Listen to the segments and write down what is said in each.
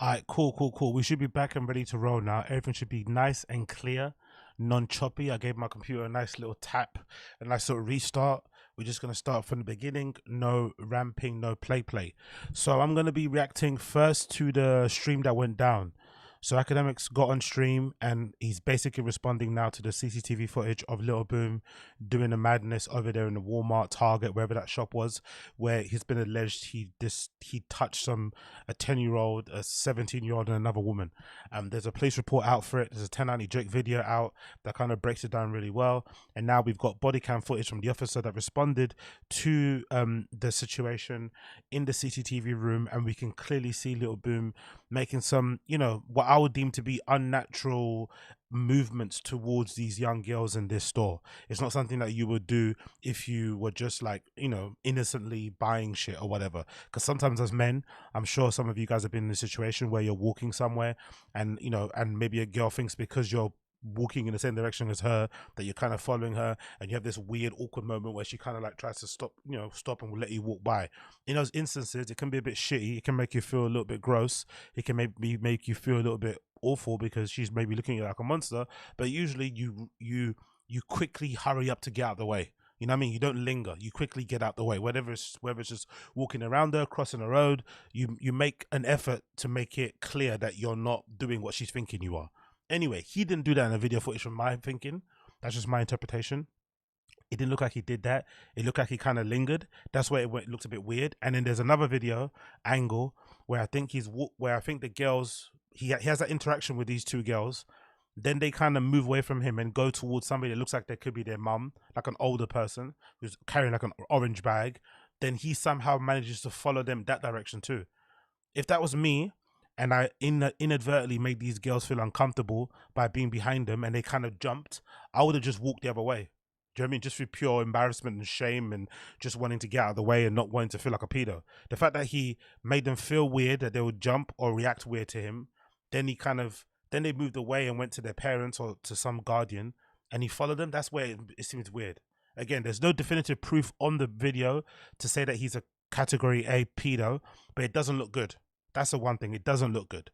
All right, cool. We should be back and ready to roll now. Everything should be nice and clear, non-choppy. I gave my computer a nice little tap, a nice little restart. We're just going to start from the beginning. No ramping, no play. So I'm going to be reacting first to the stream that went down. So Akademiks got on stream and he's basically responding now to the CCTV footage of Little Boom doing a madness over there in the Walmart, Target, wherever that shop was, where he's been alleged he touched a 10-year-old, a 17-year-old, and another woman. There's a police report out for it. There's a 1090 Drake video out that kind of breaks it down really well. And now we've got body cam footage from the officer that responded to the situation in the CCTV room, and we can clearly see Little Boom making some, what I would deem to be unnatural movements towards these young girls in this store. It's not something that you would do if you were just like, innocently buying shit or whatever. Because sometimes as men, I'm sure some of you guys have been in a situation where you're walking somewhere and, and maybe a girl thinks because you're walking in the same direction as her that you're kind of following her, and you have this weird awkward moment where she kind of like tries to stop and will let you walk by. In those instances, it can be a bit shitty. It can make you feel a little bit gross. It can maybe make you feel a little bit awful because she's maybe looking at you like a monster, but usually you quickly hurry up to get out of the way. You know what I mean? You don't linger. You quickly get out the way. Whether it's just walking around her, crossing the road, you make an effort to make it clear that you're not doing what she's thinking you are. Anyway, he didn't do that in the video footage from my thinking. That's just my interpretation. It didn't look like he did that. It looked like he kind of lingered. That's where it looked a bit weird. And then there's another video angle where I think the girls, he has that interaction with these two girls. Then they kind of move away from him and go towards somebody that looks like they could be their mum, like an older person who's carrying like an orange bag. Then he somehow manages to follow them that direction too. If that was me, and I inadvertently made these girls feel uncomfortable by being behind them and they kind of jumped, I would have just walked the other way. Do you know what I mean? Just through pure embarrassment and shame and just wanting to get out of the way and not wanting to feel like a pedo. The fact that he made them feel weird, that they would jump or react weird to him, then they moved away and went to their parents or to some guardian and he followed them. That's where it seems weird. Again, there's no definitive proof on the video to say that he's a category A pedo, but it doesn't look good. That's the one thing. It doesn't look good.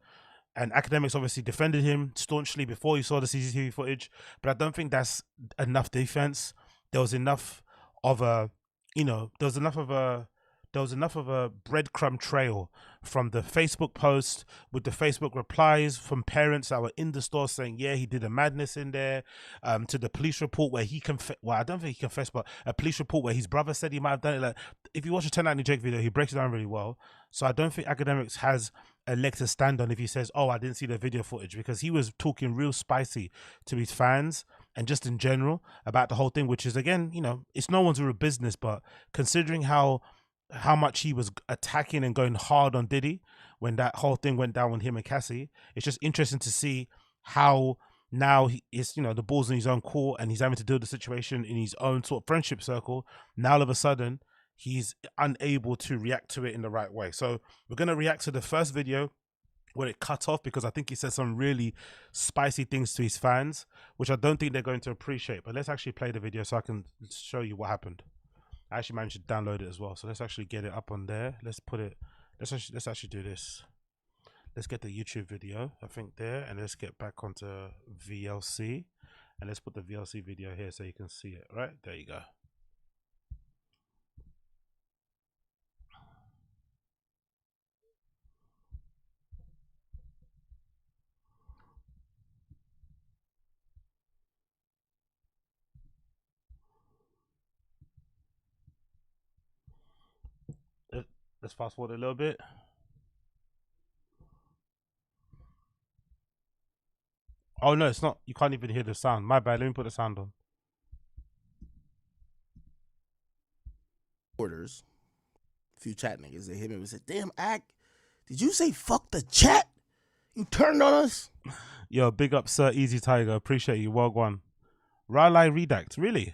And Akademiks obviously defended him staunchly before he saw the CCTV footage, but I don't think that's enough defense. There was enough of a, there was enough of a breadcrumb trail from the Facebook post with the Facebook replies from parents that were in the store saying, yeah, he did a madness in there, to the police report where he confessed. Well, I don't think he confessed, but a police report where his brother said he might have done it. Like, if you watch a 1090 Jake video, he breaks it down really well. So I don't think Akademiks has a leg to stand on if he says, oh, I didn't see the video footage, because he was talking real spicy to his fans and just in general about the whole thing, which is, again, it's no one's real business, but considering how much he was attacking and going hard on Diddy when that whole thing went down with him and Cassie, it's just interesting to see how now he is, the ball's in his own court and he's having to deal with the situation in his own sort of friendship circle. Now all of a sudden he's unable to react to it in the right way. So we're going to react to the first video where it cut off, because I think he said some really spicy things to his fans, which I don't think they're going to appreciate. But let's actually play the video so I can show you what happened. I actually managed to download it as well, so let's actually get it up on there. Let's put it, let's actually do this. Let's get the YouTube video, I think, there, and let's get back onto VLC, and let's put the VLC video here so you can see it. Right there, you go. Let's fast forward a little bit. Oh no, it's not. You can't even hear the sound. My bad. Let me put the sound on. Orders. A few chat niggas, they hit me and said, damn, Act, did you say fuck the chat? You turned on us? Yo, big up, Sir Easy Tiger. Appreciate you. Well gone. Raleigh Redact. Really?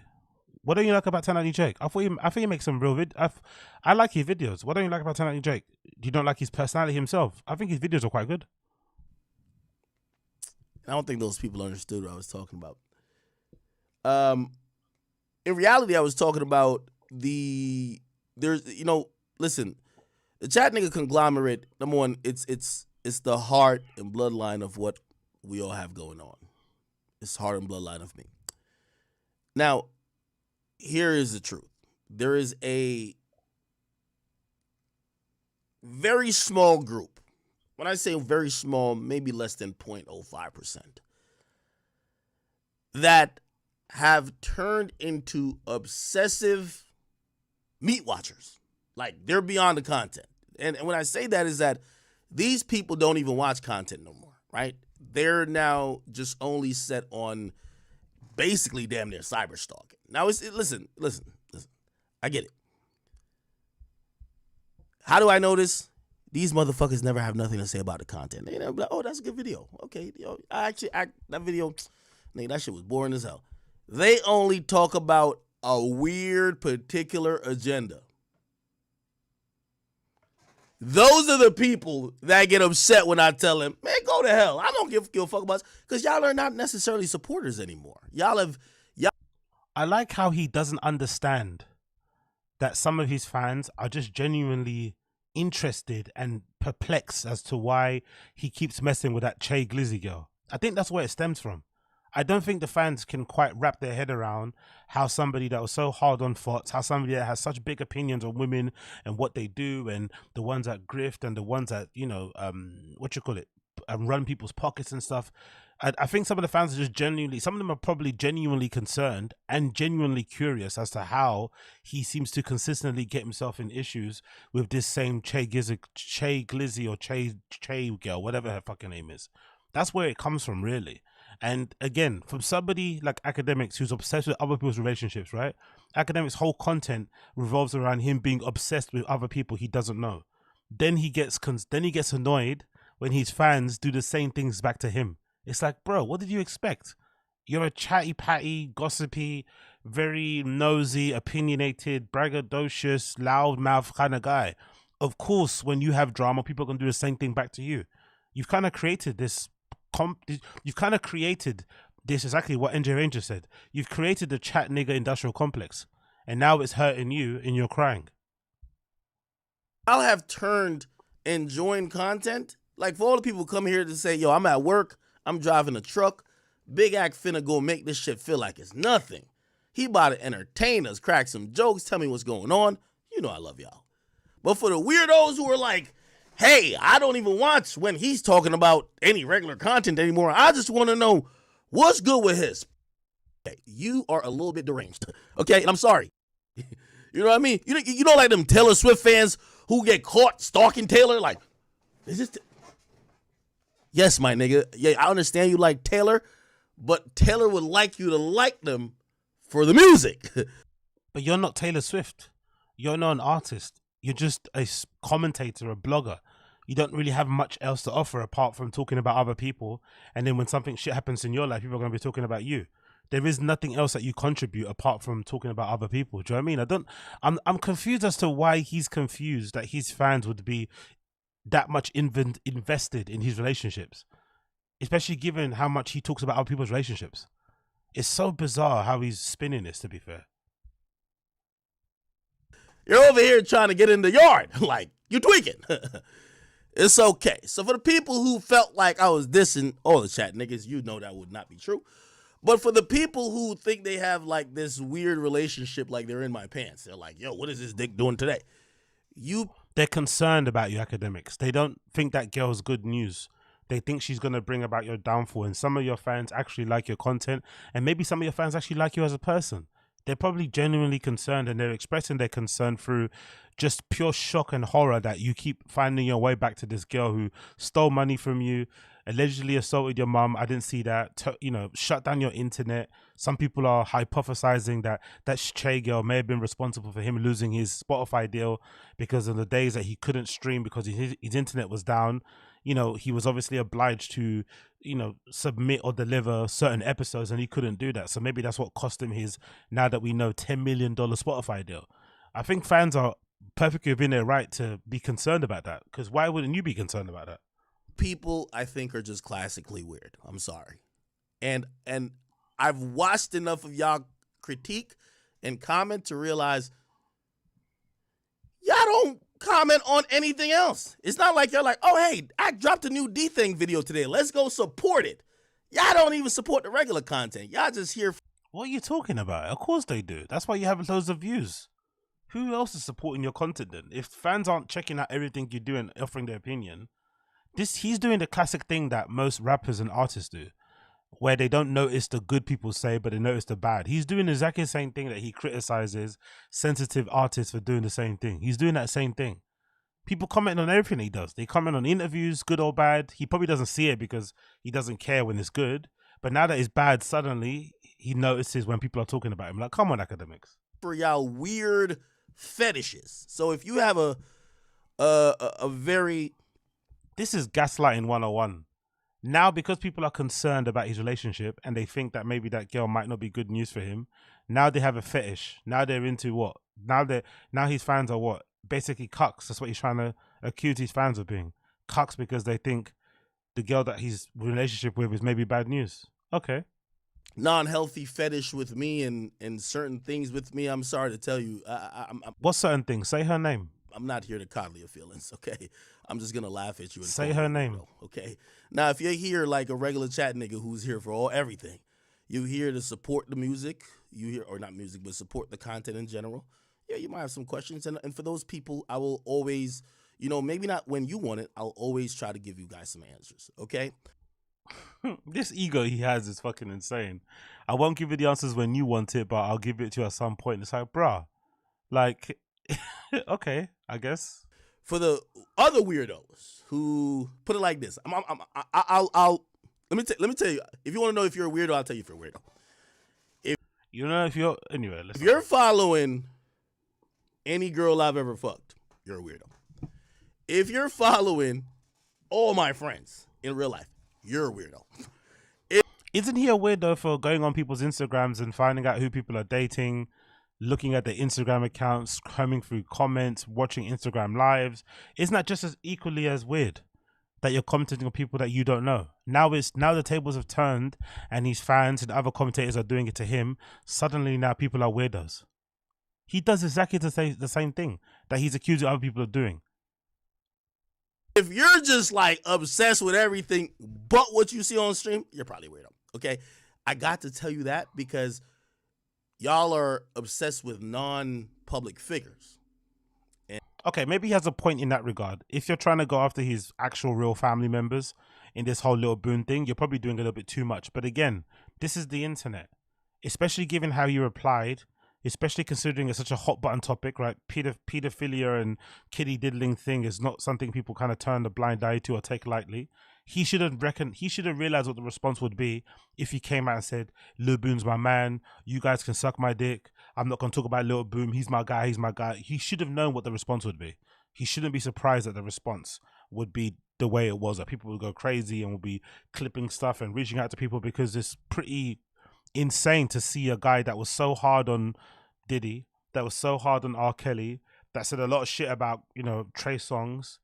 What don't you like about 1090 Jake? I think he makes some real I like his videos. What don't you like about 1090 Jake? You don't like his personality himself? I think his videos are quite good. I don't think those people understood what I was talking about. In reality, I was talking about listen, the chat nigga conglomerate, number one, it's It's the heart and bloodline of what we all have going on. It's heart and bloodline of me. Now, here is the truth. There is a very small group. When I say very small, maybe less than 0.05%, that have turned into obsessive meat watchers. Like, they're beyond the content. And when I say that is that these people don't even watch content no more, right? They're now just only set on basically damn near cyber stalking. Now, listen. I get it. How do I know this? These motherfuckers never have nothing to say about the content. They never be like, oh, that's a good video. Okay, that video, nigga, that shit was boring as hell. They only talk about a weird particular agenda. Those are the people that get upset when I tell them, man, go to hell. I don't give a fuck about this, because y'all are not necessarily supporters anymore. I like how he doesn't understand that some of his fans are just genuinely interested and perplexed as to why he keeps messing with that Che Glizzy girl. I think that's where it stems from. I don't think the fans can quite wrap their head around how somebody that was so hard on thoughts, how somebody that has such big opinions on women and what they do, and the ones that grift and the ones that, run people's pockets and stuff. I think some of the fans are just some of them are probably genuinely concerned and genuinely curious as to how he seems to consistently get himself in issues with this same Che Glizzy or Che girl, whatever her fucking name is. That's where it comes from, really. And again, from somebody like Akademiks who's obsessed with other people's relationships, right? Akademiks' whole content revolves around him being obsessed with other people he doesn't know. Then he gets annoyed when his fans do the same things back to him. It's like, bro, what did you expect? You're a chatty-patty, gossipy, very nosy, opinionated, braggadocious, loudmouth kind of guy. Of course, when you have drama, people are going to do the same thing back to you. You've kind of created this. You've kind of created this, exactly what NJ Ranger said. You've created the chat nigga industrial complex, and now it's hurting you and you're crying. I'll have turned enjoying content. Like, for all the people who come here to say, yo, I'm at work, I'm driving a truck, Big Act finna go make this shit feel like it's nothing. He about to entertain us, crack some jokes, tell me what's going on. You know I love y'all. But for the weirdos who are like, hey, I don't even watch when he's talking about any regular content anymore. I just want to know what's good with his. Okay, you are a little bit deranged. Okay, and I'm sorry. You know what I mean? You know, like them Taylor Swift fans who get caught stalking Taylor? Like, is this... Yes, my nigga. Yeah, I understand you like Taylor, but Taylor would like you to like them for the music. But you're not Taylor Swift. You're not an artist. You're just a commentator, a blogger. You don't really have much else to offer apart from talking about other people. And then when something shit happens in your life, people are going to be talking about you. There is nothing else that you contribute apart from talking about other people. Do you know what I mean? I'm confused as to why he's confused that his fans would be that much invested in his relationships, especially given how much he talks about other people's relationships. It's so bizarre how he's spinning this, to be fair. You're over here trying to get in the yard. Like, you tweaking. It's okay. So for the people who felt like I was dissing all the chat niggas, you know that would not be true. But for the people who think they have like this weird relationship, like they're in my pants, they're like, yo, what is this dick doing today? They're concerned about you, Akademiks. They don't think that girl's good news. They think she's going to bring about your downfall. And some of your fans actually like your content. And maybe some of your fans actually like you as a person. They're probably genuinely concerned, and they're expressing their concern through just pure shock and horror that you keep finding your way back to this girl who stole money from you, allegedly assaulted your mum. I didn't see that. Shut down your internet. Some people are hypothesizing that Che girl may have been responsible for him losing his Spotify deal because of the days that he couldn't stream because his internet was down. He was obviously obliged to, submit or deliver certain episodes, and he couldn't do that. So maybe that's what cost him his, now that we know, $10 million Spotify deal. I think fans are perfectly within their right to be concerned about that, because why wouldn't you be concerned about that? People, I think, are just classically weird. I'm sorry. And I've watched enough of y'all critique and comment to realize y'all don't comment on anything else. It's not like you're like, oh, hey, I dropped a new D-Thing video today. Let's go support it. Y'all don't even support the regular content. Y'all just here. What are you talking about? Of course they do. That's why you have loads of views. Who else is supporting your content then? If fans aren't checking out everything you do and offering their opinion, he's doing the classic thing that most rappers and artists do, where they don't notice the good people say, but they notice the bad. He's doing exactly the same thing that he criticizes sensitive artists for doing the same thing. He's doing that same thing. People comment on everything he does. They comment on interviews, good or bad. He probably doesn't see it because he doesn't care when it's good. But now that it's bad, suddenly he notices when people are talking about him. Like, come on, Akademiks. For y'all weird fetishes. So if you have a very... This is gaslighting 101. Now, because people are concerned about his relationship and they think that maybe that girl might not be good news for him, now they have a fetish. Now they're into what? Now his fans are what? Basically cucks. That's what he's trying to accuse his fans of being. Cucks because they think the girl that he's in a relationship with is maybe bad news. Okay. Non-healthy fetish with me and certain things with me. I'm sorry to tell you. What certain things? Say her name. I'm not here to coddle your feelings, okay? I'm just going to laugh at you. And say her name. Okay? Now, if you're here like a regular chat nigga who's here for everything, you're here to support the music, or not music, but support the content in general, yeah, you might have some questions. And for those people, I will always, maybe not when you want it, I'll always try to give you guys some answers, okay? This ego he has is fucking insane. I won't give you the answers when you want it, but I'll give it to you at some point. It's like, bruh, like, okay, I guess. For the other weirdos who put it like this, I'll let me tell you. If you want to know if you're a weirdo, I'll tell you if you're a weirdo. If you're following any girl I've ever fucked, you're a weirdo. If you're following all my friends in real life, you're a weirdo. Isn't he a weirdo for going on people's Instagrams and finding out who people are dating, looking at their Instagram accounts, combing through comments, watching Instagram lives? Isn't that just as equally as weird that you're commenting on people that you don't know? Now the tables have turned and his fans and other commentators are doing it to him. Suddenly now people are weirdos. He does exactly the same thing that he's accusing other people of doing. If you're just like obsessed with everything but what you see on stream, you're probably a weirdo, okay? I got to tell you that because y'all are obsessed with non-public figures. Okay, maybe he has a point in that regard. If you're trying to go after his actual real family members in this whole little Boone thing, you're probably doing a little bit too much. But again, this is the internet, especially given how you replied, especially considering it's such a hot button topic, right? Pedophilia and kiddie diddling thing is not something people kind of turn a blind eye to or take lightly. He should have realized what the response would be if he came out and said, Lil Boone's my man, you guys can suck my dick, I'm not going to talk about Lil Boone, he's my guy. He should have known what the response would be. He shouldn't be surprised that the response would be the way it was, that people would go crazy and would be clipping stuff and reaching out to people, because it's pretty insane to see a guy that was so hard on Diddy, that was so hard on R. Kelly, that said a lot of shit about, Trey Songz,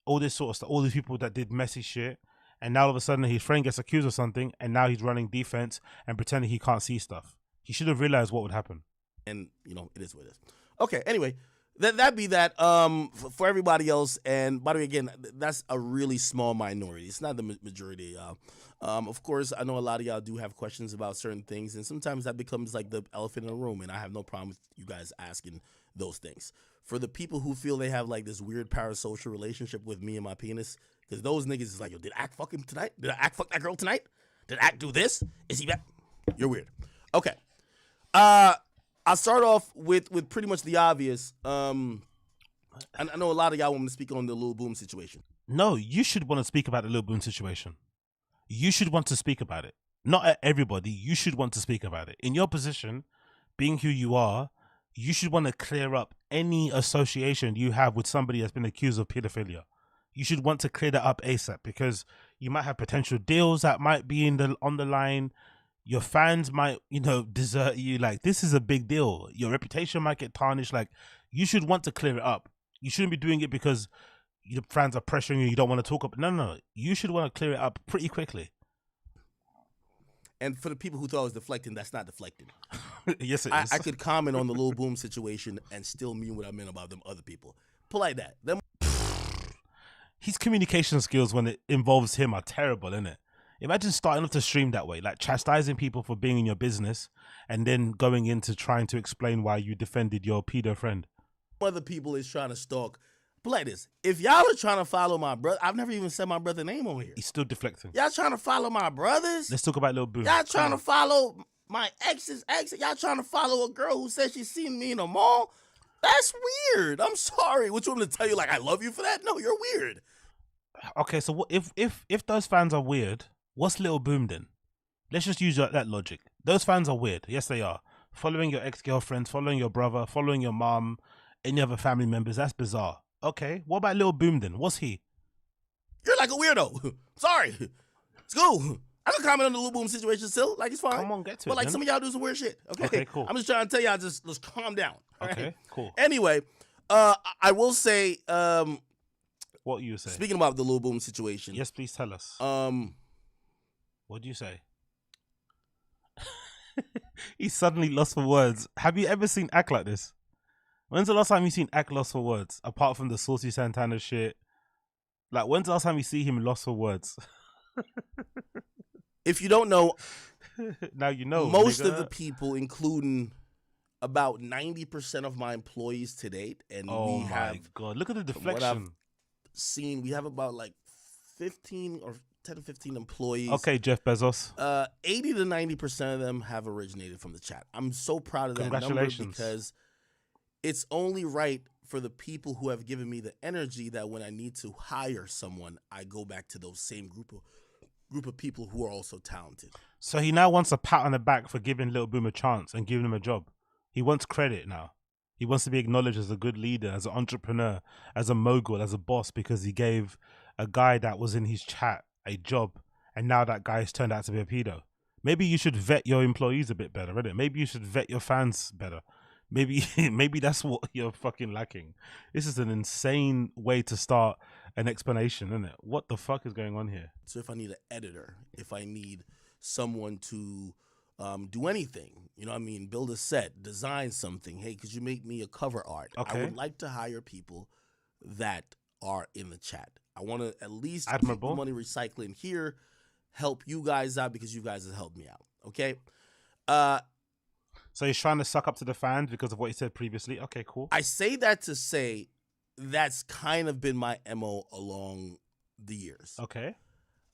all this sort of stuff, all these people that did messy shit, and now all of a sudden his friend gets accused of something and now he's running defense and pretending he can't see stuff. He should have realized what would happen. And, it is what it is. Okay, anyway, that be that for everybody else. And by the way, again, that's a really small minority. It's not the majority of y'all. Of course, I know a lot of y'all do have questions about certain things, and sometimes that becomes like the elephant in the room, and I have no problem with you guys asking those things. For the people who feel they have like this weird parasocial relationship with me and my penis, because those niggas is like, yo, did Act fuck him tonight? Did I Act fuck that girl tonight? Did Act do this? Is he back? You're weird. Okay. I'll start off with pretty much the obvious. I know a lot of y'all want me to speak on the Lil Boom situation. No, you should want to speak about the Lil Boom situation. You should want to speak about it. Not everybody. You should want to speak about it. In your position, being who you are, you should want to clear up any association you have with somebody that's been accused of pedophilia. You should want to clear that up ASAP, because you might have potential deals that might be on the line. Your fans might, desert you. Like, this is a big deal. Your reputation might get tarnished. Like, you should want to clear it up. You shouldn't be doing it because your fans are pressuring you. You don't want to talk about. No. You should want to clear it up pretty quickly. And for the people who thought it was deflecting, that's not deflecting. Yes, it is. I could comment on the Lil Boom situation and still mean what I meant about them other people. Put like that. Them His communication skills when it involves him are terrible, isn't it? Imagine starting off the stream that way, like chastising people for being in your business and then going into trying to explain why you defended your pedo friend. other people is trying to stalk. Put like this. If y'all are trying to follow my brother, I've never even said my brother's name on here. He's still deflecting. Y'all trying to follow my brothers? Let's talk about Lil Boom. Y'all trying to follow my ex's ex? Y'all trying to follow a girl who said she seen me in the mall? That's weird. I'm sorry. What you want me to tell you? Like I love you for that? No, you're weird. Okay, so what if those fans are weird, what's Lil Boom then? Let's just use that logic. Those fans are weird. Yes, they are. Following your ex-girlfriends, following your brother, following your mom, any other family members, that's bizarre. Okay, what about Lil Boom then? What's he? You're like a weirdo. Sorry. It's cool. I can comment on the Lil Boom situation still. Like, it's fine. Come on, get to but it, like then. some of y'all do some weird shit. Okay? Okay, cool. I'm just trying to tell y'all, let's calm down. all Okay, right? cool. Anyway, I will say, What you say? speaking about the Lil Boom situation. Yes, please tell us. What do you say? He suddenly lost for words. Have you ever seen Act like this? When's the last time you seen Act lost for words? Apart from the Saucy Santana shit. Like, when's the last time you see him lost for words? If you don't know, Now you know. most nigga. of the people, including about 90% of my employees to date, and Oh we my have god! Look at the from what I've deflection. seen, we have about like 15 or 10 to 15 employees. Okay, Jeff Bezos. 80 to 90% of them have originated from the chat. I'm so proud of that number Congratulations. because it's only right for the people who have given me the energy that when I need to hire someone, I go back to those same group of people who are also talented. So he now wants a pat on the back for giving Lil Boom a chance and giving him a job. He wants credit now. He wants to be acknowledged as a good leader, as an entrepreneur, as a mogul, as a boss, because he gave a guy that was in his chat a job, and now that guy's turned out to be a pedo. Maybe you should vet your employees a bit better, innit? Maybe you should vet your fans better. Maybe that's what you're fucking lacking. This is an insane way to start an explanation, isn't it? What the fuck is going on here? So if I need an editor, if I need someone to do anything, you know what I mean, build a set, design something, hey, could you make me a cover art? Okay. I would like to hire people that are in the chat. I want to at least Admirable. keep the money recycling here, help you guys out because you guys have helped me out, okay? So he's trying to suck up to the fans because of what he said previously. Okay, cool. I say that to say that's kind of been my MO along the years. Okay.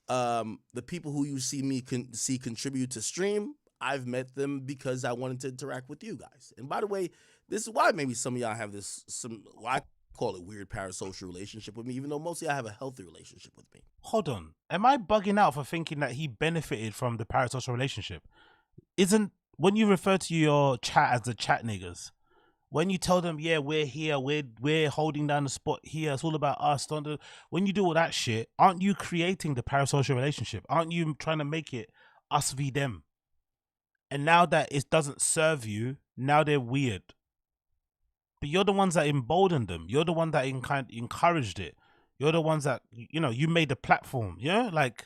The people who you see me contribute to stream, I've met them because I wanted to interact with you guys. And by the way, this is why maybe some of y'all have I call it weird parasocial relationship with me, even though most of y'all have a healthy relationship with me. Hold on. Am I bugging out for thinking that he benefited from the parasocial relationship? Isn't, when you refer to your chat as the chat niggas, when you tell them, yeah, we're here, we're holding down the spot here, it's all about us. When you do all that shit, aren't you creating the parasocial relationship? Aren't you trying to make it us v them? And now that it doesn't serve you, now they're weird. But you're the ones that emboldened them. You're the one that encouraged it. You're the ones that, you know, you made the platform. Yeah? Like,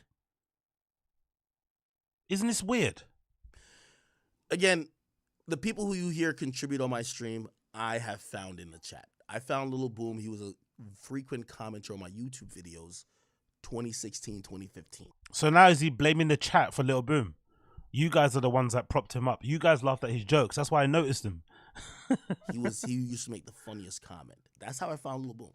isn't this weird? Again, the people who you hear contribute on my stream, I have found in the chat. I found Lil Boom. He was a frequent commenter on my YouTube videos 2016, 2015. So now is he blaming the chat for Lil Boom? You guys are the ones that propped him up. You guys laughed at his jokes. That's why I noticed him. He used to make the funniest comment. That's how I found Lil Boom.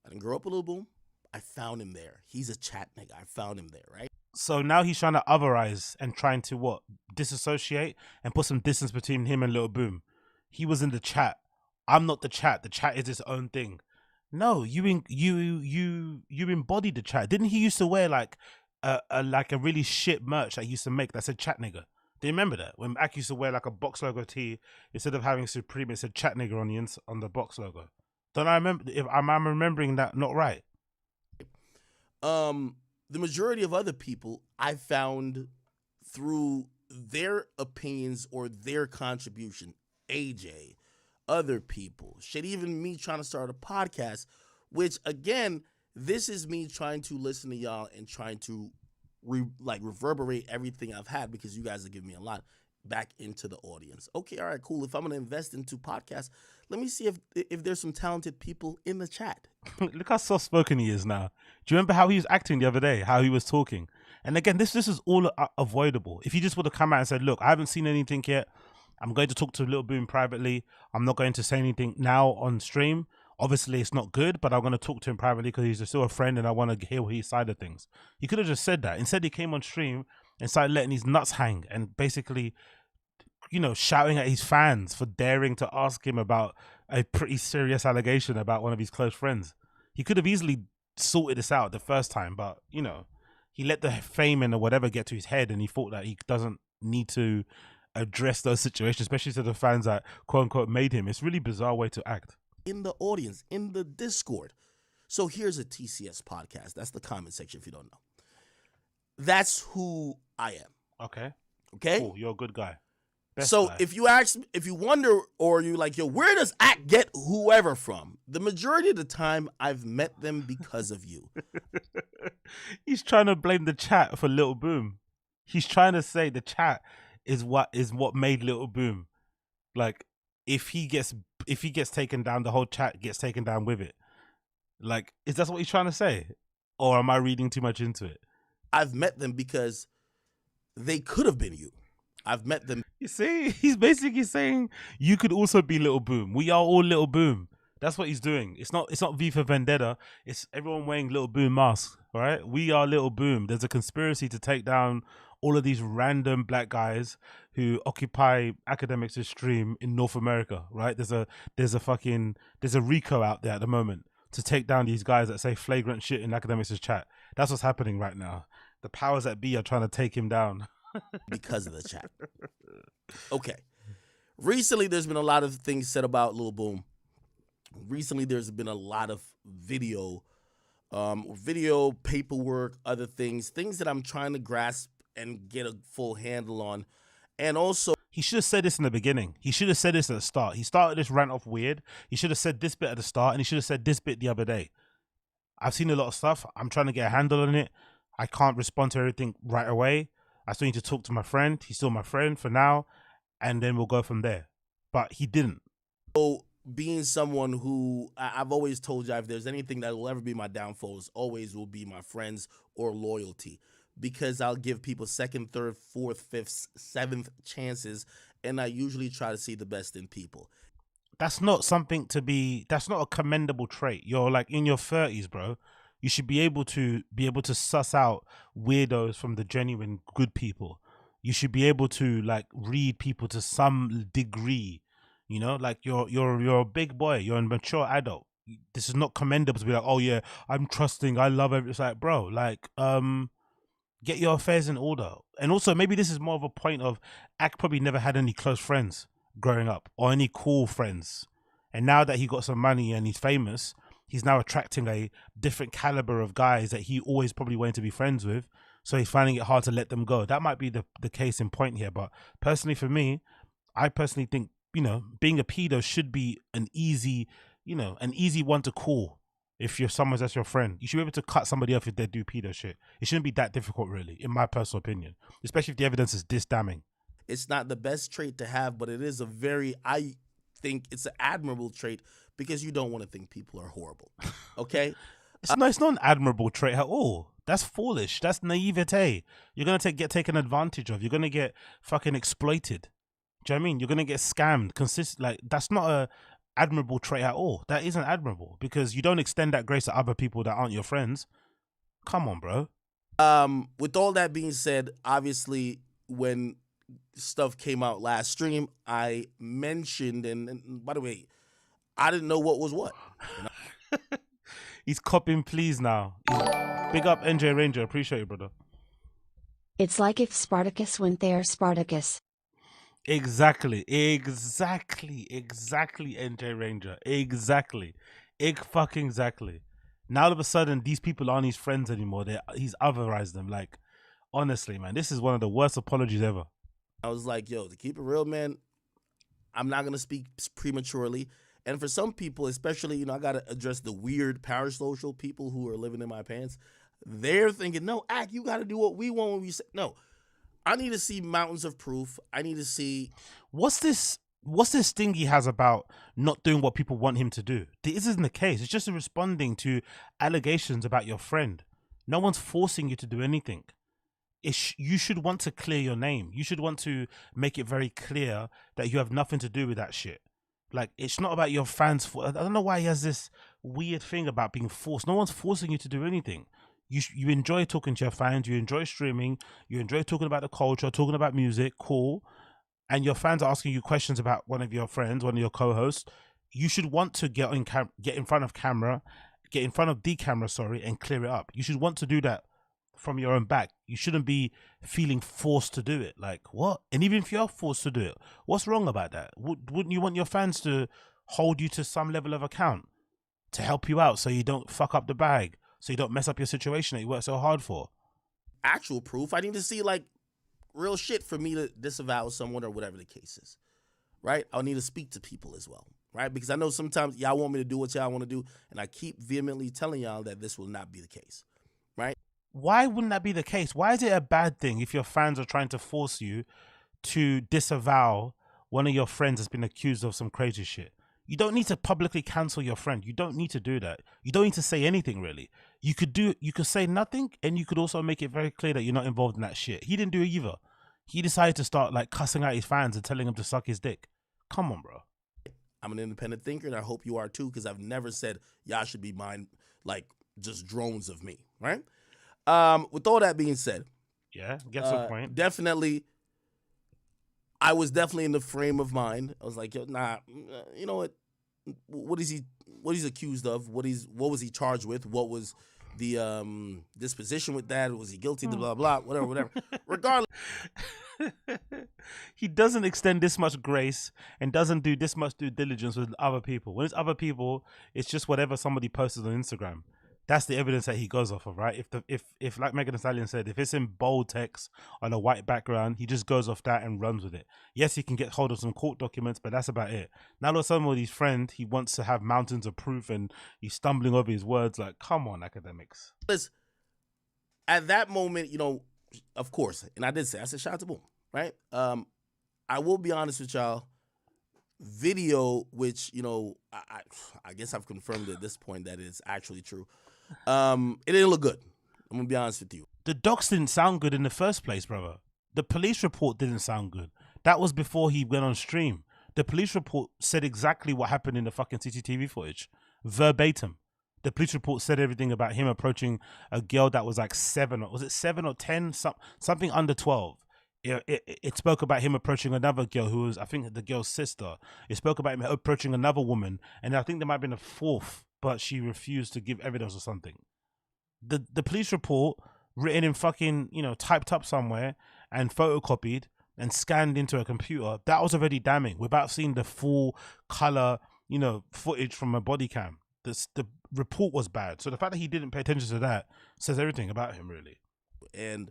I didn't grow up with Lil Boom. I found him there. He's a chat nigga. I found him there, right? So now he's trying to otherize and trying to what? Disassociate and put some distance between him and Lil Boom. He was in the chat. I'm not the chat. The chat is its own thing. No, you embodied the chat. Didn't he used to wear like a really shit merch that he used to make that said chat nigga? Do you remember that? When Ak used to wear like a box logo tee, instead of having Supreme, it said chat nigga on the box logo. Don't I remember? If I'm remembering that not right. The majority of other people I found through their opinions or their contribution. AJ, other people, shit, even me trying to start a podcast, which again, this is me trying to listen to y'all and trying to reverberate everything I've had because you guys have given me a lot. back into the audience. Okay, all right, cool. If I'm gonna invest into podcasts, let me see if there's some talented people in the chat. Look how soft spoken he is now. Do you remember how he was acting the other day? How he was talking? And again, this is all avoidable. If he just would have come out and said, "Look, I haven't seen anything yet. I'm going to talk to Little Boom privately. I'm not going to say anything now on stream. Obviously, it's not good, but I'm going to talk to him privately because he's still a friend and I want to hear his side of things." He could have just said that. Instead, he came on stream and started letting his nuts hang and basically, shouting at his fans for daring to ask him about a pretty serious allegation about one of his close friends. He could have easily sorted this out the first time, but, he let the fame and whatever get to his head and he thought that he doesn't need to address those situations, especially to the fans that quote unquote made him. It's a really bizarre way to act. In the audience, in the Discord. So here's a TCS podcast. That's the comment section if you don't know. That's who I am. Okay. Okay? Cool. You're a good guy. Best So guy. if you wonder or you like, yo, where does Act get whoever from? The majority of the time, I've met them because of you. He's trying to blame the chat for Little Boom. He's trying to say the chat is what made Little Boom. Like, if he gets taken down, the whole chat gets taken down with it. Like, is that what he's trying to say? Or am I reading too much into it? I've met them because they could have been you. I've met them. You see, he's basically saying you could also be Little Boom. We are all Little Boom. That's what he's doing. It's not V for Vendetta. It's everyone wearing Little Boom masks, all right? We are Little Boom. There's a conspiracy to take down all of these random black guys who occupy Akademiks' stream in North America, right? There's a RICO out there at the moment to take down these guys that say flagrant shit in Akademiks' chat. That's what's happening right now. The powers that be are trying to take him down. Because of the chat. Okay. Recently, there's been a lot of things said about Lil Boom. Recently, there's been a lot of video paperwork, other things that I'm trying to grasp and get a full handle on. And also, he should have said this in the beginning. He should have said this at the start. He started this rant off weird. He should have said this bit at the start, and he should have said this bit the other day. I've seen a lot of stuff. I'm trying to get a handle on it. I can't respond to everything right away. I still need to talk to my friend. He's still my friend for now, and then we'll go from there. But he didn't. So, being someone who I've always told you, if there's anything that will ever be my downfall, is always will be my friends or loyalty, because I'll give people second, third, fourth, fifth, seventh chances, and I usually try to see the best in people. That's not something to be. That's not a commendable trait. You're like in your 30s, bro. You should be able to suss out weirdos from the genuine good people. You should be able to like read people to some degree. Like you're a big boy. You're a mature adult. This is not commendable to be like, oh yeah, I'm trusting. I love everything. It's like, bro, like get your affairs in order. And also, maybe this is more of a point of Ak probably never had any close friends growing up or any cool friends. And now that he got some money and he's famous, he's now attracting a different caliber of guys that he always probably wanted to be friends with. So he's finding it hard to let them go. That might be the case in point here. But personally, for me, I personally think, being a pedo should be an easy one to call. If you're someone that's your friend, you should be able to cut somebody off if they do pedo shit. It shouldn't be that difficult, really, in my personal opinion, especially if the evidence is this damning. It's not the best trait to have, but it is I think it's an admirable trait, because you don't want to think people are horrible. Okay? It's not an admirable trait at all. That's foolish. That's naivete. You're going to get taken advantage of. You're going to get fucking exploited. Do you know what I mean? You're going to get scammed. That's not a admirable trait at all. That isn't admirable, because you don't extend that grace to other people that aren't your friends. Come on, bro. With all that being said, obviously, when stuff came out last stream, I mentioned, and by the way, I didn't know what was what. He's copying please now. Big up NJ Ranger. Appreciate you, brother. It's like if Spartacus went there, Spartacus. Exactly, NJ Ranger. Exactly. Exactly. Now all of a sudden, these people aren't his friends anymore. He's otherized them. Like, honestly, man, this is one of the worst apologies ever. I was like, yo, to keep it real, man, I'm not going to speak prematurely. And for some people, especially, I got to address the weird parasocial people who are living in my pants. They're thinking, no, Ak, you got to do what we want when we say. No, I need to see mountains of proof. I need to see. What's this thing he has about not doing what people want him to do? This isn't the case. It's just responding to allegations about your friend. No one's forcing you to do anything. You should want to clear your name. You should want to make it very clear that you have nothing to do with that shit. Like, it's not about your fans. I don't know why he has this weird thing about being forced. No one's forcing you to do anything. You enjoy talking to your fans. You enjoy streaming. You enjoy talking about the culture, talking about music. Cool. And your fans are asking you questions about one of your friends, one of your co-hosts. You should want to get in front of the camera, and clear it up. You should want to do that from your own back. You shouldn't be feeling forced to do it. Like, what? And even if you're forced to do it, what's wrong about that? Wouldn't you want your fans to hold you to some level of account, to help you out so you don't fuck up the bag, so you don't mess up your situation that you work so hard for? Actual proof. I need to see like real shit for me to disavow someone or whatever the case is, right? I'll need to speak to people as well, right? Because I know sometimes y'all want me to do what y'all want to do, and I keep vehemently telling y'all that this will not be the case, right? Why wouldn't that be the case? Why is it a bad thing if your fans are trying to force you to disavow one of your friends that's been accused of some crazy shit? You don't need to publicly cancel your friend. You don't need to do that. You don't need to say anything, really. You could say nothing, and you could also make it very clear that you're not involved in that shit. He didn't do it either. He decided to start like cussing out his fans and telling them to suck his dick. Come on, bro. I'm an independent thinker, and I hope you are too, because I've never said y'all should be like just drones of me, right? With all that being said, yeah, gets the point. Definitely, I was definitely in the frame of mind. I was like, yo, nah, you know what? What is he accused of? What was he charged with? What was the disposition with that? Was he guilty? Blah blah, whatever. Regardless, he doesn't extend this much grace and doesn't do this much due diligence with other people. When it's other people, it's just whatever somebody posted on Instagram. That's the evidence that he goes off of, right? If like Megan Thee Stallion said, if it's in bold text on a white background, he just goes off that and runs with it. Yes, he can get hold of some court documents, but that's about it. Now that somebody's friend, he wants to have mountains of proof, and he's stumbling over his words. Like, come on, Akademiks. At that moment, you know, of course, and I said, shout out to Boom, right? I will be honest with y'all. Video, which, you know, I guess I've confirmed at this point that it's actually true. It didn't look good. I'm gonna be honest with you. The docs didn't sound good in the first place, brother. The police report didn't sound good. That was before he went on stream. The police report said exactly what happened in the fucking CCTV footage, verbatim. The police report said everything about him approaching a girl that was like 7 or 10, something under 12. It spoke about him approaching another girl who was, I think, the girl's sister. It spoke about him approaching another woman, and I think there might have been a fourth, but she refused to give evidence or something. The police report, written in fucking, you know, typed up somewhere and photocopied and scanned into a computer, that was already damning without seeing the full color, you know, footage from a body cam. The report was bad. So the fact that he didn't pay attention to that says everything about him, really. And,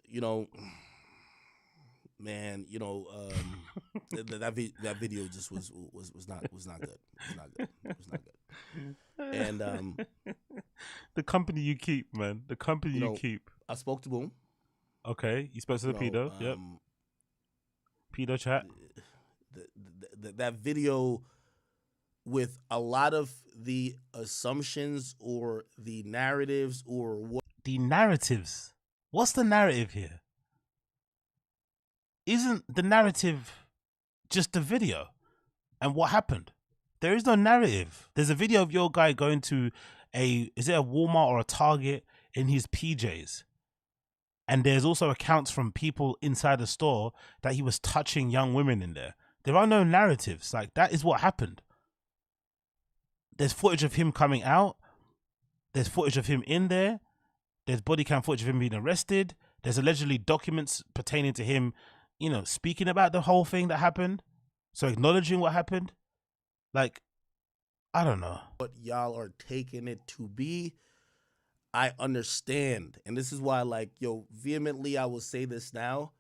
you know, man, you know, that video just was not good. It was not good. And the company you keep, man. The company you keep. I spoke to Boom. Okay, you spoke to the PEADO. Yep. PEADO chat. That video, with a lot of the assumptions or the narratives or what. The narratives. What's the narrative here? Isn't the narrative just the video and what happened? There is no narrative. There's a video of your guy going to is it a Walmart or a Target in his PJs? And there's also accounts from people inside the store that he was touching young women in there. There are no narratives. Like, that is what happened. There's footage of him coming out. There's footage of him in there. There's body cam footage of him being arrested. There's allegedly documents pertaining to him, you know, speaking about the whole thing that happened. So acknowledging what happened. Like, I don't know. What y'all are taking it to be, I understand. And this is why, like, yo, vehemently, I will say this now.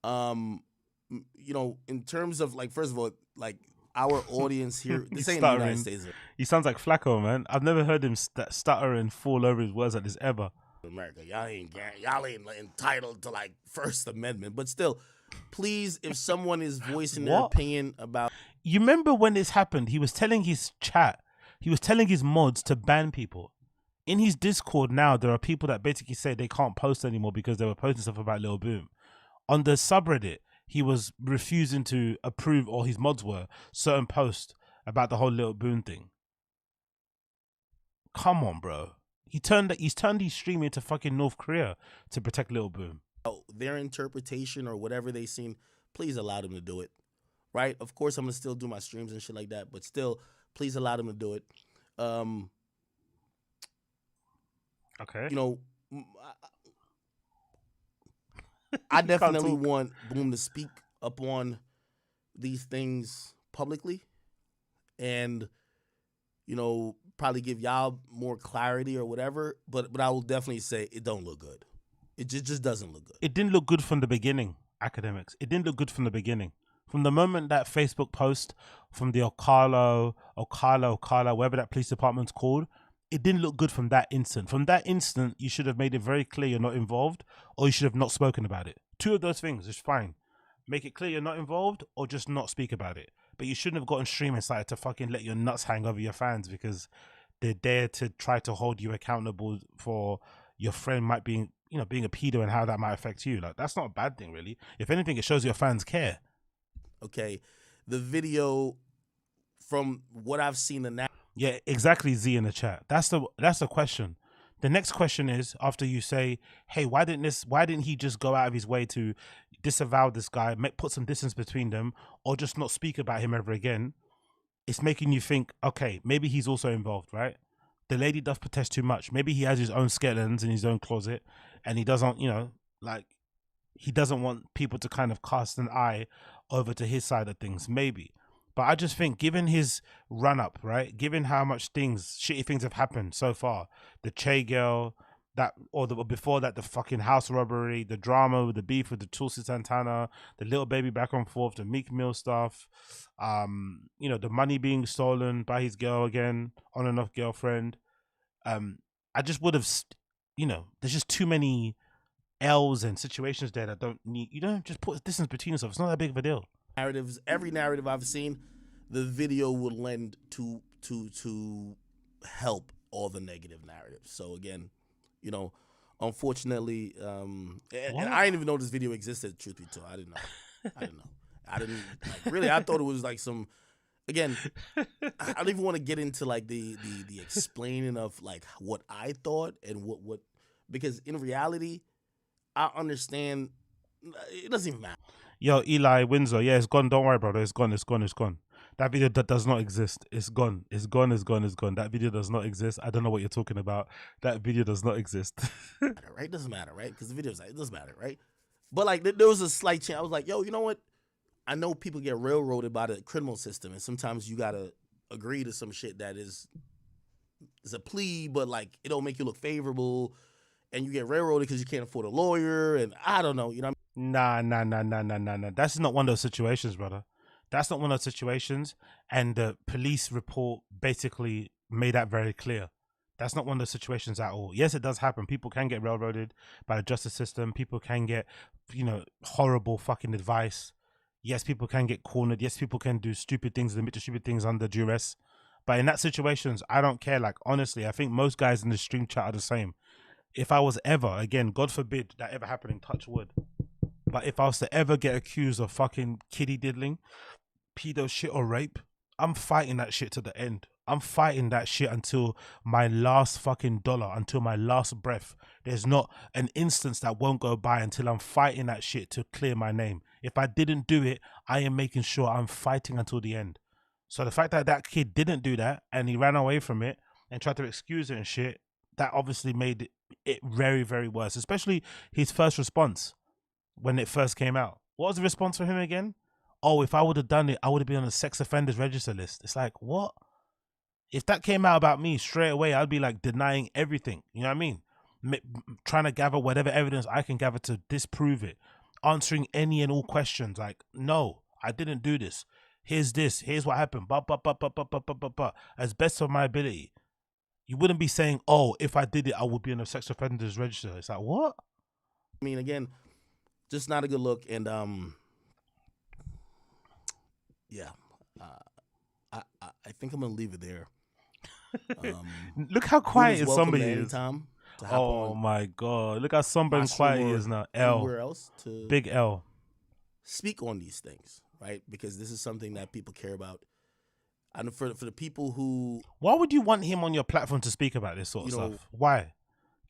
You know, in terms of, like, first of all, like, our audience here, this ain't the United States. He sounds like Flacco, man. I've never heard him stutter and fall over his words like this ever. America. Y'all ain't entitled to like First Amendment, but still, please, if someone is voicing their What? opinion about, You remember when this happened? He was telling his chat, he was telling his mods to ban people. In his Discord now, there are people that basically say they can't post anymore because they were posting stuff about Lil Boom. On the subreddit, he was refusing to approve, or his mods were, certain posts about the whole Lil Boom thing. Come on, bro. He's turned his stream into fucking North Korea to protect Lil Boom. their interpretation or whatever they seen, please allow them to do it. Right? Of course, I'm gonna still do my streams and shit like that, but still, please allow them to do it. Okay. You know, I definitely want Boom to speak upon these things publicly, and probably give y'all more clarity or whatever. But I will definitely say it don't look good. It just doesn't look good. It didn't look good from the beginning, Akademiks. It didn't look good from the beginning. From the moment that Facebook post from the Ocala, whatever that police department's called, it didn't look good from that instant. From that instant, you should have made it very clear you're not involved, or you should have not spoken about it. Two of those things is fine. Make it clear you're not involved, or just not speak about it. But you shouldn't have gotten streaming side to fucking let your nuts hang over your fans because they're there to try to hold you accountable for your friend might be, being a pedo and how that might affect you. Like, that's not a bad thing, really. If anything, it shows your fans care. Okay, the video, from what I've seen, Yeah, exactly. Z in the chat. That's the question. The next question is, after you say, "Hey, why didn't he just go out of his way to disavow this guy, put some distance between them, or just not speak about him ever again?" It's making you think, okay, maybe he's also involved, right? The lady does protest too much. Maybe he has his own skeletons in his own closet, and he doesn't, he doesn't want people to kind of cast an eye over to his side of things. Maybe. But I just think, given his run up, right, given how much shitty things have happened so far, the Che girl, before that, the fucking house robbery, the drama with the beef with the Tulsi Santana, the little baby back and forth, the Meek Mill stuff, the money being stolen by his girl again, on and off girlfriend. I just would have, there's just too many L's and situations there that don't need, just put distance between yourself. It's not that big of a deal. Narratives, every narrative I've seen, the video would lend to help all the negative narratives. So again, unfortunately, and I didn't even know this video existed. Truth be told, I didn't know. I didn't really. I thought it was like some. Again, I don't even want to get into like the explaining of like what I thought and what because in reality, I understand. It doesn't even matter. Yo, Eli Windsor, yeah, it's gone. Don't worry, brother. It's gone. That video that does not exist. It's gone. That video does not exist. I don't know what you're talking about. That video does not exist. Right? Doesn't matter, right? Because the video's like, it doesn't matter, right? But like, there was a slight chance. I was like, yo, you know what? I know people get railroaded by the criminal system, and sometimes you gotta agree to some shit that is a plea, but like it don't make you look favorable, and you get railroaded because you can't afford a lawyer, and I don't know, Nah. That's not one of those situations, brother. That's not one of those situations. And the police report basically made that very clear. That's not one of those situations at all. Yes, it does happen. People can get railroaded by the justice system. People can get, horrible fucking advice. Yes, people can get cornered. Yes, people can do stupid things, admit to stupid things under duress. But in that situations, I don't care. Like, honestly, I think most guys in the stream chat are the same. If I was ever, again, God forbid that ever happening, touch wood. But if I was to ever get accused of fucking kiddie diddling, pedo shit or rape, I'm fighting that shit to the end. I'm fighting that shit until my last fucking dollar, until my last breath. There's not an instance that won't go by until I'm fighting that shit to clear my name. If I didn't do it, I am making sure I'm fighting until the end. So the fact that that kid didn't do that and he ran away from it and tried to excuse it and shit, that obviously made it very, very worse, especially his first response when it first came out. What was the response for him again? Oh, if I would have done it, I would have been on the sex offenders register list. It's like, what? If that came out about me straight away, I'd be like denying everything. You know what I mean? Trying to gather whatever evidence I can gather to disprove it. Answering any and all questions. Like, no, I didn't do this. Here's this. Here's what happened. As best of my ability. You wouldn't be saying, "Oh, if I did it, I would be in a sex offenders register." It's like, what? I mean, again, just not a good look. And yeah, I think I'm gonna leave it there. Look how Boom quiet is is welcome somebody at is. any time to hop Oh on. my god! Look how somber and Awesome quiet he or is now. L, anywhere else to big L. speak on these things, right? Because this is something that people care about. And for the people who, Why would you want him on your platform to speak about this sort of You know- stuff? Why?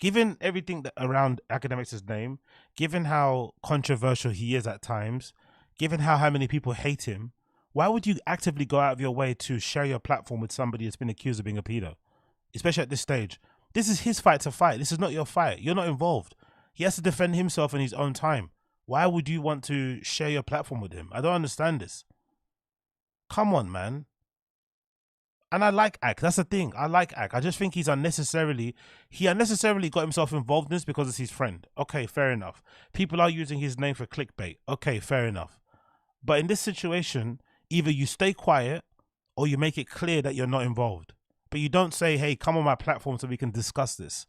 Given everything that around Academics' name, given how controversial he is at times, given how many people hate him, why would you actively go out of your way to share your platform with somebody that's been accused of being a pedo? Especially at this stage. This is his fight to fight. This is not your fight. You're not involved. He has to defend himself in his own time. Why would you want to share your platform with him? I don't understand this. Come on, man. And I like Ak. That's the thing. I like Ak. I just think he unnecessarily got himself involved in this because it's his friend. Okay, fair enough. People are using his name for clickbait. Okay, fair enough. But in this situation, either you stay quiet or you make it clear that you're not involved. But you don't say, hey, come on my platform so we can discuss this.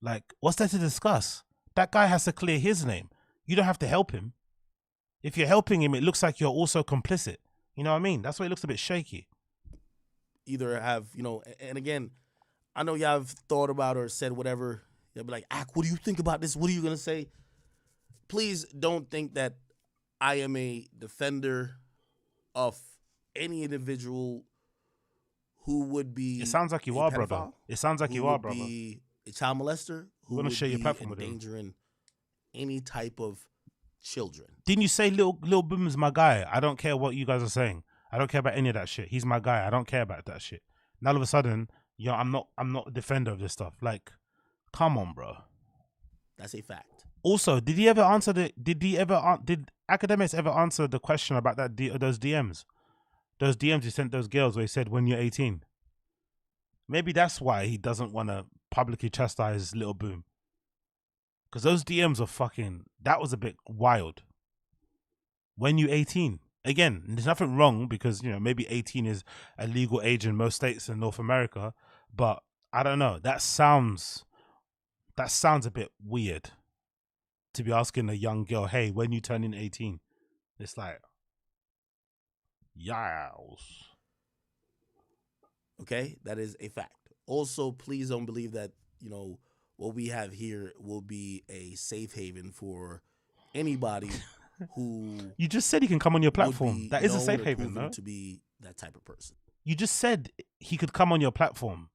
Like, what's there to discuss? That guy has to clear his name. You don't have to help him. If you're helping him, it looks like you're also complicit. You know what I mean? That's why it looks a bit shaky. either have, and again, I know y'all have thought about or said whatever. You'll be like, Ak, what do you think about this? What are you going to say? Please don't think that I am a defender of any individual who would be It sounds like you a are, brother. pedophile, It sounds like who you are, would brother. be a child molester, who Wanna would share your be platform with him. endangering any type of children. Didn't you say Lil Boom's my guy? I don't care what you guys are saying. I don't care about any of that shit. He's my guy. I don't care about that shit. And all of a sudden, I'm not a defender of this stuff. Like, come on, bro. That's a fact. Also, did Academics ever answer the question about those DMs? Those DMs he sent those girls where he said, when you're 18. Maybe that's why he doesn't want to publicly chastise Lil Boom. Because those DMs are that was a bit wild. When you're 18. Again, there's nothing wrong because, maybe 18 is a legal age in most states in North America. But I don't know. That sounds a bit weird to be asking a young girl, hey, when you turn in 18? It's like, yows. Okay, that is a fact. Also, please don't believe that, what we have here will be a safe haven for anybody who You just said he can come on your would platform. be That is a known safe or haven, proven no? to be that type of person. You just said he could come on your platform.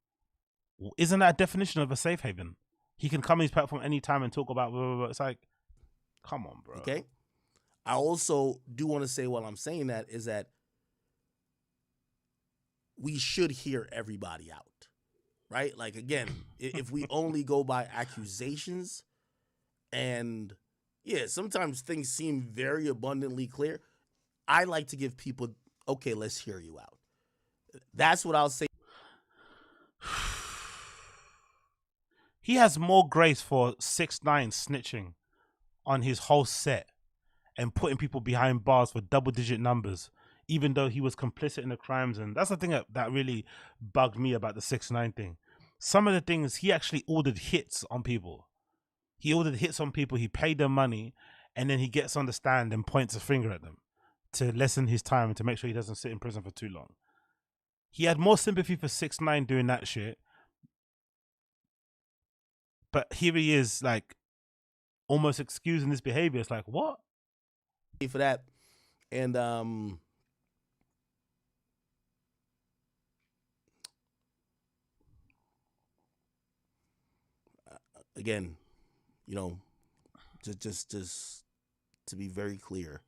Isn't that a definition of a safe haven? He can come on his platform anytime and talk about blah, blah, blah. It's like, come on, bro. Okay. I also do want to say while I'm saying that is that we should hear everybody out. Right? Like, again, if we only go by accusations and, yeah, sometimes things seem very abundantly clear. I like to give people, okay, let's hear you out. That's what I'll say. He has more grace for 6ix9ine snitching on his whole set and putting people behind bars for double-digit numbers, even though he was complicit in the crimes. And that's the thing that really bugged me about the 6ix9ine thing. Some of the things, he actually ordered hits on people. He paid them money, and then he gets on the stand and points a finger at them to lessen his time and to make sure he doesn't sit in prison for too long. He had more sympathy for 6ix9ine doing that shit. But here he is, like, almost excusing this behavior. It's like, what? For that. And again, just to be very clear,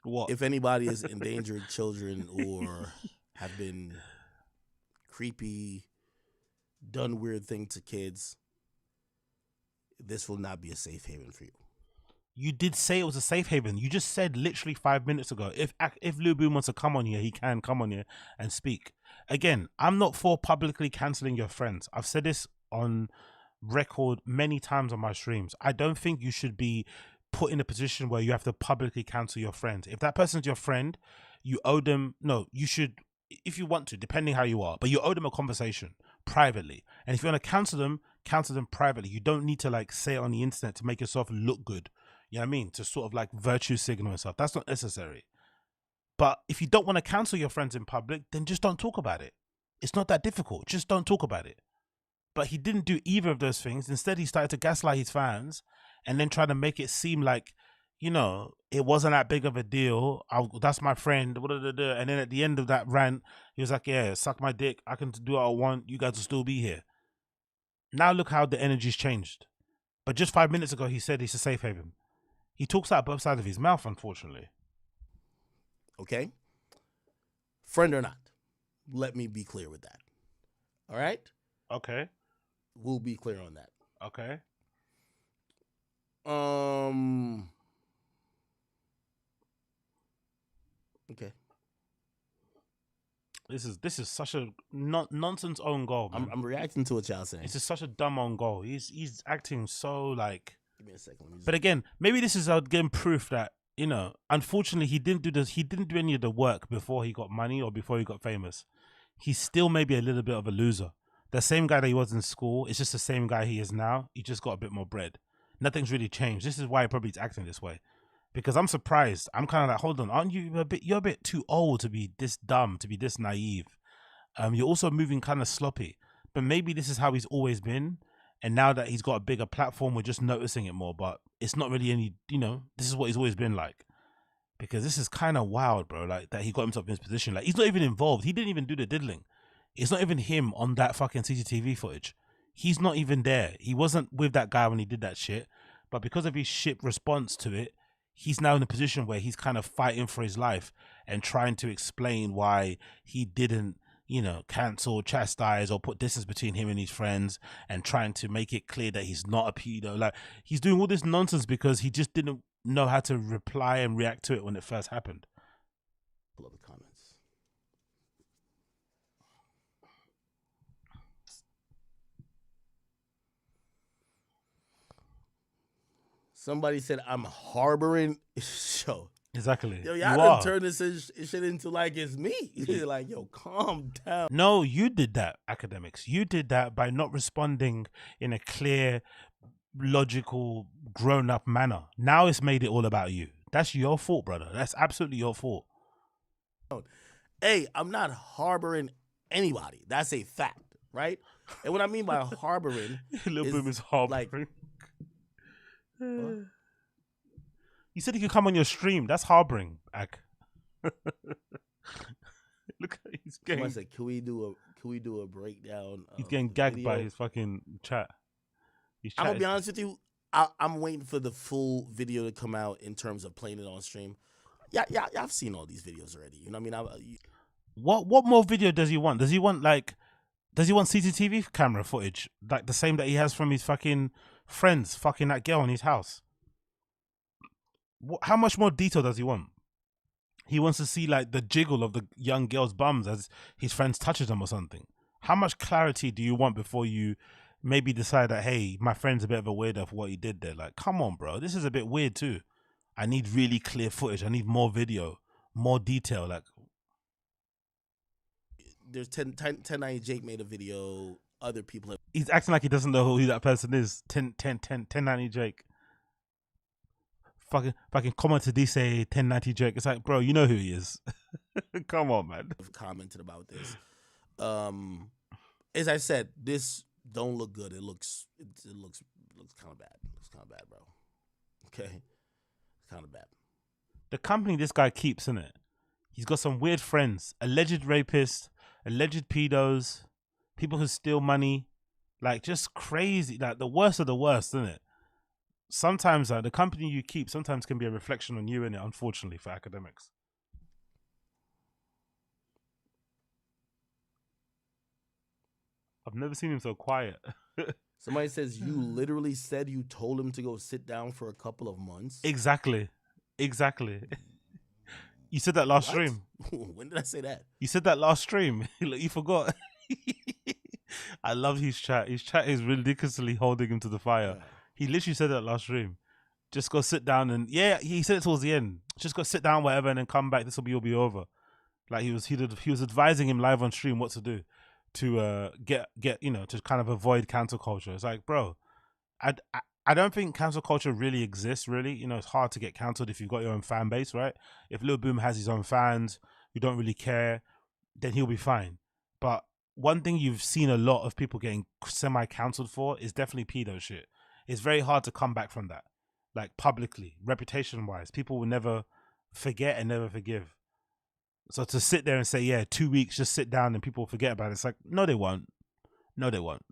What? if anybody is endangering children or have been creepy, done weird thing to kids, this will not be a safe haven for you. You did say it was a safe haven. You just said literally 5 minutes ago, if Lil Boom wants to come on here, he can come on here and speak. Again, I'm not for publicly cancelling your friends. I've said this on record many times on my streams. I don't think you should be put in a position where you have to publicly cancel your friends. If that person's your friend, you owe them. No, you should, if you want to, depending how you are, but you owe them a conversation privately. And if you want to cancel them privately. You don't need to like say it on the internet to make yourself look good. You know what I mean? To sort of like virtue signal yourself. That's not necessary. But if you don't want to cancel your friends in public, then just don't talk about it. It's not that difficult. Just don't talk about it. But he didn't do either of those things. Instead, he started to gaslight his fans and then try to make it seem like, you know, it wasn't that big of a deal. That's my friend. And then at the end of that rant, he was like, yeah, suck my dick. I can do what I want. You guys will still be here. Now look how the energy's changed. But just 5 minutes ago, he said he's a safe haven. He talks out both sides of his mouth, unfortunately. Okay? Friend or not. Let me be clear with that. All right? Okay. We'll be clear on that. Okay. Okay. This is such a nonsense own goal, man. I'm reacting to what y'all saying. This is such a dumb own goal. He's acting so like. Give me a second. But again, maybe this is again proof that, you know, unfortunately he didn't do this. He didn't do any of the work before he got money or before he got famous. He's still maybe a little bit of a loser. The same guy that he was in school, it's just the same guy he is now. He just got a bit more bread. Nothing's really changed. This is why probably he's acting this way. Because I'm surprised. I'm kind of like, hold on, aren't you you're a bit too old to be this dumb, to be this naive. You're also moving kind of sloppy. But maybe this is how he's always been. And now that he's got a bigger platform, we're just noticing it more. But it's not really any, you know, this is what he's always been like. Because this is kind of wild, bro. Like that he got himself in this position. Like he's not even involved. He didn't even do the diddling. It's not even him on that fucking CCTV footage. He's not even there. He wasn't with that guy when he did that shit. But because of his shit response to it, he's now in a position where he's kind of fighting for his life and trying to explain why he didn't, you know, cancel, chastise, or put distance between him and his friends, and trying to make it clear that he's not a pedo. Like, he's doing all this nonsense because he just didn't know how to reply and react to it when it first happened. Pull up the comments. Somebody said I'm harboring. Yo, Exactly. Yo, y'all done turn this shit into like it's me. Like, yo, calm down. No, you did that, Akademiks. You did that by not responding in a clear, logical, grown-up manner. Now it's made it all about you. That's your fault, brother. That's absolutely your fault. Hey, I'm not harboring anybody. That's a fact, right? And what I mean by harboring, Lil Boom is harboring. Like, you said he could come on your stream. That's harboring, Ak. Look, he's getting. Someone said, "Can we do a breakdown?" He's getting gagged by his fucking chat. I'm gonna be honest with you. I'm waiting for the full video to come out in terms of playing it on stream. Yeah, I've seen all these videos already. You know what I mean? What more video does he want? Does he want CCTV camera footage, like the same that he has from his fucking friends fucking that girl in his house? How much more detail does he want? He wants to see like the jiggle of the young girl's bums as his friends touches them or something. How much clarity do you want before you maybe decide that, hey, my friend's a bit of a weirdo for what he did there? Like, come on, bro. This is a bit weird too. I need really clear footage. I need more video, more detail. Like, there's 1090 Jake made a video. Other people have. He's acting like he doesn't know who that person is. 1090 Jake. Fucking comment to D say 1090 Jake. It's like, bro, you know who he is. Come on, man. Commented about this. As I said, this don't look good. It looks kind of bad. It looks kind of bad, bro. Okay, it's kind of bad. The company this guy keeps, in it. He's got some weird friends, alleged rapists, alleged pedos, people who steal money, like just crazy, like the worst of the worst, isn't it? Sometimes the company you keep sometimes can be a reflection on you, in it, unfortunately, for Akademiks. I've never seen him so quiet. Somebody says you literally said you told him to go sit down for a couple of months. Exactly. You said that last stream. When did I say that? You said that last stream. You forgot. I love his chat. His chat is ridiculously holding him to the fire. Yeah. He literally said that last stream. Just go sit down and, yeah, he said it towards the end. Just go sit down, whatever, and then come back. This will be all be over. Like he was advising him live on stream what to do to get to kind of avoid cancel culture. It's like, bro, I don't think cancel culture really exists. Really, it's hard to get cancelled if you've got your own fan base, right? If Lil Boom has his own fans who don't really care, then he'll be fine. But one thing you've seen a lot of people getting semi-cancelled for is definitely pedo shit. It's very hard to come back from that, like publicly, reputation-wise. People will never forget and never forgive. So to sit there and say, yeah, 2 weeks, just sit down and people will forget about it. It's like, no, they won't. No, they won't.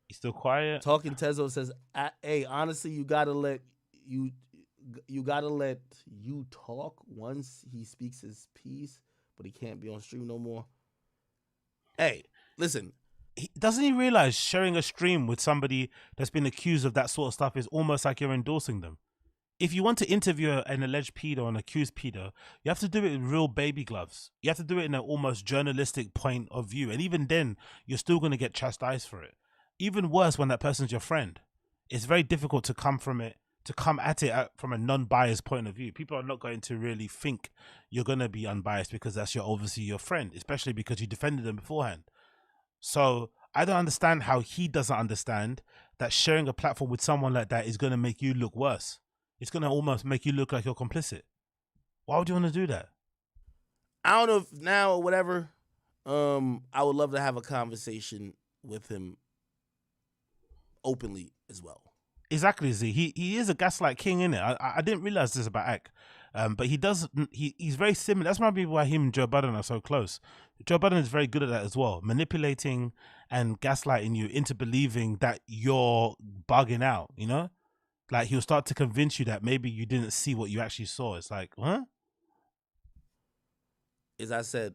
He's still quiet. Talking Tezo says, "Hey, honestly, you gotta let you talk once he speaks his piece, but he can't be on stream no more." Hey, listen. Doesn't he realize sharing a stream with somebody that's been accused of that sort of stuff is almost like you're endorsing them? If you want to interview an alleged pedo, an accused pedo, you have to do it in real baby gloves. You have to do it in an almost journalistic point of view. And even then, you're still going to get chastised for it. Even worse when that person's your friend. It's very difficult to come at it from a non-biased point of view. People are not going to really think you're going to be unbiased because that's obviously your friend, especially because you defended them beforehand. So I don't understand how he doesn't understand that sharing a platform with someone like that is going to make you look worse. It's going to almost make you look like you're complicit. Why would you want to do that? I don't know if now or whatever. I would love to have a conversation with him openly as well. Exactly, Z. He is a gaslight king, innit? I didn't realize this about Ak. But he's very similar. That's maybe why him and Joe Budden are so close. Joe Budden is very good at that as well, manipulating and gaslighting you into believing that you're bugging out, Like he'll start to convince you that maybe you didn't see what you actually saw. It's like, huh? As I said,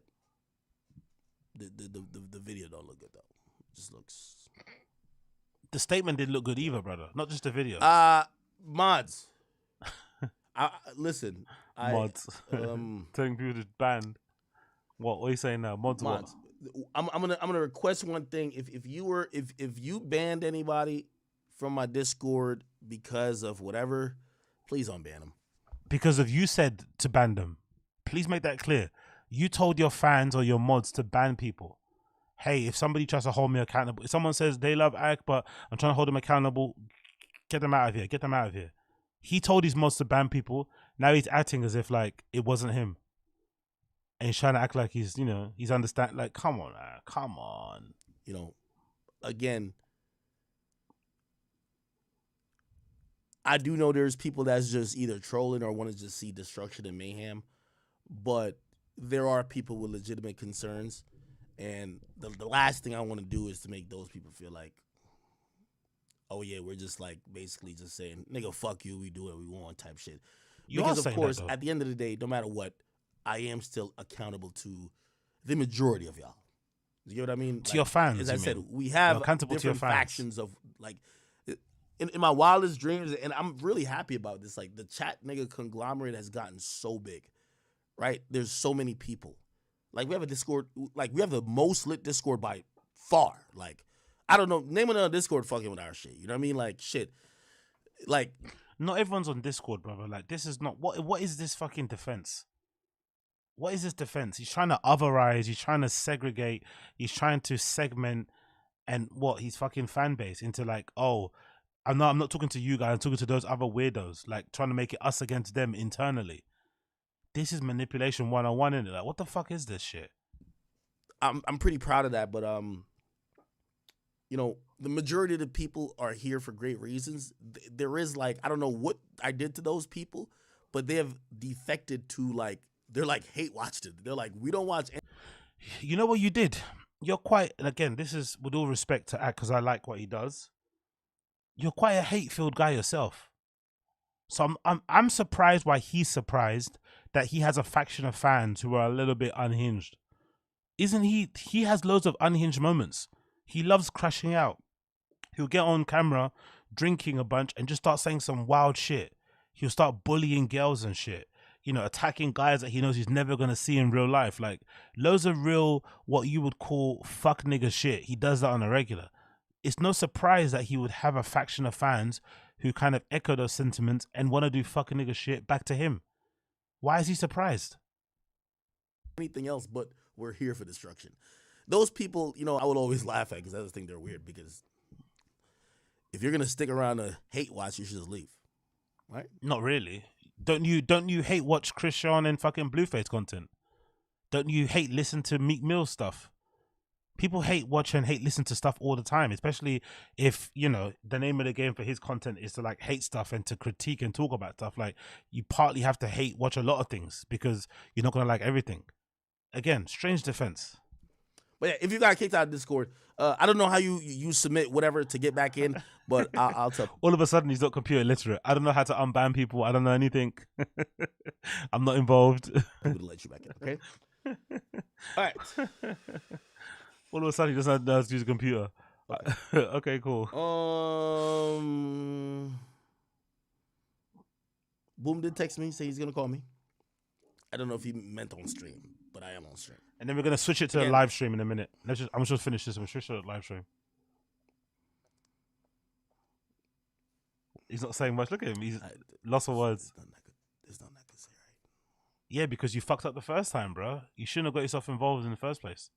the video don't look good though. It just looks. The statement didn't look good either, brother. Not just the video. Mods. Listen. Mods. Telling people to ban. What are you saying now? Mods. What? I'm gonna request one thing. If you banned anybody from my Discord because of whatever, please unban them. Because of you said to ban them. Please make that clear. You told your fans or your mods to ban people. Hey, if somebody tries to hold me accountable, if someone says they love Ak, but I'm trying to hold them accountable, get them out of here. Get them out of here. He told his mods to ban people. Now he's acting as if like it wasn't him. And he's trying to act like he's, he's understand. Like, come on, man. Come on. Again, I do know there's people that's just either trolling or want to just see destruction and mayhem. But there are people with legitimate concerns. And the last thing I want to do is to make those people feel like, oh yeah, we're just like basically just saying, nigga, fuck you, we do what we want type shit. Because of course, at the end of the day, no matter what, I am still accountable to the majority of y'all. You get what I mean? To your fans. As I said, we have different factions of like in my wildest dreams, and I'm really happy about this. Like the chat nigga conglomerate has gotten so big, right? There's so many people. Like we have a Discord, like we have the most lit Discord by far. Like, I don't know, name another Discord fucking with our shit. You know what I mean? Like shit. Like not everyone's on Discord, brother. Like this is not what is this fucking defense? What is this defense? He's trying to otherize, he's trying to segregate, he's trying to segment and his fucking fan base into like, oh, I'm not talking to you guys, I'm talking to those other weirdos, like trying to make it us against them internally. This is manipulation 101 in it. Like, what the fuck is this shit? I'm pretty proud of that, but the majority of the people are here for great reasons. There is like, I don't know what I did to those people, but they have defected to like, they're like hate watched it. They're like, we don't watch. You know what you did? You're quite, and again, this is with all respect to Ak because I like what he does. You're quite a hate-filled guy yourself. So I'm surprised why he's surprised that he has a faction of fans who are a little bit unhinged. Isn't he? He has loads of unhinged moments. He loves crashing out. He'll get on camera, drinking a bunch, and just start saying some wild shit. He'll start bullying girls and shit. Attacking guys that he knows he's never going to see in real life. Like, loads of real, what you would call fuck nigga shit. He does that on a regular. It's no surprise that he would have a faction of fans who kind of echo those sentiments and want to do fucking nigga shit back to him. Why is he surprised? Anything else, but we're here for destruction. Those people, you know, I would always laugh at because I just think they're weird. Because if you're gonna stick around to hate watch, you should just leave, right? Not really. Don't you hate watch Chris Sean and fucking Blueface content? Don't you hate listen to Meek Mill stuff? People hate watch and hate listen to stuff all the time, especially if, you know, the name of the game for his content is to like hate stuff and to critique and talk about stuff. Like, you partly have to hate watch a lot of things because you're not gonna like everything. Again, strange defense. But yeah, if you got kicked out of Discord, I don't know how you submit whatever to get back in, but I'll tell. All of a sudden, he's not computer literate. I don't know how to unban people. I don't know anything. I'm not involved. I'm gonna let you back in, okay? All right. All of a sudden, he doesn't know how to use a computer. Okay, cool. Boom did text me, say he's gonna call me. I don't know if he meant on stream, but I am on stream. And then we're gonna switch it to a live stream in a minute. I'm just finish this. We'll switch to a live stream. He's not saying much. Look at him. He's lost for words. There's nothing I can say, right? Yeah, because you fucked up the first time, bro. You shouldn't have got yourself involved in the first place.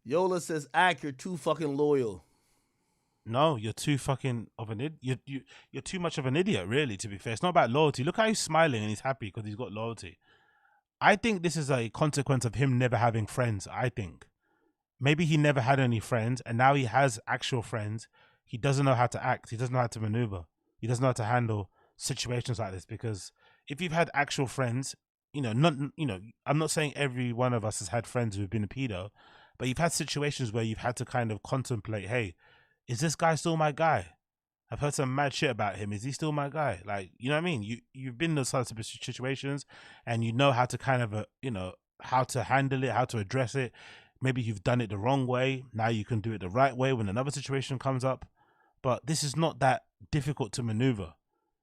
Yola says, "Ack, you're too fucking loyal." No, you're too fucking of an idiot. You're too much of an idiot, really, to be fair. It's not about loyalty. Look how he's smiling and he's happy because he's got loyalty. I think this is a consequence of him never having friends, I think. Maybe he never had any friends and now he has actual friends. He doesn't know how to act. He doesn't know how to maneuver. He doesn't know how to handle situations like this, because if you've had actual friends, I'm not saying every one of us has had friends who've been a pedo, but you've had situations where you've had to kind of contemplate, hey, is this guy still my guy? I've heard some mad shit about him. Is he still my guy? Like, you know what I mean? You've been in those types of situations and you know how to kind of, how to handle it, how to address it. Maybe you've done it the wrong way. Now you can do it the right way when another situation comes up. But this is not that difficult to maneuver.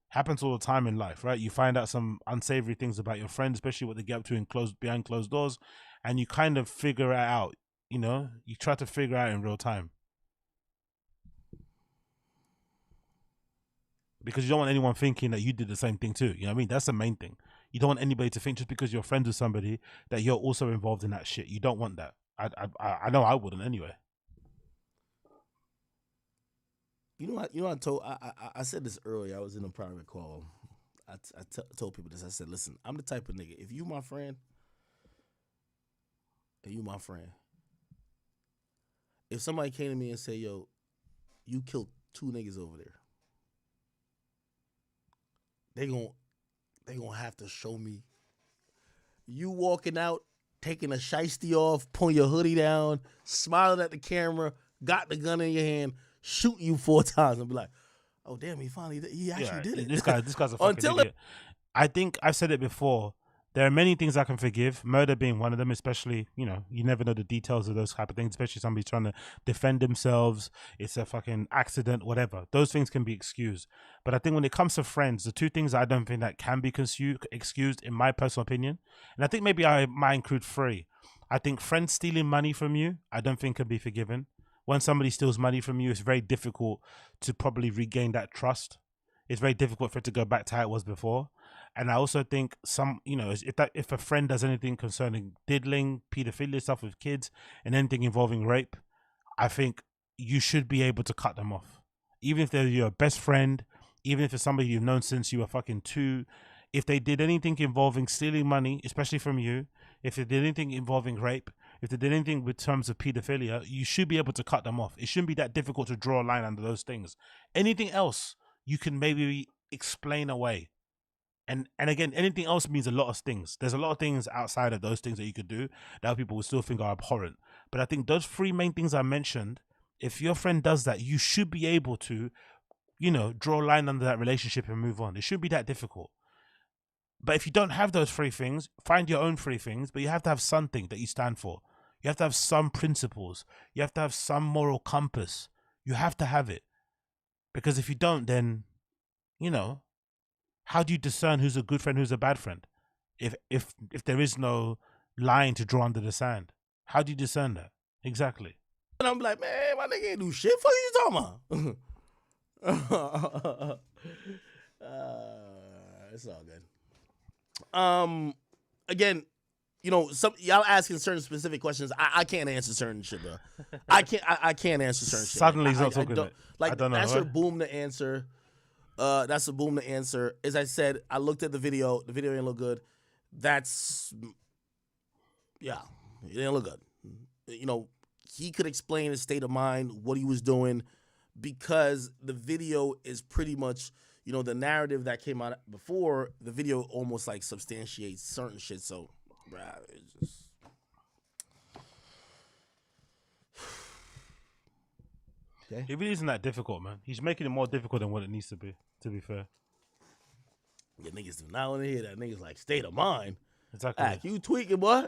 Happens all the time in life, right? You find out some unsavory things about your friends, especially what they get up to behind closed doors, and you kind of figure it out. You try to figure it out in real time. Because you don't want anyone thinking that you did the same thing too. You know what I mean? That's the main thing. You don't want anybody to think just because you're friends with somebody that you're also involved in that shit. You don't want that. I know I wouldn't anyway. You know what I said this earlier. I was in a private call. I told people this. I said, listen, I'm the type of nigga, if you my friend, and you my friend, if somebody came to me and say, yo, you killed 2 niggas over there, they gonna have to show me you walking out, taking a shiesty off, pulling your hoodie down, smiling at the camera, got the gun in your hand, shoot you 4 times, and be like, oh damn, he actually did it. This guy's a fucking idiot. I think I've said it before. There are many things I can forgive, murder being one of them, especially, you never know the details of those type of things, especially somebody trying to defend themselves. It's a fucking accident, whatever. Those things can be excused. But I think when it comes to friends, the 2 things I don't think that can be excused, in my personal opinion, and I think maybe I might include 3. I think friends stealing money from you, I don't think can be forgiven. When somebody steals money from you, it's very difficult to probably regain that trust. It's very difficult for it to go back to how it was before. And I also think if a friend does anything concerning diddling, pedophilia stuff with kids, and anything involving rape, I think you should be able to cut them off. Even if they're your best friend, even if it's somebody you've known since you were fucking 2, if they did anything involving stealing money, especially from you, if they did anything involving rape, if they did anything with terms of pedophilia, you should be able to cut them off. It shouldn't be that difficult to draw a line under those things. Anything else, you can maybe explain away. And again, anything else means a lot of things. There's a lot of things outside of those things that you could do that people will still think are abhorrent. But I think those 3 main things I mentioned, if your friend does that, you should be able to, draw a line under that relationship and move on. It shouldn't be that difficult. But if you don't have those 3 things, find your own 3 things, but you have to have something that you stand for. You have to have some principles. You have to have some moral compass. You have to have it. Because if you don't, then, how do you discern who's a good friend, who's a bad friend? If there is no line to draw under the sand, how do you discern that? Exactly. And I'm like, man, my nigga ain't do shit. Fuck you talking about? It's all good. Again, you know, some y'all asking certain specific questions. I can't answer certain shit, bro. I can't answer certain shit. Suddenly he's I not talking. like I don't know. that's Right? a boom to answer. That's a boom to answer. As I said, I looked at the video. The video didn't look good. Yeah, it didn't look good. You know, he could explain his state of mind, what he was doing, because the video is pretty much, you know, the narrative that came out before the video almost like substantiates certain shit. So, bruh, it's just. Okay. It really isn't that difficult, man. He's making it more difficult than what it needs to be. To be fair. Yeah, niggas do not want to hear that. Niggas like state of mind. Exactly. You tweaking, boy.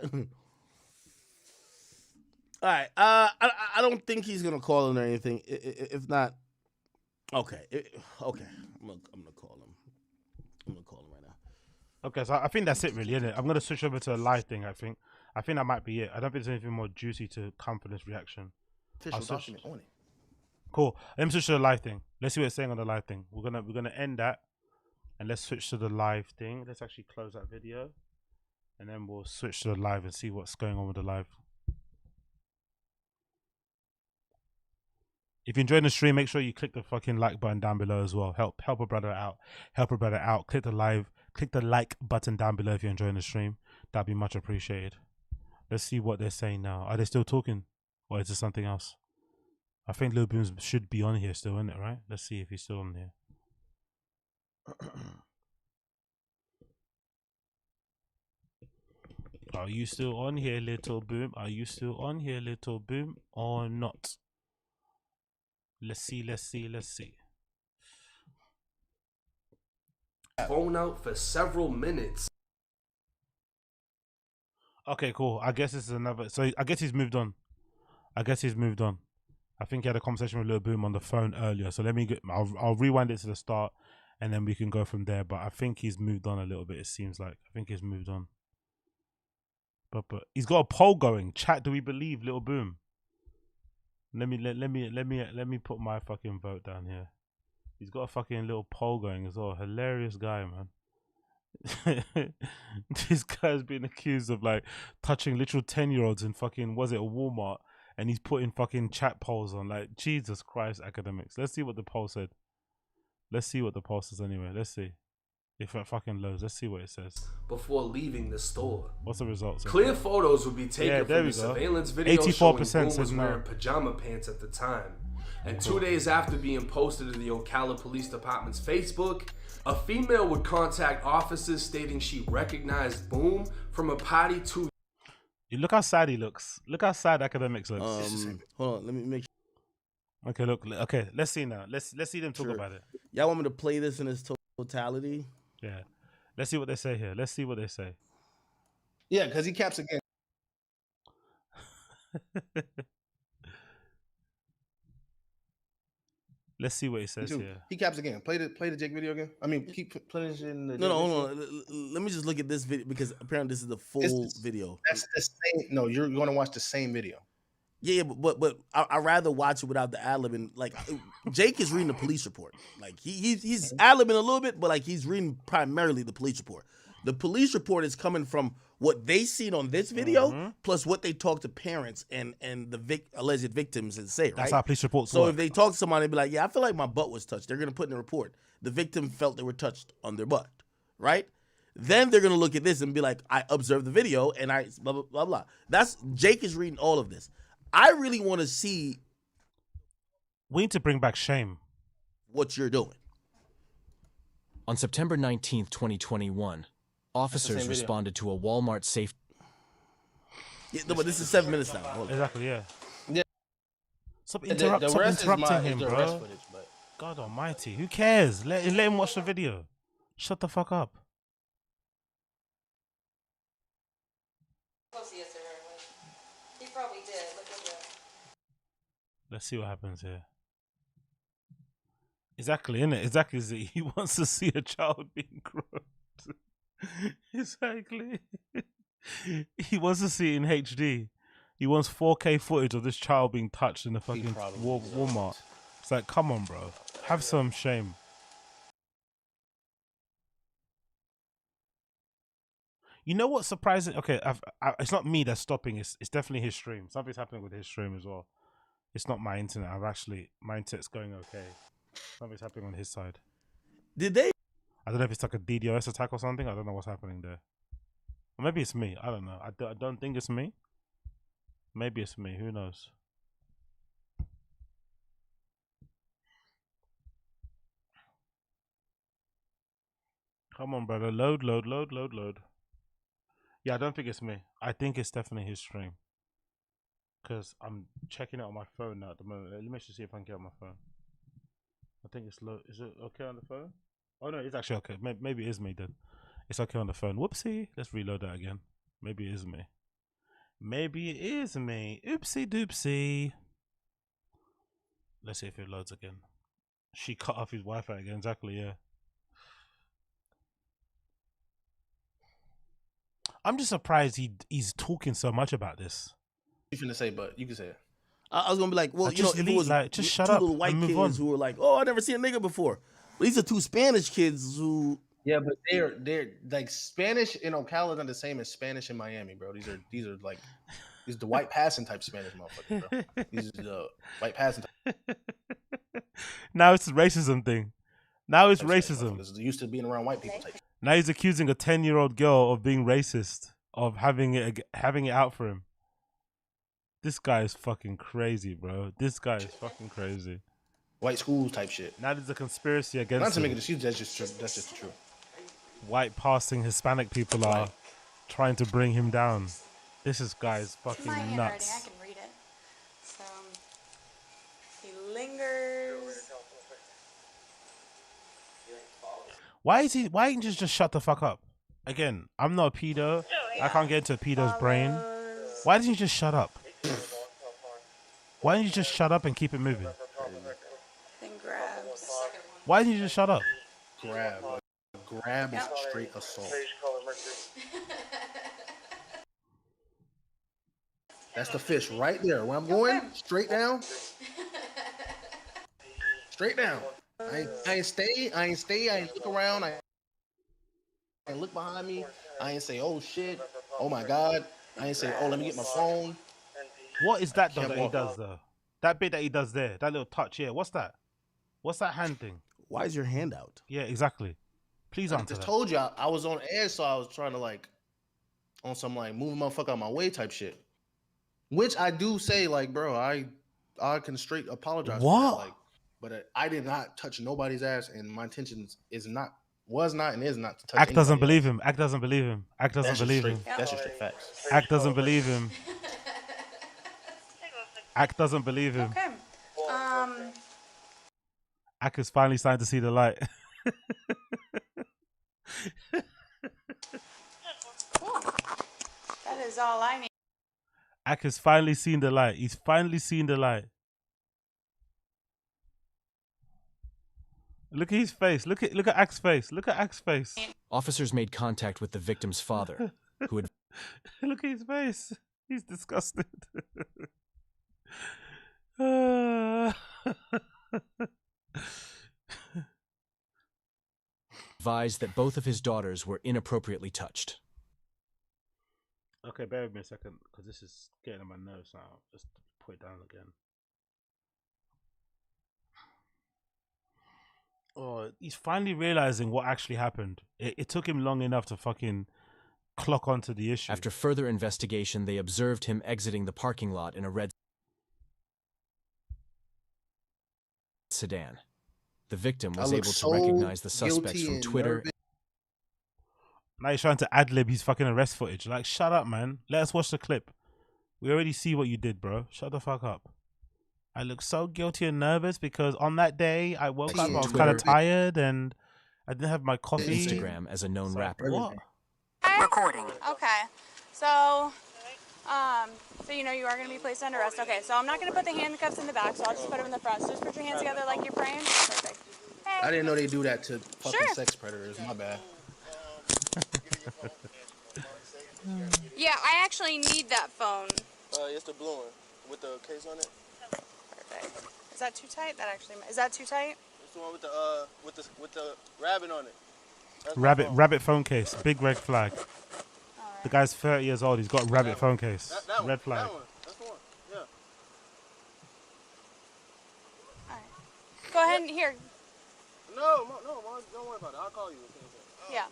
All right. I don't think he's gonna call him or anything. If not, okay. Okay. I'm gonna call him. I'm gonna call him right now. Okay, so I think that's it, really, isn't it? I'm gonna switch over to a live thing. I think that might be it. I don't think there's anything more juicy to come from this reaction. Official document on it. Cool. Let me switch to the live thing. Let's see what it's saying on the live thing. We're gonna end that, and let's switch to the live thing. Let's actually close that video, and then we'll switch to the live and see what's going on with the live. If you're enjoying the stream, make sure you click the fucking like button down below as well. Help a brother out. Help a brother out. Click the like button down below if you're enjoying the stream. That'd be much appreciated. Let's see what they're saying now. Are they still talking, or is it something else? I think Lil Booms should be on here still, isn't it? Right? Let's see if he's still on here. Are you still on here, Little Boom? Are you still on here, Little Boom, or not? Let's see. Phone out for several minutes. Okay, cool. I guess this is another. So I guess he's moved on. I think he had a conversation with Lil Boom on the phone earlier. So let me get. I'll rewind it to the start, and then we can go from there. But I think he's moved on a little bit. It seems like I think he's moved on. But he's got a poll going. Chat, do we believe Lil Boom? Let me put my fucking vote down here. He's got a fucking little poll going as well. Hilarious guy, man. This guy's been accused of like touching literal 10-year-olds in fucking, was it a Walmart? And he's putting fucking chat polls on. Like, Jesus Christ, Akademiks. Let's see what the poll said. Let's see what the poll says anyway. Let's see. If it fucking loads, let's see what it says. Before leaving the store. What's the results? Clear photos would be taken from the surveillance video 84% showing Boom says was no. wearing pajama pants at the time. And 2 days after being posted to the Ocala Police Department's Facebook, a female would contact officers stating she recognized Boom from a party 2. You look how sad he looks. Look how sad Akademiks looks. Hold on, let me make sure. Okay, look. Okay, let's see now. Let's see them talk about it. Y'all want me to play this in its totality? Yeah. Let's see what they say here. Let's see what they say. Yeah, because he caps again. Let's see what he says here. He caps again. Play the Jake video again. I mean, keep playing in the. No, hold on. Let me just look at this video because apparently this is the full video. That's the same. No, you're going to watch the same video. Yeah, but I'd rather watch it without the ad-libbing. Like, Jake is reading the police report. Like, he's ad-libbing a little bit, but, like, he's reading primarily the police report. The police report is coming from what they seen on this video, plus what they talk to parents and the alleged victims and say, right? That's how police reports So work. if they talk to somebody and be like, yeah, I feel like my butt was touched, they're going to put in a report. The victim felt they were touched on their butt, right? Then they're going to look at this and be like, I observed the video and I blah, blah, blah, blah. Jake is reading all of this. I really want to see. We need to bring back shame. What you're doing. On September 19th, 2021, officers responded to a Walmart safe. Yeah, no, but this is 7 minutes now. Hold on. Exactly, yeah. Yeah. Stop The rest interrupting him, is the bro. rest footage, but God almighty. Who cares? Let him watch the video. Shut the fuck up. He probably did. Look at this. Let's see what happens here. Exactly, innit? Exactly. He wants to see a child being groped. Exactly. He wants to see it in HD. He wants 4K footage of this child being touched in the fucking Walmart. It's like, come on, bro. Have some shame. You know what's surprising? Okay, it's not me that's stopping. It's definitely his stream. Something's happening with his stream as well. It's not my internet. My internet's going okay. Something's happening on his side. Did they? I don't know if it's like a DDoS attack or something. I don't know what's happening there. Or maybe it's me. I don't know. I don't think it's me. Maybe it's me. Who knows? Come on, brother. Load. Yeah, I don't think it's me. I think it's definitely his stream. Because I'm checking it on my phone now at the moment. Let me just see if I can get on my phone. I think it's low. Is it okay on the phone? Oh no, it's actually okay. Maybe it is me then. It's okay on the phone. Whoopsie. Let's reload that again. Maybe it is me. Maybe it is me. Oopsie doopsie. Let's see if it loads again. She cut off his Wi-Fi again. Exactly, yeah. I'm just surprised he's talking so much about this. You finna say, but you can say it. I was gonna be like, well, Like, you know, just if it was like, just shut two up little white and move kids on. who were like, oh, I never seen a nigga before. But these are two Spanish kids who. Yeah, but they're like Spanish in Ocala not the same as Spanish in Miami, bro. These are like these the white passing type Spanish motherfuckers, bro. These are the white passing type Now it's a racism thing. Now it's Spanish racism. motherfuckers. They're used to being around white people type. Now he's accusing a 10-year-old girl of being racist, of having it out for him. This guy is fucking crazy, bro. This guy is fucking crazy. White schools type shit. Now there's a conspiracy against Not to make him. an excuse, that's just the truth. White passing Hispanic people are trying to bring him down. This guy's fucking My handwriting, nuts. I can read it. So he lingers. Why didn't you just shut the fuck up? Again, I'm not a pedo. I can't get into a pedo's brain. Why didn't you just shut up? Why didn't you just shut up and keep it moving? Then grabs. Why didn't you just shut up? Grab is straight assault. That's the fish right there. Where I'm going, straight down. Straight down. I ain't stay. I ain't look around. I ain't look behind me. I ain't say, oh shit. Oh my God. I ain't say, oh, let me get my phone. What is that though Can't that he walk does off. though? That bit that he does there, that little touch, yeah. What's that? What's that hand thing? Why is your hand out? Yeah, exactly. Please I answer just that. told you I was on edge, so I was trying to like on some like moving motherfucker out my way type shit. Which I do say, like, bro, I can straight apologize for What? that. Like, but I did not touch nobody's ass, and my intentions was not and is not to touch. Act doesn't anybody believe else. him. Act doesn't believe him. Act doesn't That's just believe straight, him. that's just straight facts. Act doesn't believe him. Act doesn't believe him. Okay. Act is finally starting to see the light. Cool. That is all I need. Ack has finally seen the light. He's finally seen the light. Look at his face. Look at Ack's face. Look at Ack's face. Officers made contact with the victim's father, who had Look at his face. He's disgusted. advised that both of his daughters were inappropriately touched. Okay, bear with me a second, because this is getting on my nerves now. Just put it down again. Oh, he's finally realizing what actually happened. It took him long enough to fucking clock onto the issue. After further investigation, they observed him exiting the parking lot in a red sedan. The victim was able to recognize the suspects from Twitter. Now he's trying to ad-lib his fucking arrest footage. Like, shut up, man. Let us watch the clip. We already see what you did, bro. Shut the fuck up. I look so guilty and nervous because on that day I woke up, I was kind of tired and I didn't have my coffee. Instagram as a known rapper. What? Recording. Okay. So you know you are going to be placed under arrest. Okay, so I'm not going to put the handcuffs in the back, so I'll just put them in the front. So just put your hands together like you're praying. Perfect. Hey. I didn't know they do that to fucking sex predators. My bad. Yeah, I actually need that phone. It's the blue one with the case on it. Perfect. Is that too tight? That actually is that too tight? It's the one with the rabbit on it. Rabbit phone case. Big red flag. Right. The guy's 30 years old. He's got a rabbit phone case. That red flag. That one. That's the one. Yeah. All right. Go ahead and here. No, don't worry about it. I'll call you. Yeah.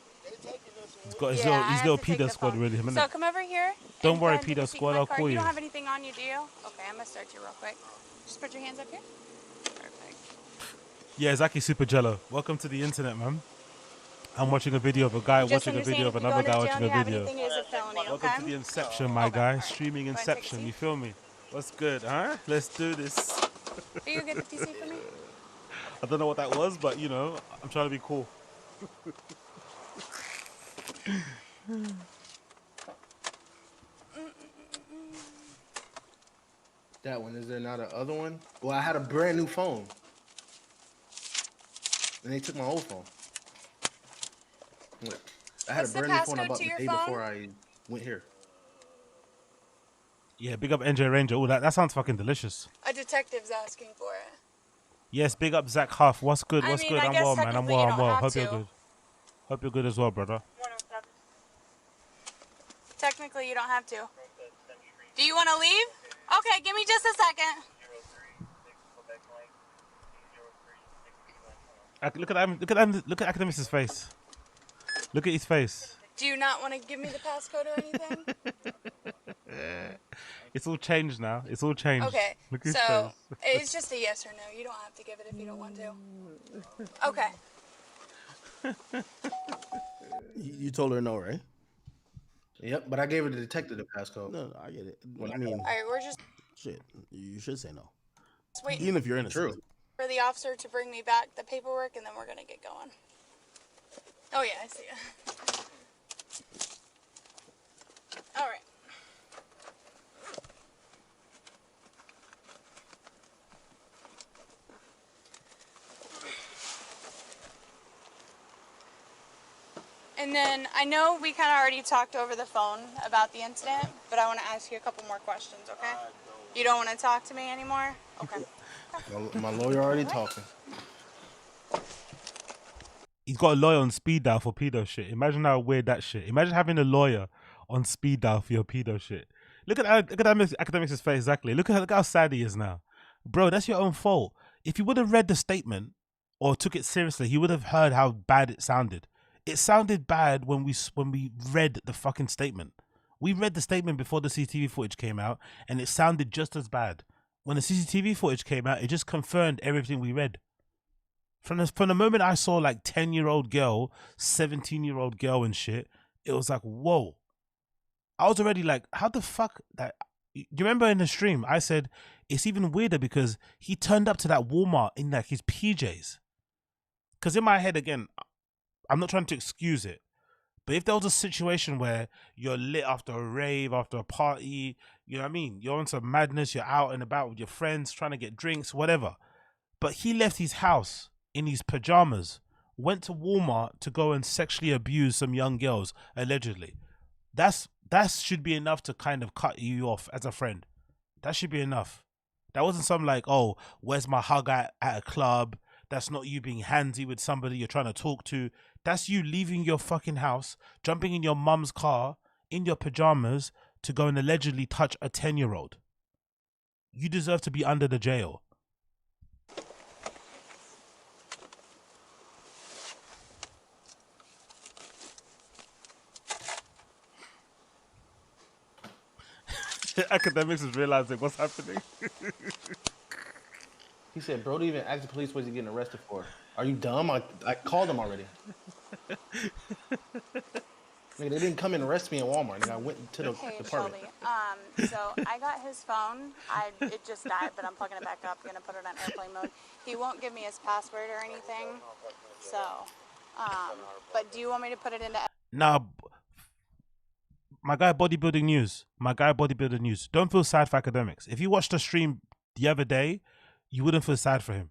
He's got his little PEADO squad with him. So come over here. Don't worry, take a PEADO seat in squad. my I'll car. call You you. don't have anything on you, do you? Okay, I'm gonna start you real quick. Just put your hands up here. Perfect. Yeah, Zaki Super Jello. Welcome to the internet, man. I'm watching a video of a guy watching a video of another guy watching a video. Welcome to the Inception, my guy. Streaming Inception. You feel me? What's good, huh? Let's do this. Are you get the PC for me? I don't know what that was, but you know, I'm trying to be cool. That one. Is there not a other one? Well, I had a brand new phone. And they took my old phone. Look, I had What's a the brand new phone I passcode bought to the your day phone? before I went here. Yeah, big up NJ Ranger. Oh, that sounds fucking delicious. A detective's asking for it. Yes, big up Zach Huff. What's good? I What's mean, good? I I'm guess well, man. I'm technically well. you I'm don't well. have Hope you're to. good. Hope you're good as well, brother. Technically, you don't have to. Do you want to leave? Okay, give me just a second. Look at Akademiks' face. Look at his face. Do you not want to give me the passcode or anything? It's all changed now. It's all changed. Okay, Look at his so face. it's just a yes or no. You don't have to give it if you don't want to. Okay. You told her no, right? Yep, but I gave her the detective the passcode. No, I get it. I All mean, right, we're just shit. You should say no, waiting even if you're innocent. True. for the officer to bring me back the paperwork, and then we're gonna get going. Oh yeah, I see it. All right. And then I know we kind of already talked over the phone about the incident, but I want to ask you a couple more questions, okay? You don't want to talk to me anymore? Okay. My lawyer already talking. He's got a lawyer on speed dial for pedo shit. Imagine how weird that shit. Imagine having a lawyer on speed dial for your pedo shit. Look at Akademiks' face, exactly. Look how sad he is now. Bro, that's your own fault. If you would have read the statement or took it seriously, he would have heard how bad it sounded. It sounded bad when we read the fucking statement. We read the statement before the CCTV footage came out, and it sounded just as bad. When the CCTV footage came out, it just confirmed everything we read. From the moment I saw like 10-year-old girl, 17-year-old girl and shit, it was like, whoa. I was already like, how the fuck that? You remember in the stream, I said it's even weirder because he turned up to that Walmart in like his PJs. Because in my head, again, I'm not trying to excuse it, but if there was a situation where you're lit after a rave, after a party, you know what I mean? You're on some madness, you're out and about with your friends, trying to get drinks, whatever. But he left his house in his pajamas, went to Walmart to go and sexually abuse some young girls, allegedly. That should be enough to kind of cut you off as a friend. That should be enough. That wasn't some like, oh, where's my hug at a club? That's not you being handsy with somebody you're trying to talk to. That's you leaving your fucking house, jumping in your mum's car, in your pajamas, to go and allegedly touch a 10-year-old. You deserve to be under the jail. Akademiks is realizing what's happening. He said, bro, even ask the police what he's getting arrested for. Are you dumb? I called him already. Nigga, they didn't come and arrest me in Walmart. Nigga, I went to the department. Shelby, so I got his phone. It just died, but I'm plugging it back up. Gonna put it on airplane mode. He won't give me his password or anything. So, but do you want me to put it into? Nah, my guy Bodybuilding News. Don't feel sad for Akademiks. If you watched the stream the other day, you wouldn't feel sad for him.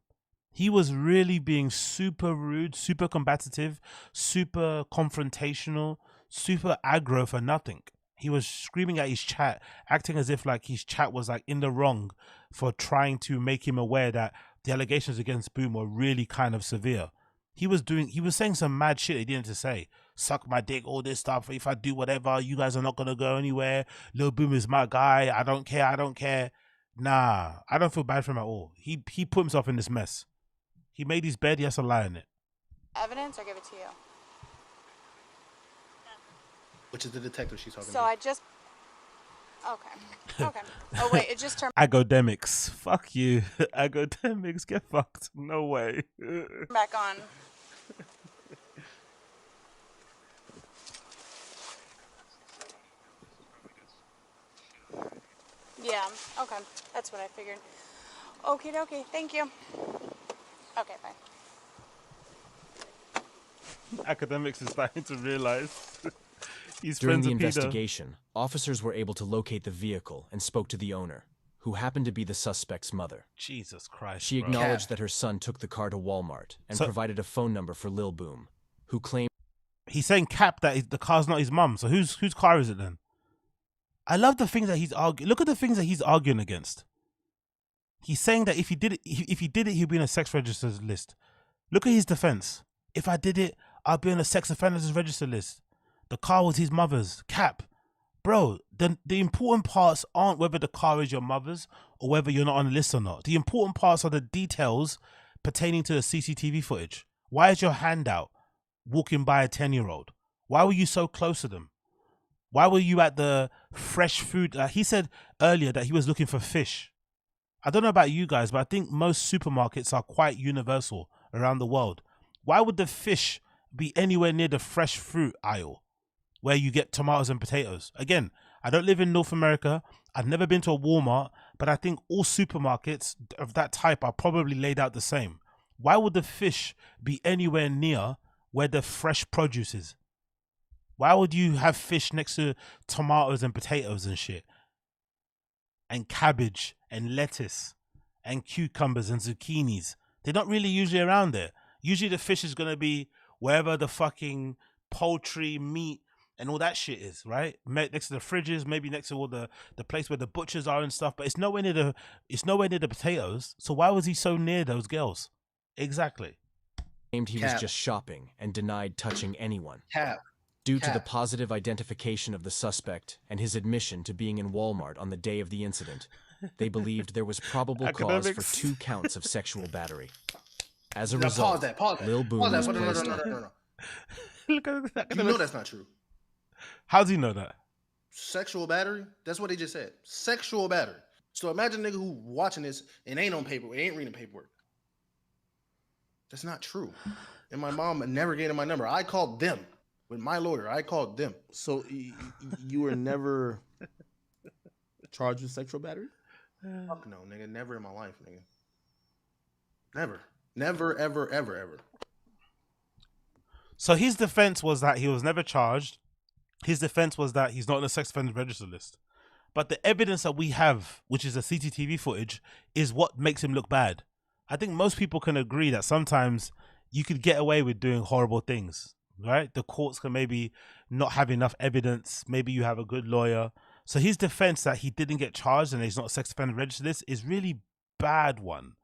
He was really being super rude, super combative, super confrontational, super aggro for nothing. He was screaming at his chat, acting as if like his chat was like in the wrong for trying to make him aware that the allegations against Boom were really kind of severe. He was saying some mad shit he didn't to say. Suck my dick, all this stuff. If I do whatever, you guys are not gonna go anywhere. Lil Boom is my guy. I don't care. Nah, I don't feel bad for him at all. He put himself in this mess. He made his bed, he has to lie in it. Evidence or give it to you? Which is the detective she's talking So to. I just... Okay. Oh, wait, it just turned Akademiks. Fuck you. Akademiks, get fucked. No way. back on. Yeah, okay. That's what I figured. Okie dokie. Thank you. Okay, bye. Akademiks is starting to realize he's During friends the with PEADO. investigation, officers were able to locate the vehicle and spoke to the owner, who happened to be the suspect's mother. Jesus Christ. She bro. acknowledged that her son took the car to Walmart and provided a phone number for Lil Boom, who claimed He's saying cap that the car's not his mum. So whose car is it then? I love the things that he's arguing. Look at the things that he's arguing against. He's saying that if he did it, he'd be in a sex register list. Look at his defense. If I did it, I'd be on a sex offenders register list. The car was his mother's. Cap. Bro, the important parts aren't whether the car is your mother's or whether you're not on the list or not. The important parts are the details pertaining to the CCTV footage. Why is your hand out walking by a 10-year-old? Why were you so close to them? Why were you at the fresh food? He said earlier that he was looking for fish. I don't know about you guys, but I think most supermarkets are quite universal around the world. Why would the fish be anywhere near the fresh fruit aisle where you get tomatoes and potatoes? Again, I don't live in North America. I've never been to a Walmart, but I think all supermarkets of that type are probably laid out the same. Why would the fish be anywhere near where the fresh produce is? Why would you have fish next to tomatoes and potatoes and shit? And cabbage and lettuce and cucumbers and zucchinis. They're not really usually around there. Usually the fish is going to be wherever the fucking poultry, meat and all that shit is, right? Next to the fridges, maybe next to all the place where the butchers are and stuff, but it's nowhere near the potatoes. So why was he so near those girls? Exactly. he was just shopping and denied touching anyone. Cap. Due to the positive identification of the suspect and his admission to being in Walmart on the day of the incident, they believed there was probable cause for 2 counts of sexual battery. As a result, Lil Boom was placed on... No. Look at that. You know that's not true. How does he know that? Sexual battery? That's what they just said. Sexual battery. So imagine a nigga who watching this and ain't on paper, ain't reading paperwork. That's not true. And my mom never gave him my number. I called them. With my lawyer, I called them. So you were never charged with sexual battery? Fuck no, nigga. Never in my life, nigga. Never. Never, ever, ever, ever. So his defense was that he was never charged. His defense was that he's not on a sex offender register list. But the evidence that we have, which is the CCTV footage, is what makes him look bad. I think most people can agree that sometimes you could get away with doing horrible things, right? The courts can maybe not have enough evidence. Maybe you have a good lawyer. So his defense that he didn't get charged and he's not a sex offender register list is really bad one,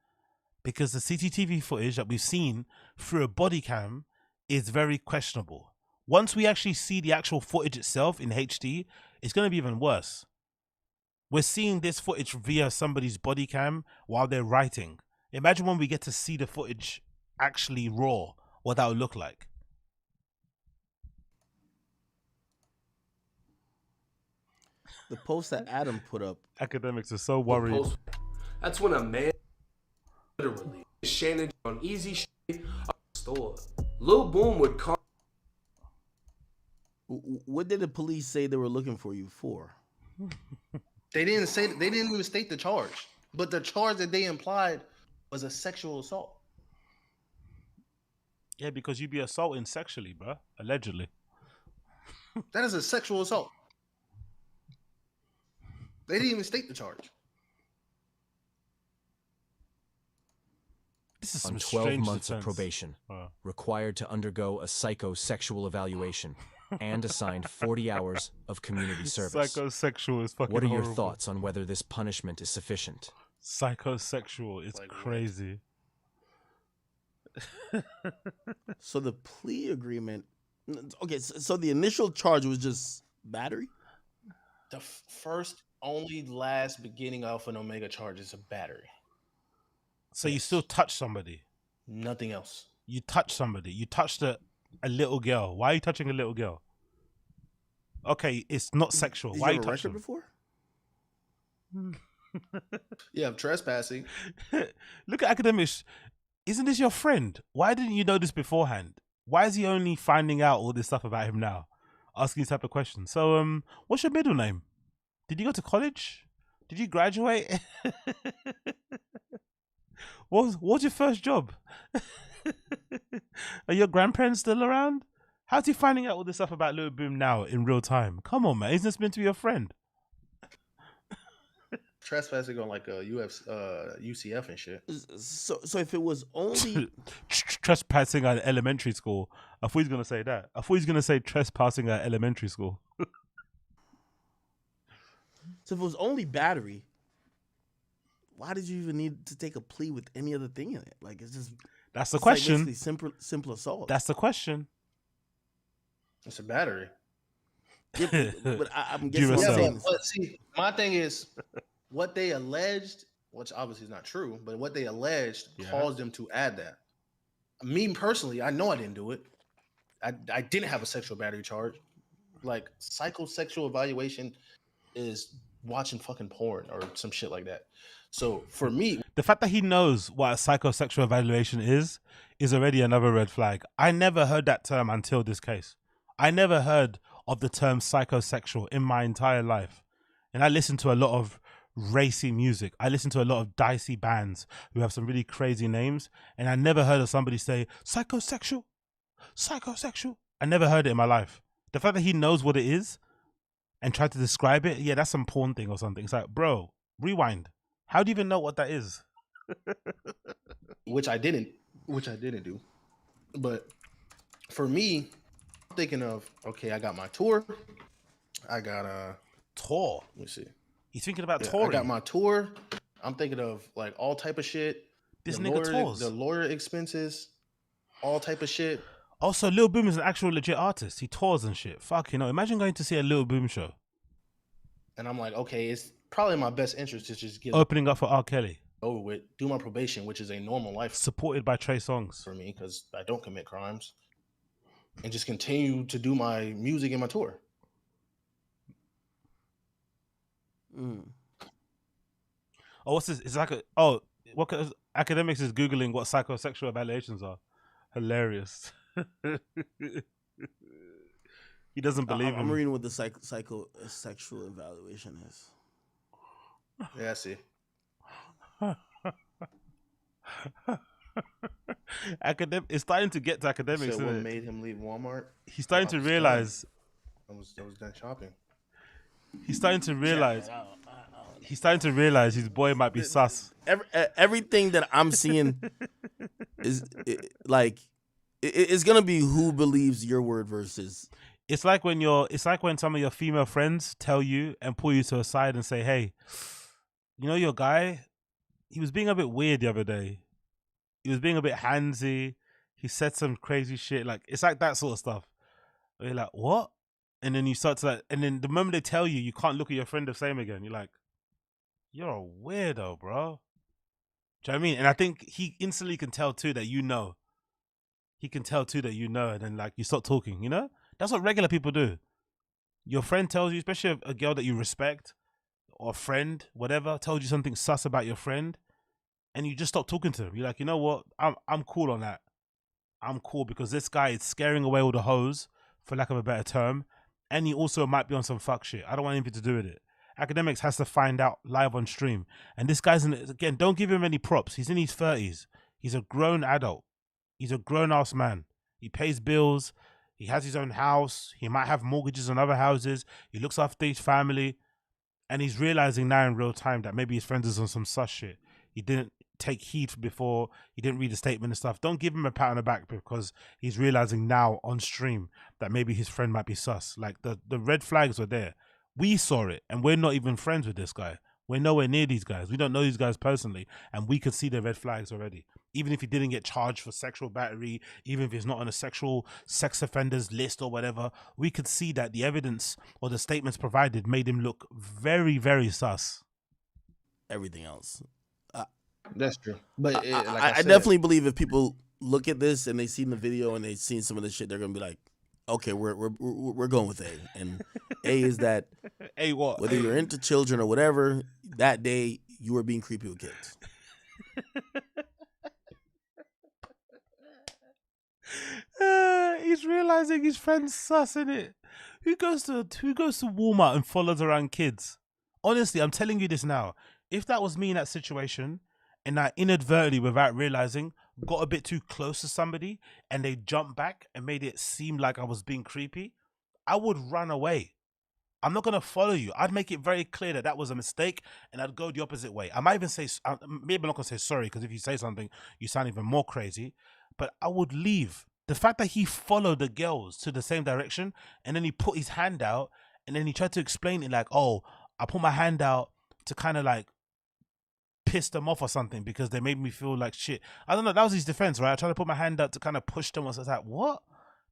because the CCTV footage that we've seen through a body cam is very questionable. Once we actually see the actual footage itself in HD, it's going to be even worse. We're seeing this footage via somebody's body cam while they're writing. Imagine when we get to see the footage actually raw, what that would look like. The post that Adam put up. Akademiks are so worried. That's when a man literally Shannon on easy shit at the store. Lil Boom would come. What did the police say they were looking for you for? They didn't even state the charge. But the charge that they implied was a sexual assault. Yeah, because you'd be assaulting sexually, bro. Allegedly. That is a sexual assault. They didn't even state the charge. This is on some 12 strange months defense. of probation, required to undergo a psychosexual evaluation, and assigned 40 hours of community service. Psychosexual is fucking What are your horrible. thoughts on whether this punishment is sufficient? Psychosexual is Like what? crazy. So the plea agreement. Okay, so the initial charge was just battery. The first, only, last, beginning, alpha and omega charge is a battery. So you Yes. still touch somebody. Nothing else. You touch somebody. You touched a little girl. Why are you touching a little girl? Okay, it's not sexual. Did Why are you you have a touching record them? before? Yeah, I'm trespassing. Look at Akademiks. Isn't this your friend? Why didn't you know this beforehand? Why is he only finding out all this stuff about him now? Asking these type of questions. So, what's your middle name? Did you go to college? Did you graduate? What's your first job? Are your grandparents still around? How's he finding out all this stuff about Lil Boom now in real time? Come on, man. Isn't this meant to be your friend? Trespassing on like a UCF and shit. So if it was only Trespassing at elementary school. I thought he was going to say that. I thought he was going to say trespassing at elementary school. so if it was only battery, why did you even need to take a plea with any other thing in it? Like it's just That's the it's like question. basically simple assault. That's the question. It's a battery. Yeah, but I'm guessing Duracell. what I'm Yeah, saying but is, see, my thing is what they alleged, which obviously is not true, but what they alleged caused them to add that. Me personally, I know I didn't do it. I didn't have a sexual battery charge. Like psychosexual evaluation is watching fucking porn or some shit like that. So for me, The fact that he knows what a psychosexual evaluation is already another red flag. I never heard that term until this case. I never heard of the term psychosexual in my entire life. And I listen to a lot of racy music. I listen to a lot of dicey bands who have some really crazy names. And I never heard of somebody say psychosexual. I never heard it in my life. The fact that he knows what it is and tried to describe it, yeah, that's some porn thing or something. It's like, bro, rewind. How do you even know what that is? which I didn't do. But for me, I'm thinking of, okay, I got my tour. I got Tour. let me see. He's thinking about Yeah, touring. I got my tour. I'm thinking of like all type of shit. This The nigga lawyer- tours. The lawyer expenses, all type of shit. Also, Lil Boom is an actual legit artist. He tours and shit. Fuck, you know, imagine going to see a Lil Boom show. And I'm like, okay, it's probably in my best interest to just get Opening up for R. Kelly. over with, do my probation, which is a normal life Supported by Trey Songz. for me because I don't commit crimes, and just continue to do my music and my tour. Oh, what's this? It's like Akademiks is Googling what psychosexual evaluations are. Hilarious. He doesn't believe I'm him. reading what the psychosexual evaluation is. Yeah, I see. It's starting to get to Akademiks, So what isn't it? made him leave Walmart? He's starting to I was done. realize. I was done shopping. He's starting to realize. He's starting to realize his boy might be sus. Everything that I'm seeing is it's gonna be who believes your word versus. It's like when some of your female friends tell you and pull you to a side and say, "Hey, you know your guy? He was being a bit weird the other day. He was being a bit handsy. He said some crazy shit. Like it's like that sort of stuff." Where you're like, "What?" And then you start to like, and then the moment they tell you, you can't look at your friend the same again. You're like, "You're a weirdo, bro." Do you know what I mean? And I think he instantly can tell too that you know. He can tell too that you know, and then like you stop talking. You know, that's what regular people do. Your friend tells you, especially a girl that you respect, or a friend, whatever, told you something sus about your friend, and you just stop talking to him. You're like, you know what? I'm cool on that. I'm cool because this guy is scaring away all the hoes, for lack of a better term, and he also might be on some fuck shit. I don't want anything to do with it. Akademiks has to find out live on stream. And this guy's, again, don't give him any props. He's in his 30s. He's a grown adult. He's a grown-ass man. He pays bills. He has his own house. He might have mortgages on other houses. He looks after his family. And he's realizing now in real time that maybe his friends is on some sus shit. He didn't take heed before, he didn't read the statement and stuff. Don't give him a pat on the back because he's realizing now on stream that maybe his friend might be sus. Like the red flags were there. We saw it, and we're not even friends with this guy. We're nowhere near these guys. We don't know these guys personally, and we could see the red flags already. Even if he didn't get charged for sexual battery, even if he's not on a sexual sex offenders list or whatever, we could see that the evidence or the statements provided made him look very, very sus. Everything else. That's true. But I definitely believe if people look at this and they seen the video and they seen some of the shit, they're gonna be like, okay, we're going with A. And A is that A what? whether you're into children or whatever, that day you were being creepy with kids. He's realizing his friend's sus, innit? Who goes to Walmart and follows around kids? Honestly, I'm telling you this now. If that was me in that situation, and I inadvertently, without realizing, got a bit too close to somebody, and they jumped back and made it seem like I was being creepy, I would run away. I'm not gonna follow you. I'd make it very clear that that was a mistake, and I'd go the opposite way. I might even say, maybe I'm not gonna say sorry, because if you say something, you sound even more crazy. But I would leave. The fact that he followed the girls to the same direction, and then he put his hand out, and then he tried to explain it like, oh, I put my hand out to kind of like piss them off or something because they made me feel like shit. I don't know. That was his defense, right? I tried to put my hand out to kind of push them. I was like, what?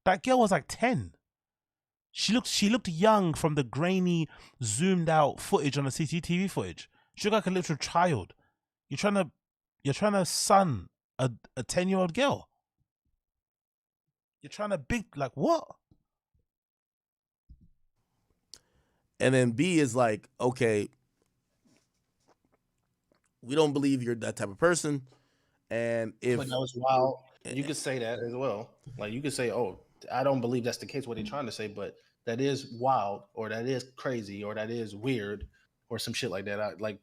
That girl was like 10. She looked young from the grainy, zoomed out footage on the CCTV footage. She looked like a little child. You're trying to son a 10-year-old girl. You're trying to like what? And then B is like, okay, we don't believe you're that type of person. And if but that was wild, you could say that as well. Like you could say, oh, I don't believe that's the case, what they're trying to say, but that is wild, or that is crazy, or that is weird, or some shit like that. Like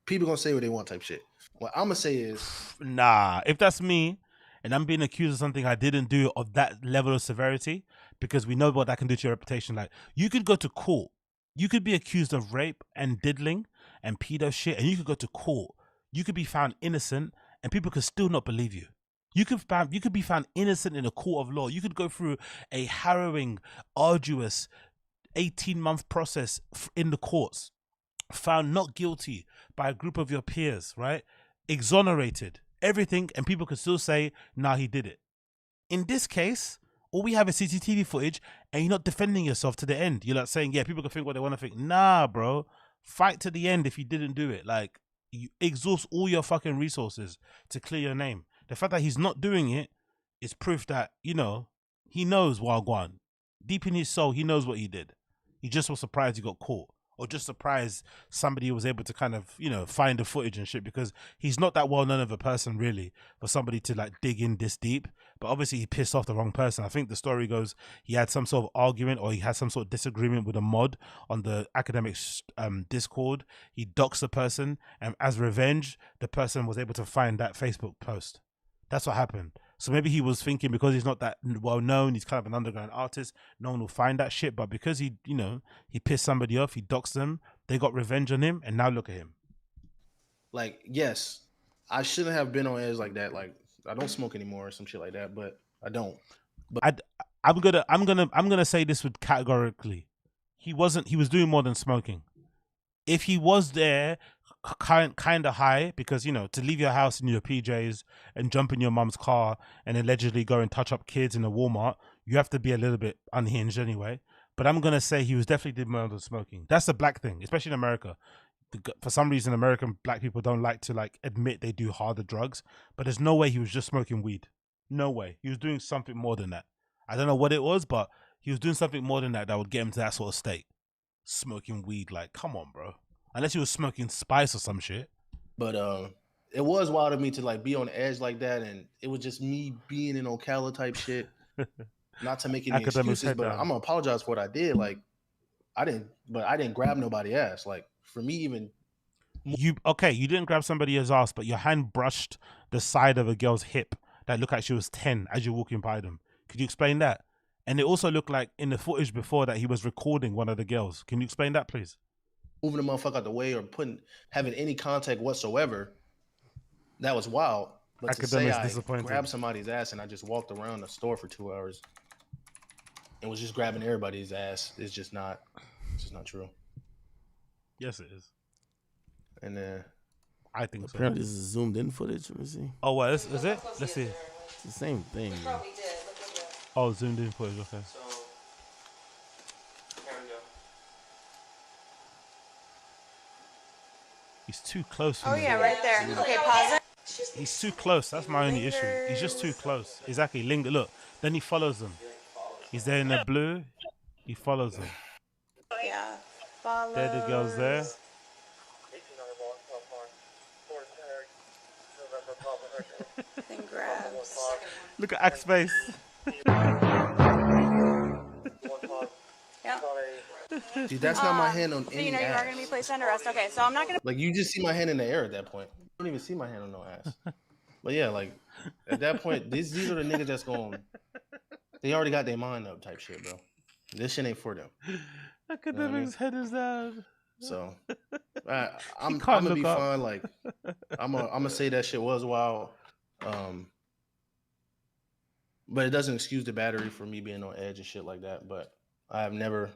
people gonna say what they want type shit. What I'm gonna say is, nah, if that's me and I'm being accused of something I didn't do of that level of severity, because we know what that can do to your reputation. Like you could go to court. You could be accused of rape and diddling and pedo shit, and you could go to court. You could be found innocent, and people could still not believe you. You could be found innocent in a court of law. You could go through a harrowing, arduous 18-month process in the courts, found not guilty by a group of your peers, right? Exonerated, everything, and people could still say, nah, he did it. In this case, all we have is CCTV footage, and you're not defending yourself to the end. You're not saying, yeah, people can think what they want to think. Nah, bro. Fight to the end if you didn't do it. Like, you exhaust all your fucking resources to clear your name. The fact that he's not doing it is proof that, you know, he knows Wagwan. Deep in his soul, he knows what he did. He just was surprised he got caught. Or just surprised somebody was able to kind of, you know, find the footage and shit, because he's not that well known of a person really for somebody to like dig in this deep. But obviously he pissed off the wrong person. I think the story goes he had some sort of argument, or he had some sort of disagreement with a mod on the Akademiks Discord. He doxed the person, and as revenge, the person was able to find that Facebook post. That's what happened. So maybe he was thinking because he's not that well known, he's kind of an underground artist, no one will find that shit. But because he, you know, he pissed somebody off, he doxed them, they got revenge on him, and now look at him. like, yes, I shouldn't have been on edge like that. Like, I don't smoke anymore or some shit like that, but I don't. But I'm gonna say this with categorically. He was doing more than smoking. If he was there kind of high, because, you know, to leave your house in your PJs and jump in your mum's car and allegedly go and touch up kids in a Walmart, you have to be a little bit unhinged anyway. But I'm going to say he was definitely did more than smoking. That's a black thing, especially in America. For some reason, American black people don't like to like admit they do harder drugs, but there's no way he was just smoking weed. No way. He was doing something more than that. I don't know what it was, but he was doing something more than that that would get him to that sort of state. Smoking weed, like, come on, bro. Unless he was smoking spice or some shit. But it was wild of me to like be on the edge like that, and it was just me being in Ocala type shit. Not to make any excuses, but I'm gonna apologize for what I did. Like, I didn't grab nobody ass. Like, for me, even you didn't grab somebody's ass, but your hand brushed the side of a girl's hip that looked like she was 10 as you're walking by them. Could you explain that? And it also looked like in the footage before that he was recording one of the girls. Can you explain that, please? moving the motherfucker out the way or having any contact whatsoever, that was wild. But to say Academics I disappointed. grabbed somebody's ass and I just walked around the store for 2 hours and was just grabbing everybody's ass is just not. It's just not true. Yes, it is. And then I think so. Apparently, this is zoomed in footage. Let me see. Oh, what is it? Let's see. It's the same thing. Bro. Oh, zoomed in footage. Okay. So, here we go. He's too close. Oh yeah, right there. Okay, pause it. He's too close. That's my only issue. He's just too close. Exactly. Linger. Look. Then he follows them. He's there in the blue. He follows them. Yeah. Follow. There the girls there. Then grabs. Look at Axe face. Yeah. see, that's not my hand on So any you know you are ass. going to be placed under arrest. Okay, so I'm not going to. Like you just see my hand in the air at that point. You don't even see my hand on no ass. But yeah, like at that point, these are the niggas that's going. They already got their mind up, type shit, bro. This shit ain't for them. Academics head is down. So I'm can't gonna be look up. fine. Like I'm gonna say that shit was wild. But it doesn't excuse the battery for me being on edge and shit like that. But I have never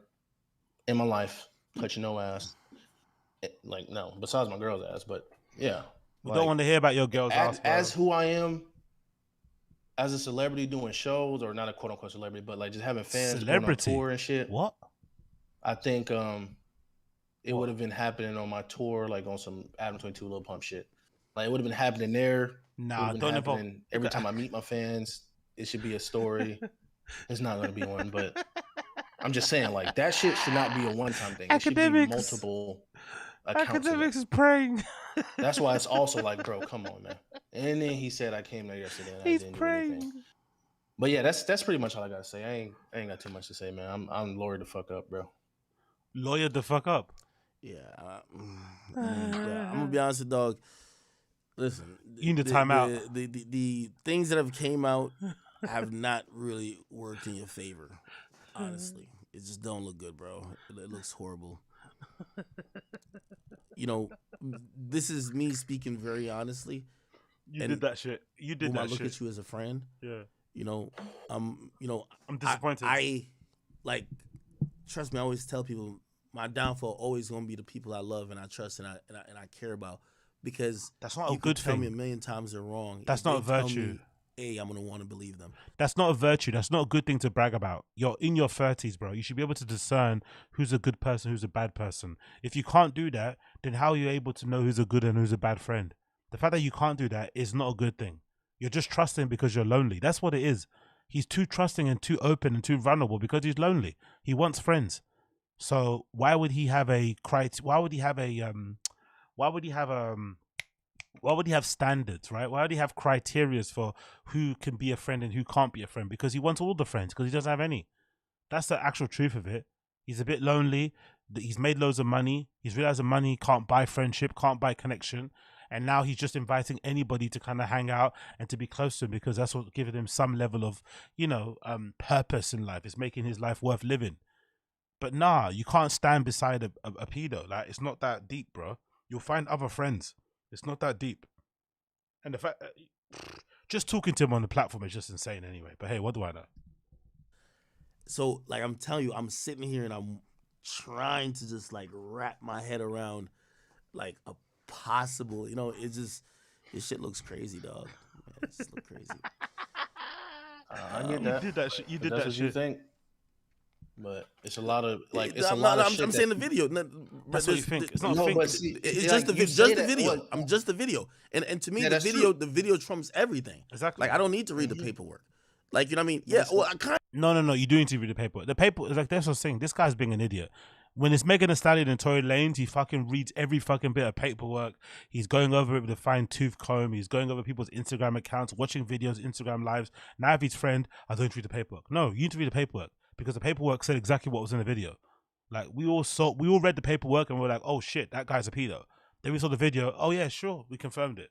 in my life touched no ass. Like no, besides my girl's ass. But yeah, We don't want to hear about your girl's ass, bro. as who I am. As a celebrity doing shows, or not a quote unquote celebrity, but like just having fans going on tour and shit. What? I think it would have been happening on my tour, like on some Adam 22 Lil Pump shit. Like it would have been happening there. Nah, don't involve. Every time I meet my fans, it should be a story. It's not gonna be one, but I'm just saying, like that shit should not be a one-time thing. It should be Academics. multiple accounts. Academics is praying. That's why it's also like, bro, come on, man. And then he said I came there yesterday. And He's I didn't do praying. anything. But yeah, that's pretty much all I gotta say. I ain't got too much to say, man. I'm lawyer the fuck up, bro. Lawyer the fuck up. Yeah, I'm gonna be honest with dog. Listen, You need to time out. The things that have came out have not really worked in your favor. Honestly, it just don't look good, bro. It looks horrible. You know, this is me speaking very honestly. You And did that shit. You did when I that look shit. at you as a friend, Yeah. you know, I'm disappointed. I like, trust me. I always tell people my downfall always gonna be the people I love and I trust and I care about, because That's not a you good could tell thing. me a million times they're wrong. That's If not a they tell virtue. me, I'm gonna want to believe them. That's not a virtue. That's not a good thing to brag about. You're in your 30s, bro. You should be able to discern who's a good person, who's a bad person. If you can't do that, then how are you able to know who's a good and who's a bad friend? The fact that you can't do that is not a good thing. You're just trusting because you're lonely. That's what it is. He's too trusting and too open and too vulnerable because he's lonely. He wants friends. So why would he have standards, right? Why would he have criteria for who can be a friend and who can't be a friend? Because he wants all the friends because he doesn't have any. That's the actual truth of it. He's a bit lonely. He's made loads of money. He's realized that money can't buy friendship, can't buy connection. And now he's just inviting anybody to kind of hang out and to be close to him because that's what gives him some level of, purpose in life. It's making his life worth living. But nah, you can't stand beside a pedo. Like, it's not that deep, bro. You'll find other friends. It's not that deep. And the fact just talking to him on the platform is just insane anyway. But hey, what do I know? So, like, I'm telling you, I'm sitting here and I'm trying to just like wrap my head around like a possible, this shit looks crazy, dog. It just look crazy. I get that. You did that shit. You did That's that what shit. you think. But it's a lot of like I'm saying the video. That's what you think. It's not No, a but thing. see, It's like, just you say the that- video. what- I'm just the video, and to me, Yeah, the that's the video trumps everything. Exactly. Like, I don't need to read the paperwork. Like, you know what I mean? Yeah. Well, I kind No. You do need to read the paper. The paper is like, that's what I'm saying. This guy's being an idiot. When it's Megan Thee Stallion and Tory Lanez, he fucking reads every fucking bit of paperwork. He's going over it with a fine tooth comb. He's going over people's Instagram accounts, watching videos, Instagram lives. Now, if he's friend, I don't read the paperwork. No, you need to read the paperwork because the paperwork said exactly what was in the video. Like, we all read the paperwork and we're like, oh shit, that guy's a pedo. Then we saw the video. Oh yeah, sure, we confirmed it.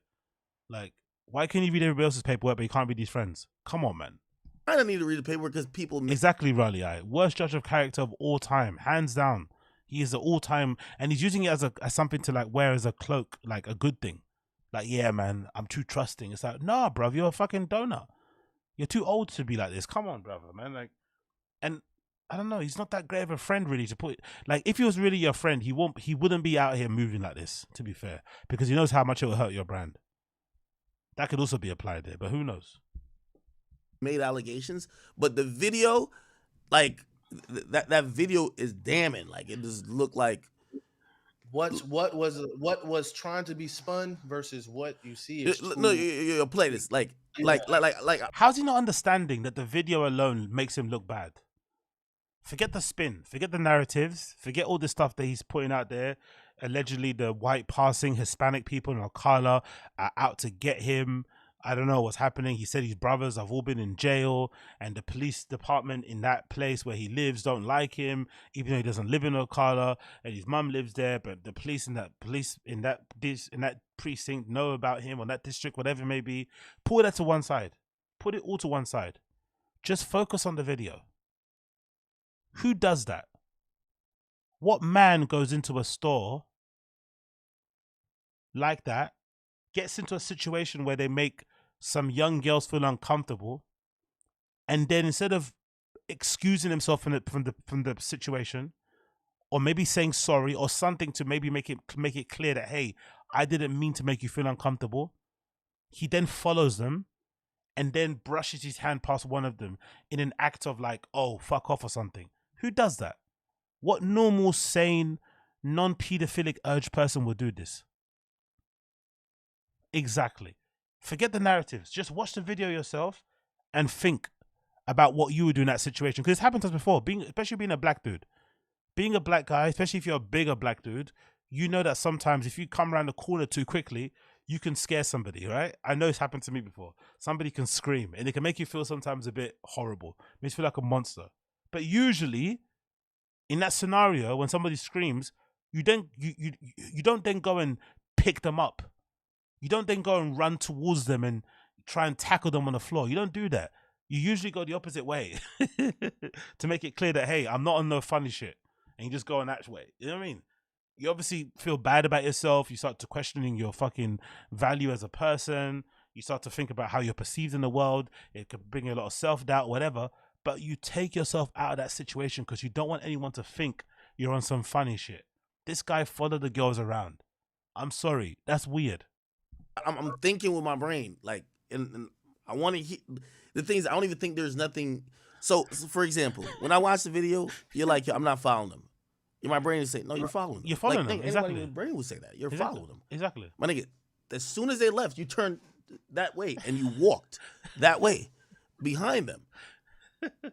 Like, why can you read everybody else's paperwork but you can't read these friends? Come on, man. of need to read the paperwork because people. Exactly, Riley. Worst judge of character of all time, hands down. He is the all-time, and he's using it as something to like wear as a cloak, like a good thing. Like, yeah, man, I'm too trusting. It's like, nah, bruv, you're a fucking donut. You're too old to be like this. Come on, brother, man. Like, and I don't know. He's not that great of a friend, really. To put like, if he was really your friend, he wouldn't be out here moving like this. To be fair, because he knows how much it will hurt your brand. That could also be applied there, but who knows? Made allegations, but the video, like that video is damning. Like it just looked like what was trying to be spun versus what you see is no, you play this like how's he not understanding that the video alone makes him look bad? Forget the spin, forget the narratives, forget all the stuff that he's putting out there. Allegedly, the white passing Hispanic people in Ocala are out to get him. I don't know what's happening. He said his brothers have all been in jail, and the police department in that place where he lives don't like him, even though he doesn't live in Ocala, and his mum lives there. But the police in that precinct know about him, or that district, whatever it may be. Pull that to one side. Put it all to one side. Just focus on the video. Who does that? What man goes into a store like that, gets into a situation where they make some young girls feel uncomfortable, and then instead of excusing himself from the situation, or maybe saying sorry or something to maybe make it clear that, hey, I didn't mean to make you feel uncomfortable, he then follows them and then brushes his hand past one of them in an act of like, oh, fuck off or something. Who does that? What normal, sane, non-pedophilic urge person would do this? Exactly. Forget the narratives. Just watch the video yourself and think about what you would do in that situation. Because it's happened to us before, especially being a black dude. Being a black guy, especially if you're a bigger black dude, you know that sometimes if you come around the corner too quickly, you can scare somebody, right? I know it's happened to me before. Somebody can scream and it can make you feel sometimes a bit horrible. It makes you feel like a monster. But usually, in that scenario, when somebody screams, you don't then go and pick them up. You don't then go and run towards them and try and tackle them on the floor. You don't do that. You usually go the opposite way to make it clear that, hey, I'm not on no funny shit. And you just go in that way. You know what I mean? You obviously feel bad about yourself. You start to questioning your fucking value as a person. You start to think about how you're perceived in the world. It could bring you a lot of self-doubt, whatever. But you take yourself out of that situation because you don't want anyone to think you're on some funny shit. This guy followed the girls around. I'm sorry. That's weird. I'm thinking with my brain, like, and I want to hear the things. I don't even think there's nothing. So for example, when I watch the video, you're like, yo, I'm not following them. My brain is saying, no, you're following them. You're following like, them. Exactly. Your brain would say that. You're exactly. following them. Exactly. My nigga, as soon as they left, you turned that way and you walked that way behind them.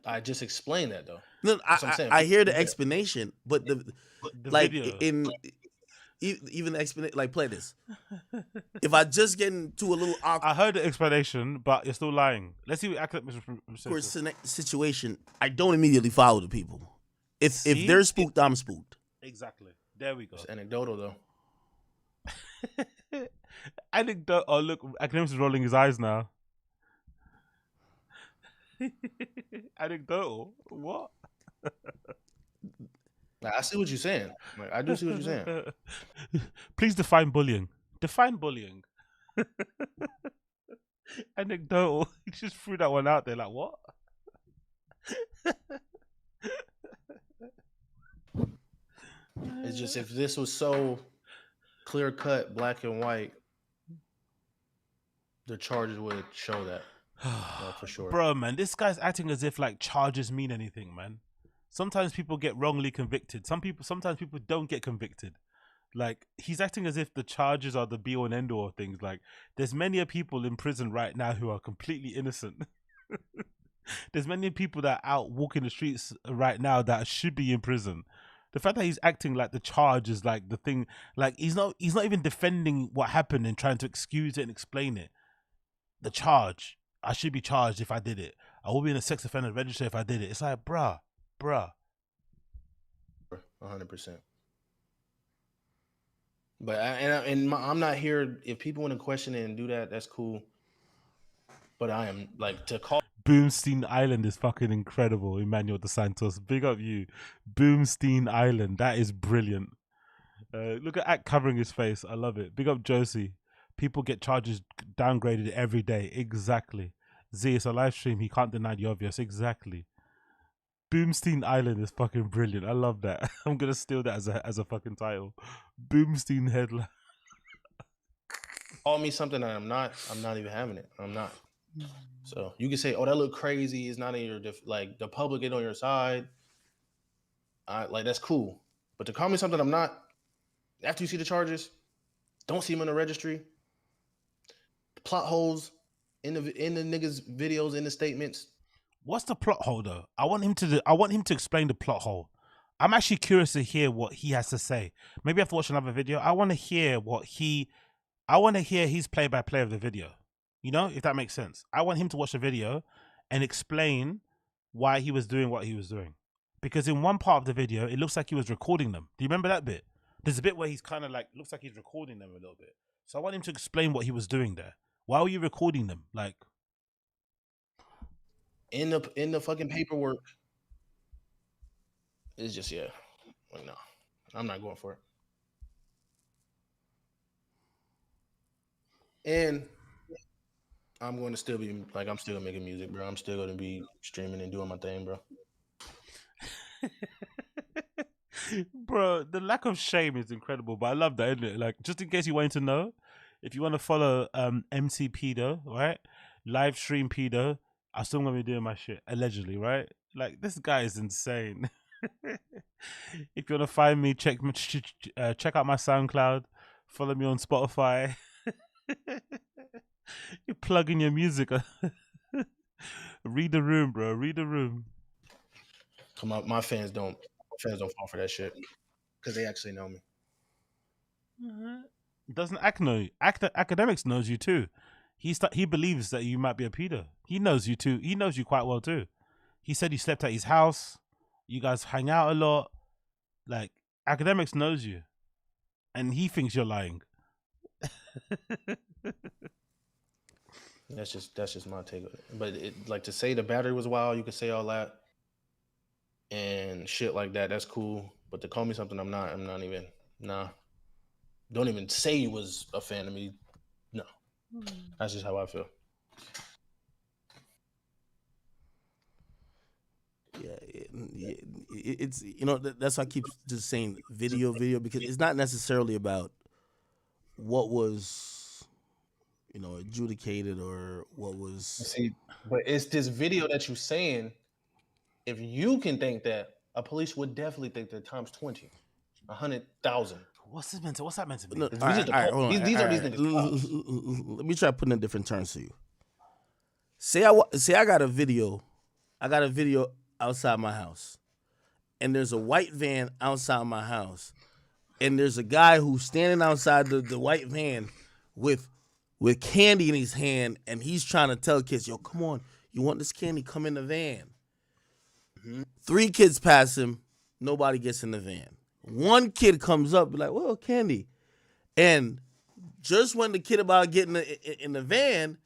I just explained that though. No, I hear the explanation, but the like video. Even the explanation, like, play this. If I just get into a little awkward, I heard the explanation, but you're still lying. Let's see what Akademiks situation, I don't immediately follow the people. If they're spooked, I'm spooked. Exactly. There we go. It's anecdotal though. Anecdotal. Oh look, Akademiks is rolling his eyes now. Anecdotal. What? I see what you're saying. Like, I do see what you're saying. Please define bullying. Define bullying. Anecdotal. He just threw that one out there. Like what? It's just if this was so clear cut, black and white, the charges would show that for sure. Bro, man, this guy's acting as if like charges mean anything, man. Sometimes people get wrongly convicted. Sometimes people don't get convicted. Like, he's acting as if the charges are the be all and end all of things. Like, there's many people in prison right now who are completely innocent. There's many people that are out walking the streets right now that should be in prison. The fact that he's acting like the charge is like the thing, like he's not even defending what happened and trying to excuse it and explain it. The charge, I should be charged if I did it. I will be in a sex offender register if I did it. It's like, bruh. 100%. But I'm not here. If people want to question it and do that, that's cool. But I am like to call. Boomstein Island is fucking incredible, Emmanuel Dos Santos. Big up you. Boomstein Island. That is brilliant. Look at Act covering his face. I love it. Big up Josie. People get charges downgraded every day. Exactly. Z, it's a live stream. He can't deny the obvious. Exactly. Boomstein Island is fucking brilliant. I love that. I'm gonna steal that as a fucking title. Boomstein headline. Call me something that I'm not even having it. I'm not. So you can say, "Oh, that look crazy." It's not in your like the public ain't on your side. Like that's cool, but to call me something I'm not, after you see the charges, don't see them in the registry. Plot holes in the niggas' videos, in the statements. What's the plot hole though? I want him to explain the plot hole. I'm actually curious to hear what he has to say. Maybe I have to watch another video. I want to hear his play-by-play of the video. You know, if that makes sense. I want him to watch the video and explain why he was doing what he was doing. Because in one part of the video, it looks like he was recording them. Do you remember that bit? There's a bit where he's kind of like, looks like he's recording them a little bit. So I want him to explain what he was doing there. Why were you recording them? Like, in the fucking paperwork. It's just, yeah. Like, no, I'm not going for it. And I'm going to still be like, I'm still making music, bro. I'm still going to be streaming and doing my thing, bro. Bro, the lack of shame is incredible, but I love that, isn't it? Like, just in case you wanted to know, if you want to follow MC PEADO, right? Live stream PEADO, I'm still gonna be doing my shit, allegedly, right? Like, this guy is insane. If you want to find me, check out my SoundCloud, follow me on Spotify. You're plugging your music. Read the room, bro. Read the room. Come on, my fans don't fall for that shit because they actually know me. Doesn't Akademiks knows you too. He believes that you might be a pedo. He knows you too. He knows you quite well too. He said you slept at his house. You guys hang out a lot. Like, Akademiks knows you, and he thinks you're lying. That's just my take on it. But like, to say the battery was wild, you could say all that and shit like that. That's cool. But to call me something I'm not even. Nah. Don't even say you was a fan of me. No. That's just how I feel. Yeah, it's, you know, that's why I keep just saying video, because it's not necessarily about what was, you know, adjudicated or what was. See, but it's this video that you're saying. If you can think that, a police would definitely think that times 20, 100,000. What's that meant to be? No, These are these niggas. Let me try putting in different terms for you. Say I got a video outside my house, and there's a white van outside my house, and there's a guy who's standing outside the white van with candy in his hand, and he's trying to tell kids, "Yo, come on, you want this candy? Come in the van." 3 kids pass him, nobody gets in the van. 1 kid comes up, be like, "Well, candy," and just when the kid about getting in the van,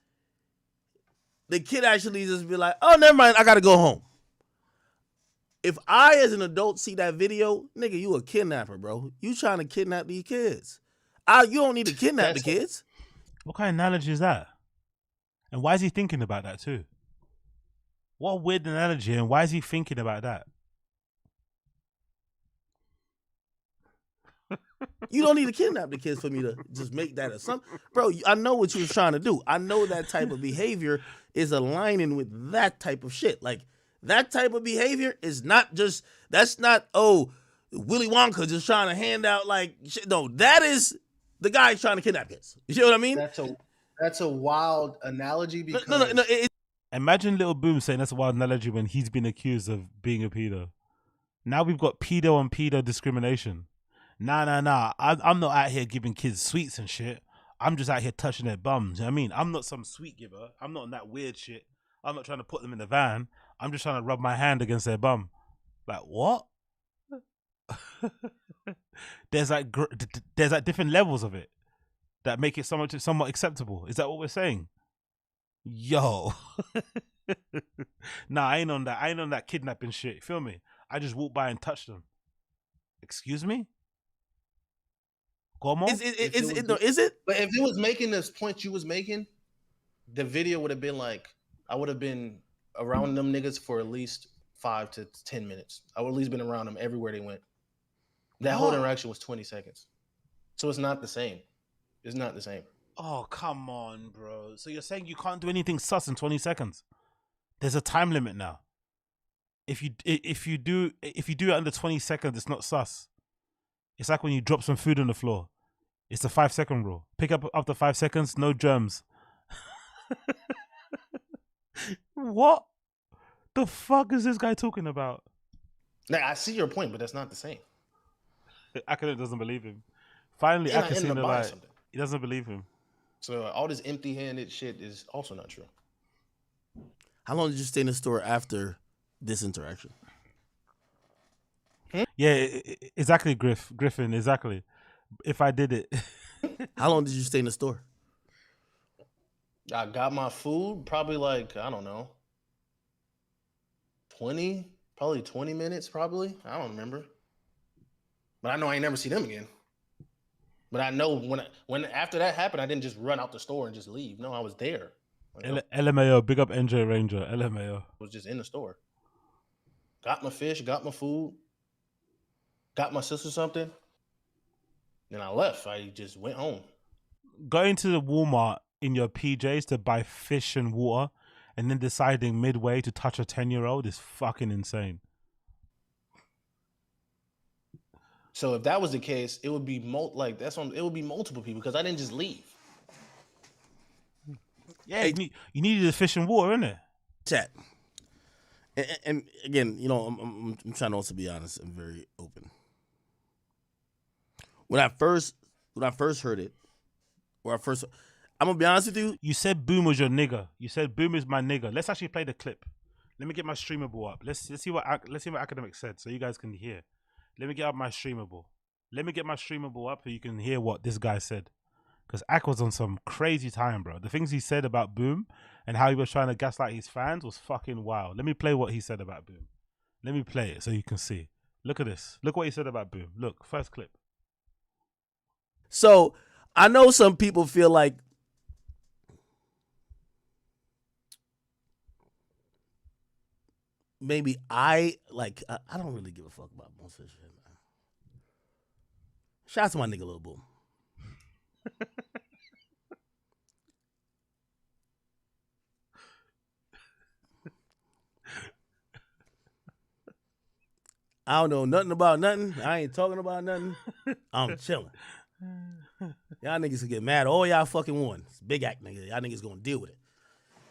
the kid actually just be like, "Oh, never mind, I gotta go home." If I, as an adult, see that video, nigga, you a kidnapper, bro. You trying to kidnap these kids. You don't need to kidnap the kids. What kind of analogy is that? And why is he thinking about that too? What a weird analogy, and why is he thinking about that? You don't need to kidnap the kids for me to just make that assumption. Bro, I know what you was trying to do. I know that type of behavior is aligning with that type of shit. Like, that type of behavior is not just, that's not, oh, Willy Wonka just trying to hand out like shit. No, that is the guy trying to kidnap kids. You know what I mean? That's a wild analogy because no. Imagine Little Boom saying that's a wild analogy when he's been accused of being a pedo. Now we've got pedo on pedo discrimination. Nah. I'm not out here giving kids sweets and shit. I'm just out here touching their bums. You know what I mean? I'm not some sweet giver. I'm not on that weird shit. I'm not trying to put them in the van. I'm just trying to rub my hand against their bum. Like, what? There's like different levels of it that make it somewhat acceptable. Is that what we're saying? Yo. Nah, I ain't on that. I ain't on that kidnapping shit. Feel me? I just walk by and touch them. Excuse me? Como? Is it? But if it was making this point you was making, the video would have been like, I would have been around them niggas for at least 5 to 10 minutes. I would at least been around them everywhere they went. That whole interaction was 20 seconds. So it's not the same. It's not the same. Oh, come on, bro. So you're saying you can't do anything sus in 20 seconds? There's a time limit now. If you do it under 20 seconds, it's not sus. It's like when you drop some food on the floor. It's the 5-second rule. Pick up after 5 seconds, no germs. What the fuck is this guy talking about? Now, I see your point, but that's not the same. Akademiks doesn't believe him. Finally, And I Akademiks ended up the buying light. something. He doesn't believe him. So all this empty-handed shit is also not true. How long did you stay in the store after this interaction? Yeah, exactly, Griffin, exactly. If I did it. How long did you stay in the store? I got my food probably like, I don't know, 20 minutes probably. I don't remember. But I know I ain't never see them again. But I know when after that happened, I didn't just run out the store and just leave. No, I was there. LMAO, big up NJ Ranger, LMAO. I was just in the store. Got my fish, got my food, got my sister something. Then I left. I just went home. Going to the Walmart in your PJs to buy fish and water and then deciding midway to touch a 10-year-old is fucking insane. So if that was the case, it would be it would be multiple people because I didn't just leave. Yeah, you needed the fish and water, innit? Chat. And again, you know, I'm trying to also be honest and very open. When I first heard it, I'm gonna be honest with you. You said Boom was your nigga. You said Boom is my nigga. Let's actually play the clip. Let me get my streamable up. Let's see what Akademiks said so you guys can hear. Let me get up my streamable. Let me get my streamable up so you can hear what this guy said. Because Ak was on some crazy time, bro. The things he said about Boom and how he was trying to gaslight his fans was fucking wild. Let me play what he said about Boom. Let me play it so you can see. Look at this. Look what he said about Boom. Look, first clip. So I know some people feel like maybe I don't really give a fuck about most of this shit, man. Shout out to my nigga Lil Boom. I don't know nothing about nothing. I ain't talking about nothing. I'm chilling. Y'all niggas can get mad all y'all fucking want. It's big act, nigga. Y'all niggas gonna deal with it.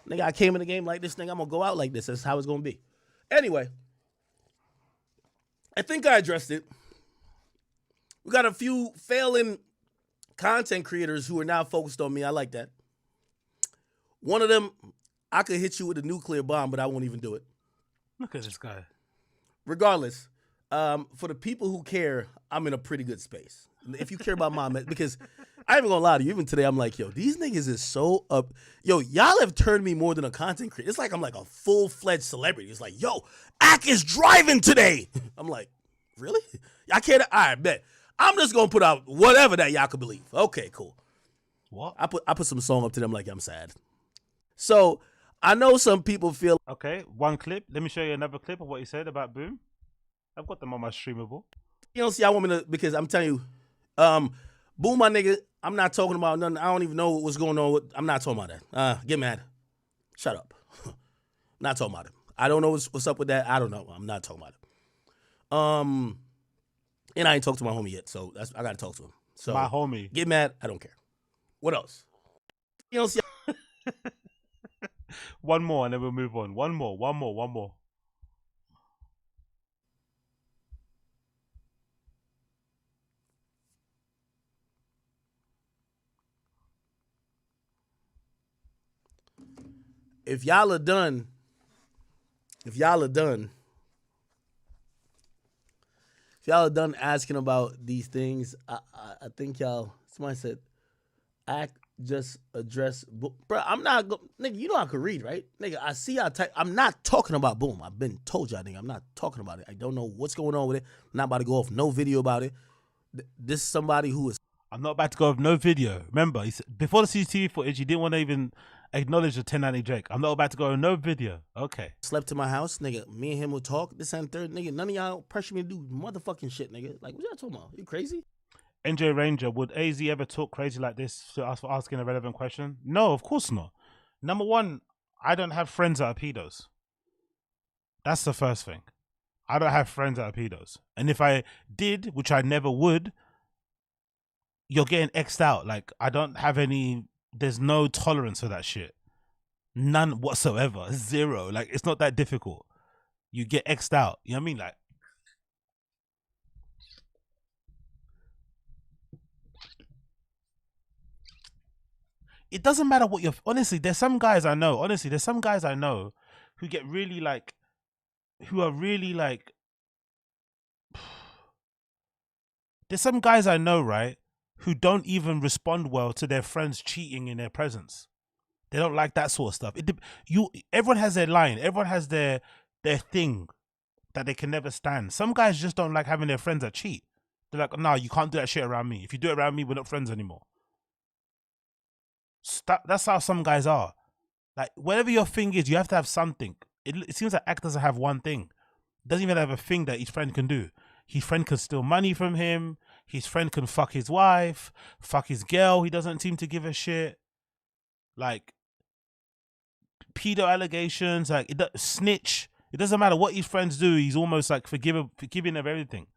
Nigga, I came in the game like this, nigga. I'm gonna go out like this. That's how it's gonna be. Anyway, I think I addressed it. We got a few failing content creators who are now focused on me. I like that. One of them, I could hit you with a nuclear bomb, but I won't even do it. Look at this guy. Regardless, for the people who care, I'm in a pretty good space. If you care about my because I ain't even gonna lie to you, even today, I'm like, yo, these niggas is so up. Yo, y'all have turned me more than a content creator. It's like I'm like a full-fledged celebrity. It's like, yo, Ak is driving today. I'm like, really? Y'all care? All right, bet. I'm just gonna put out whatever that y'all could believe. Okay, cool. What? I put some song up to them like I'm sad. So I know some people feel Okay, one clip. Let me show you another clip of what he said about Boom. I've got them on my streamable. you don't see I want me to because I'm telling you, Boom, my nigga, I'm not talking about nothing. I don't even know what's going on. I'm not talking about that. Get mad. Shut up. Not talking about it. I don't know what's up with that. I don't know. I'm not talking about it. And I ain't talked to my homie yet, so I got to talk to him. So My homie. Get mad. I don't care. What else? You don't see. One more and then we'll move on. One more. If y'all are done asking about these things, I think somebody said, Act just address, bro, I'm not, nigga, you know I could read, right? Nigga, I see y'all type, I'm not talking about Boom. I've been told y'all, nigga, I'm not talking about it. I don't know what's going on with it. I'm not about to go off no video about it. This is somebody who is. I'm not about to go with no video. Remember, before the CCTV footage, he didn't want to even acknowledge the 1090 Drake. I'm not about to go with no video. Okay. Slept in my house, nigga. Me and him would talk. This and third, nigga. None of y'all pressure me to do motherfucking shit, nigga. Like, what y'all talking about? You crazy? NJ Ranger, would AZ ever talk crazy like this to us for asking a relevant question? No, of course not. Number one, I don't have friends that are pedos. That's the first thing. I don't have friends that are pedos. And if I did, which I never would, you're getting X'd out. Like, I don't have any, there's no tolerance for that shit. None whatsoever. Zero. Like, it's not that difficult. You get X'd out. You know what I mean? Like, it doesn't matter what you're, honestly, there's some guys I know, who get really like, who are really like, there's some guys I know, right, who don't even respond well to their friends cheating in their presence. They don't like that sort of stuff. Everyone has their line. Everyone has their thing that they can never stand. Some guys just don't like having their friends that cheat. They're like, no, you can't do that shit around me. If you do it around me, we're not friends anymore. That's how some guys are. Like, whatever your thing is, you have to have something. It seems like Act doesn't have one thing. Doesn't even have a thing that his friend can do. His friend can steal money from him. His friend can fuck his wife, fuck his girl. He doesn't seem to give a shit. Like, pedo allegations, like, snitch. It doesn't matter what his friends do. He's almost like forgiving of everything.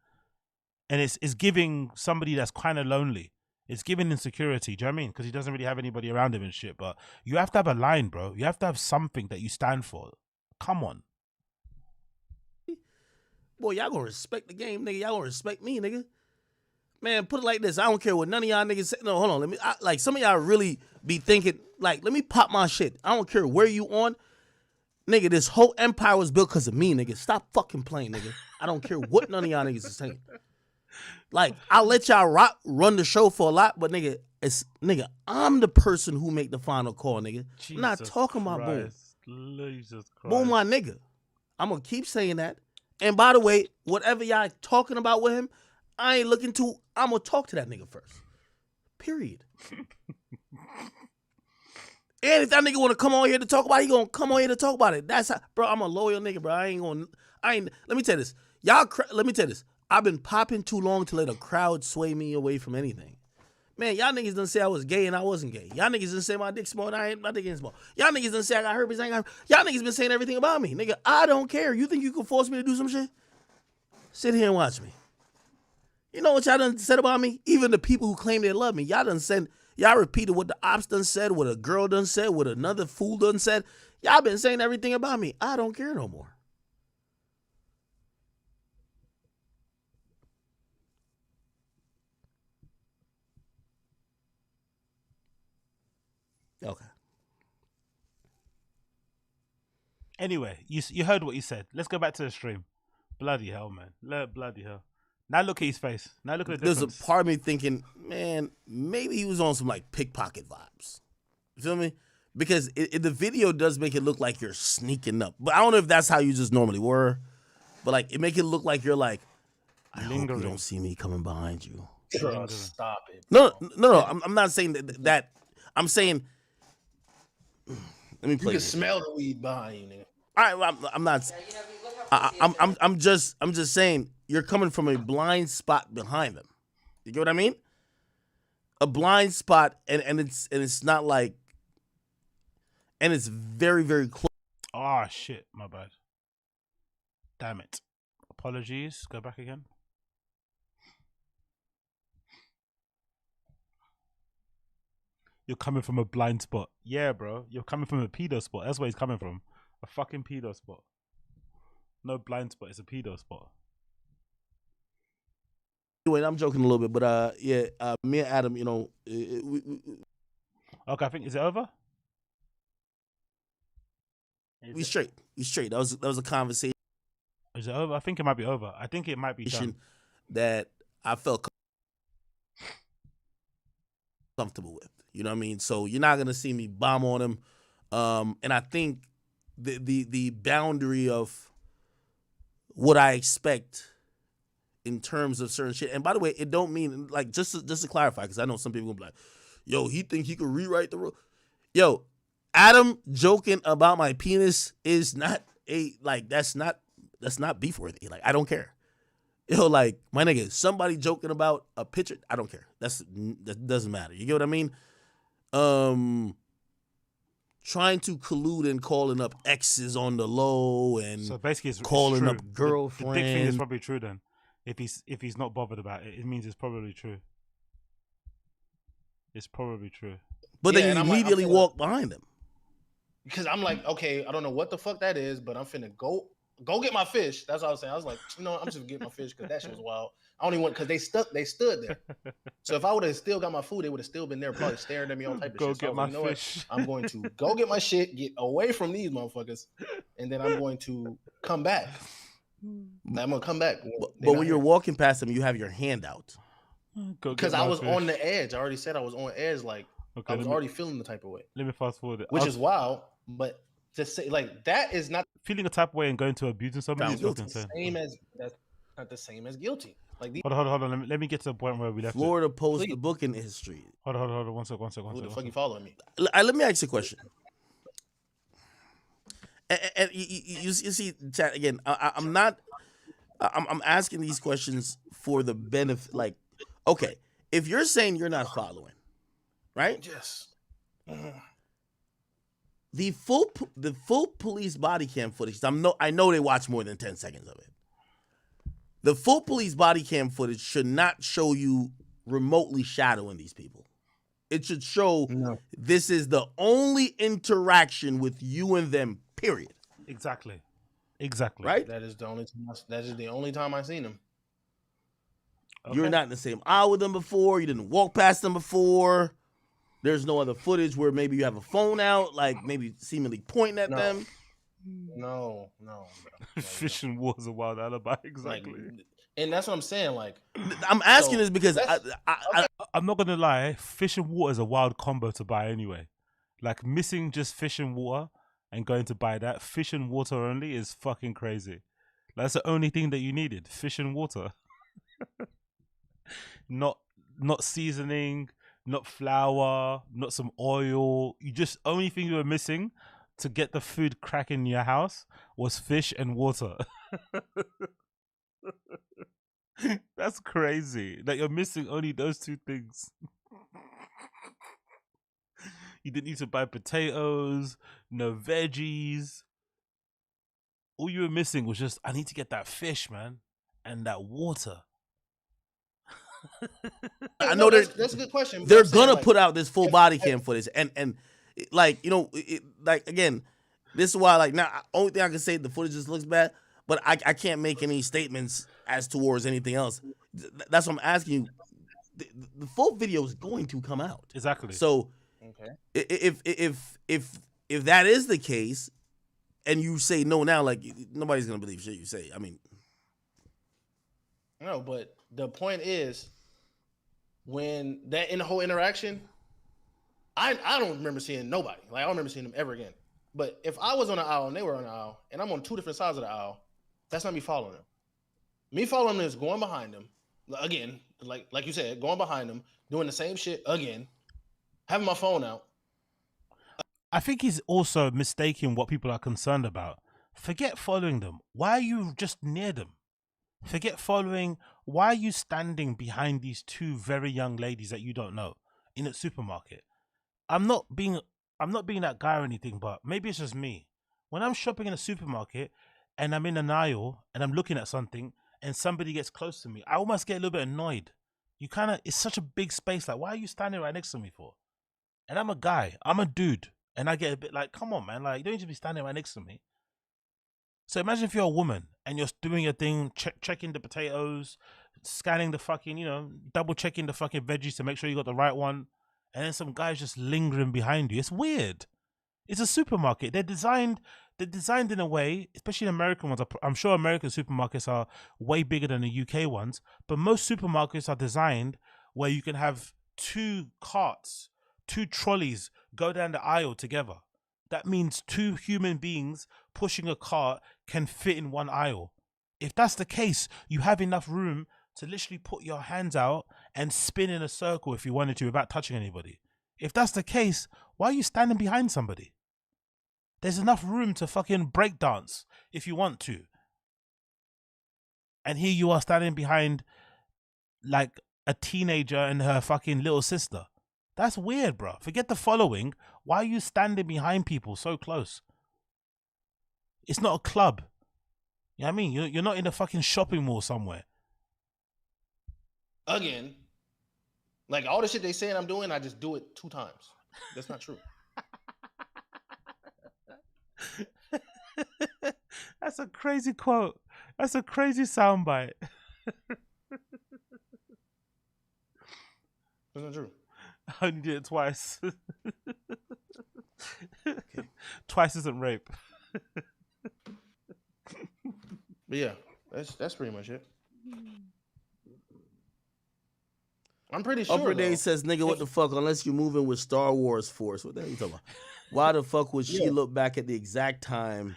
And it's giving somebody that's kind of lonely. It's giving insecurity. Do you know what I mean? Because he doesn't really have anybody around him and shit. But you have to have a line, bro. You have to have something that you stand for. Come on. Boy, y'all gonna respect the game, nigga. Y'all gonna respect me, nigga. Man, put it like this. I don't care what none of y'all niggas say. No, hold on. Like, some of y'all really be thinking, like, let me pop my shit. I don't care where you on. Nigga, this whole empire was built because of me, nigga. Stop fucking playing, nigga. I don't care what none of y'all niggas is saying. Like, I'll let y'all run the show for a lot, but nigga, I'm the person who make the final call, nigga. I'm not talking about Boom. Jesus Christ. Boom, my nigga. I'm gonna keep saying that. And by the way, whatever y'all talking about with him, I ain't looking to. I'm gonna talk to that nigga first. Period. And if that nigga wanna come on here to talk about it, he gonna come on here to talk about it. That's how, bro. I'm a loyal nigga, bro. Let me tell you this. Let me tell you this. I've been popping too long to let a crowd sway me away from anything. Man, y'all niggas done say I was gay and I wasn't gay. Y'all niggas done say my dick small and my dick ain't small. Y'all niggas done say I got herpes, I ain't got herpes. Y'all niggas been saying everything about me. Nigga, I don't care. You think you can force me to do some shit? Sit here and watch me. You know what y'all done said about me? Even the people who claim they love me, y'all repeated what the ops done said, what a girl done said, what another fool done said. Y'all been saying everything about me. I don't care no more. Okay. Anyway, you heard what you said. Let's go back to the stream. Bloody hell, man. Bloody hell. Now look at his face. Now look at the difference. There's a part of me thinking, man, maybe he was on some like pickpocket vibes. You feel me? Because the video does make it look like you're sneaking up. But I don't know if that's how you just normally were. But like, it make it look like you're like, I hope you don't see me coming behind you. Stop it. No. I'm not saying that. I'm saying, let me play. You can smell the weed behind you, nigga. All right, I'm not. I'm just saying you're coming from a blind spot behind them. You get what I mean? A blind spot, and it's not like, and it's very, very close. Oh shit, my bad. Damn it. Apologies. Go back again. You're coming from a blind spot. Yeah, bro. You're coming from a pedo spot. That's where he's coming from. A fucking pedo spot. No blind spot. It's a pedo spot. Anyway, I'm joking a little bit, but me and Adam, you know, okay, I think, is it over? We straight. That was a conversation. Is it over? I think it might be over. I think it might be done. That I felt comfortable with. You know what I mean? So you're not gonna see me bomb on him. And I think the boundary of what I expect in terms of certain shit. And by the way, it don't mean like just to clarify, because I know some people gonna be like, yo, he think he could rewrite the rule. Yo, Adam joking about my penis is not that's not beef worthy. Like, I don't care. Yo, like, my nigga, somebody joking about a picture, I don't care. That doesn't matter. You get what I mean? Trying to collude and calling up exes on the low and so basically it's calling true. up girlfriends. The dick thing is probably true then. If he's not bothered about it, it means it's probably true. It's probably true. But Yeah, then and you I'm like, immediately walk behind them. Because I'm like, okay, I don't know what the fuck that is, but I'm finna go get my fish. That's what I was saying. I was like, you know, I'm just gonna get my fish because that shit was wild. I only went because they stood there. So if I would have still got my food, they would have still been there, probably staring at me all type of Go shit. So get my you know fish. what? I'm going to go get my shit, get away from these motherfuckers, and then I'm going to come back. I'm gonna come back. But when you're walking past them, you have your hand out. Because I was on the edge. I already said I was on edge. Like, Okay, I was already feeling the type of way. Let me fast forward it. Which is wild, but to say like that is not feeling a type of way and going to abusing somebody is fucking insane. that's not the same as guilty. Like Hold on. Let me get to the point where we left. Florida posts the booking history. Hold on. One second. Who the fuck you following me? Let me ask you a question. And you see, chat again. I'm asking these questions for the benefit. Like, okay, if you're saying you're not following, right? Yes. The full police body cam footage. I know they watch more than 10 seconds of it. The full police body cam footage should not show you remotely shadowing these people. It should show this is the only interaction with you and them. Period. Exactly. Right. That is the only time I seen them. Okay. You're not in the same aisle with them before. You didn't walk past them before. There's no other footage where maybe you have a phone out, like maybe seemingly pointing at them. No. Fish and water's a wild alibi. Exactly. Like, and that's what I'm saying. Like, I'm asking this because I'm not gonna lie. Fish and water is a wild combo to buy anyway. Like, missing just fish and water and going to buy that fish and water only is fucking crazy. That's the only thing that you needed: fish and water. Not seasoning, not flour, not some oil. Only thing you were missing to get the food cracking in your house was fish and water. That's crazy. Like, you're missing only those two things. You didn't need to buy potatoes, no veggies. All you were missing was just, I need to get that fish, man, and that water. I know that's a good question. They're gonna put out this full body cam footage, and like, you know, like, again, this is why, like, now only thing I can say, the footage just looks bad, but I can't make any statements as towards anything else. That's what I'm asking you. The full video is going to come out. Exactly. So, if that is the case, and you say no now, like, nobody's gonna believe shit you say. I mean, no, but the point is, when that in the whole interaction, I don't remember seeing nobody. Like, I don't remember seeing them ever again. But if I was on the aisle and they were on the aisle, and I'm on two different sides of the aisle, that's not me following them. Me following them is going behind them again, like you said, going behind them, doing the same shit again, having my phone out. I think he's also mistaking what people are concerned about. Forget following them. Why are you just near them? Forget following. Why are you standing behind these two very young ladies that you don't know in a supermarket? I'm not being that guy or anything, but maybe it's just me. When I'm shopping in a supermarket and I'm in an aisle and I'm looking at something and somebody gets close to me, I almost get a little bit annoyed. It's such a big space. Like, why are you standing right next to me for? And I'm a guy. I'm a dude. And I get a bit like, come on, man. Like, you don't need to be standing right next to me. So imagine if you're a woman and you're doing your thing, checking the potatoes, scanning the fucking, double checking the fucking veggies to make sure you got the right one. And then some guy's just lingering behind you. It's weird. It's a supermarket. They're designed in a way, especially in American ones. I'm sure American supermarkets are way bigger than the UK ones, but most supermarkets are designed where you can have two carts, two trolleys go down the aisle together. That means two human beings pushing a cart can fit in one aisle. If that's the case, you have enough room to literally put your hands out and spin in a circle if you wanted to without touching anybody. If that's the case, why are you standing behind somebody? There's enough room to fucking break dance if you want to. And here you are standing behind like a teenager and her fucking little sister. That's weird, bro. Forget the following. Why are you standing behind people so close? It's not a club. You know what I mean? You're not in a fucking shopping mall somewhere. Again, like all the shit they saying I'm doing, I just do it 2 times. That's not true. That's a crazy quote. That's a crazy soundbite. That's not true. I only did it twice. Okay. Twice isn't rape. But yeah, that's pretty much it. I'm pretty sure. Upper Day says, nigga, what the fuck? Unless you're moving with Star Wars Force. What the hell are you talking about? Why the fuck would she look back at the exact time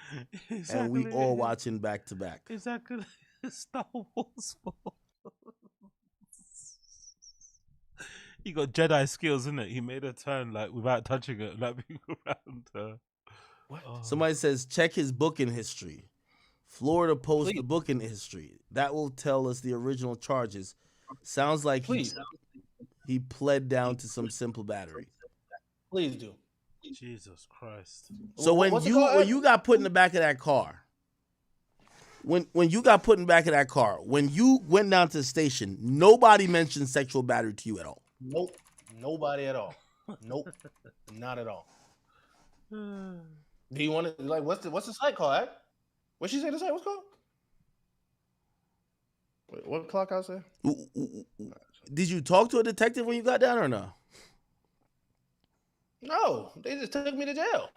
and we all watching back to back? Exactly. Star Wars. He got Jedi skills, isn't it? He made a turn like without touching it, like being around her. What? Oh. Somebody says, check his booking history. Florida posts the booking history. That will tell us the original charges. Sounds like he pled down to some simple battery. Please do. Jesus Christ. So when you got put in the back of that car, when you got put in the back of that car, when you went down to the station, nobody mentioned sexual battery to you at all. Nope. Nobody at all. Nope. Not at all. Do you want to like what's the site called? At? What she say the site was called? Wait, what clock I say? Did you talk to a detective when you got down or no? No, they just took me to jail.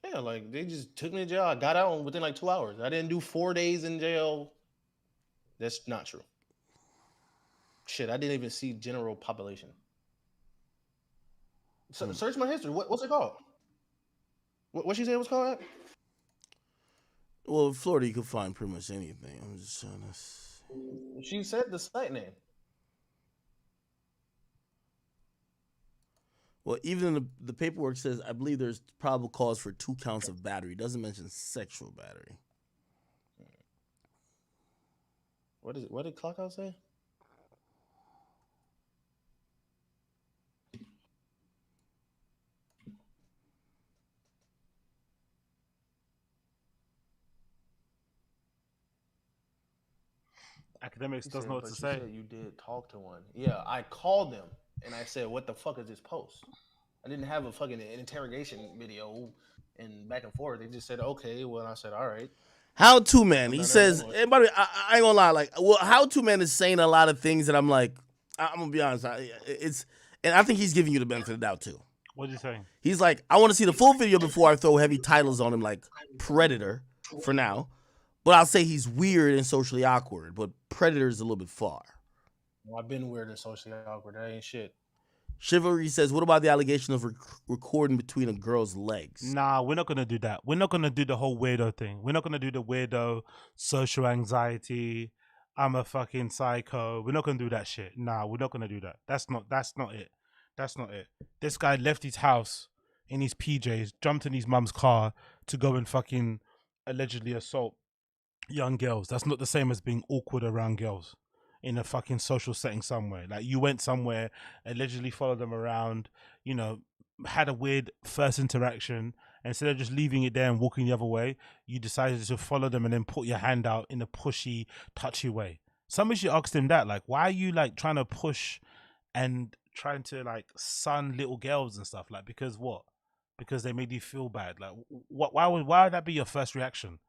Yeah, like they just took me to jail. I got out within like 2 hours. I didn't do 4 days in jail. That's not true. Shit, I didn't even see general population. So, search my history. What's it called? What she say it was called? Well, in Florida, you can find pretty much anything. I'm just trying to... She said the site name. Well, even the paperwork says, I believe there's probable cause for 2 counts of battery. It doesn't mention sexual battery. What is it? What did Clockout say? Akademiks doesn't know what to say. Said you did talk to one. Yeah, I called them and I said, "What the fuck is this post?" I didn't have a fucking interrogation video and back and forth. They just said, "Okay." Well, I said, "All right." How to man? He says, and by the way, I ain't gonna lie. Like, well, how to man is saying a lot of things that I'm like, I'm gonna be honest. And I think he's giving you the benefit of the doubt too. What are you saying? He's like, I want to see the full video before I throw heavy titles on him, like Predator, for now. But I'll say he's weird and socially awkward. But Predator is a little bit far. Well, I've been weird and socially awkward. That ain't shit. Chivalry says, what about the allegation of recording between a girl's legs? Nah, we're not going to do that. We're not going to do the whole weirdo thing. We're not going to do the weirdo social anxiety. I'm a fucking psycho. We're not going to do that shit. Nah, we're not going to do that. That's not it. That's not it. This guy left his house in his PJs, jumped in his mum's car to go and fucking allegedly assault young girls. That's not the same as being awkward around girls in a fucking social setting somewhere. Like, you went somewhere, allegedly followed them around, you know, had a weird first interaction. Instead of just leaving it there and walking the other way, you decided to follow them and then put your hand out in a pushy, touchy way. Somebody should ask him that. Like, why are you like trying to push and trying to like sun little girls and stuff? Like, because what? Because they made you feel bad. Like, why would that be your first reaction?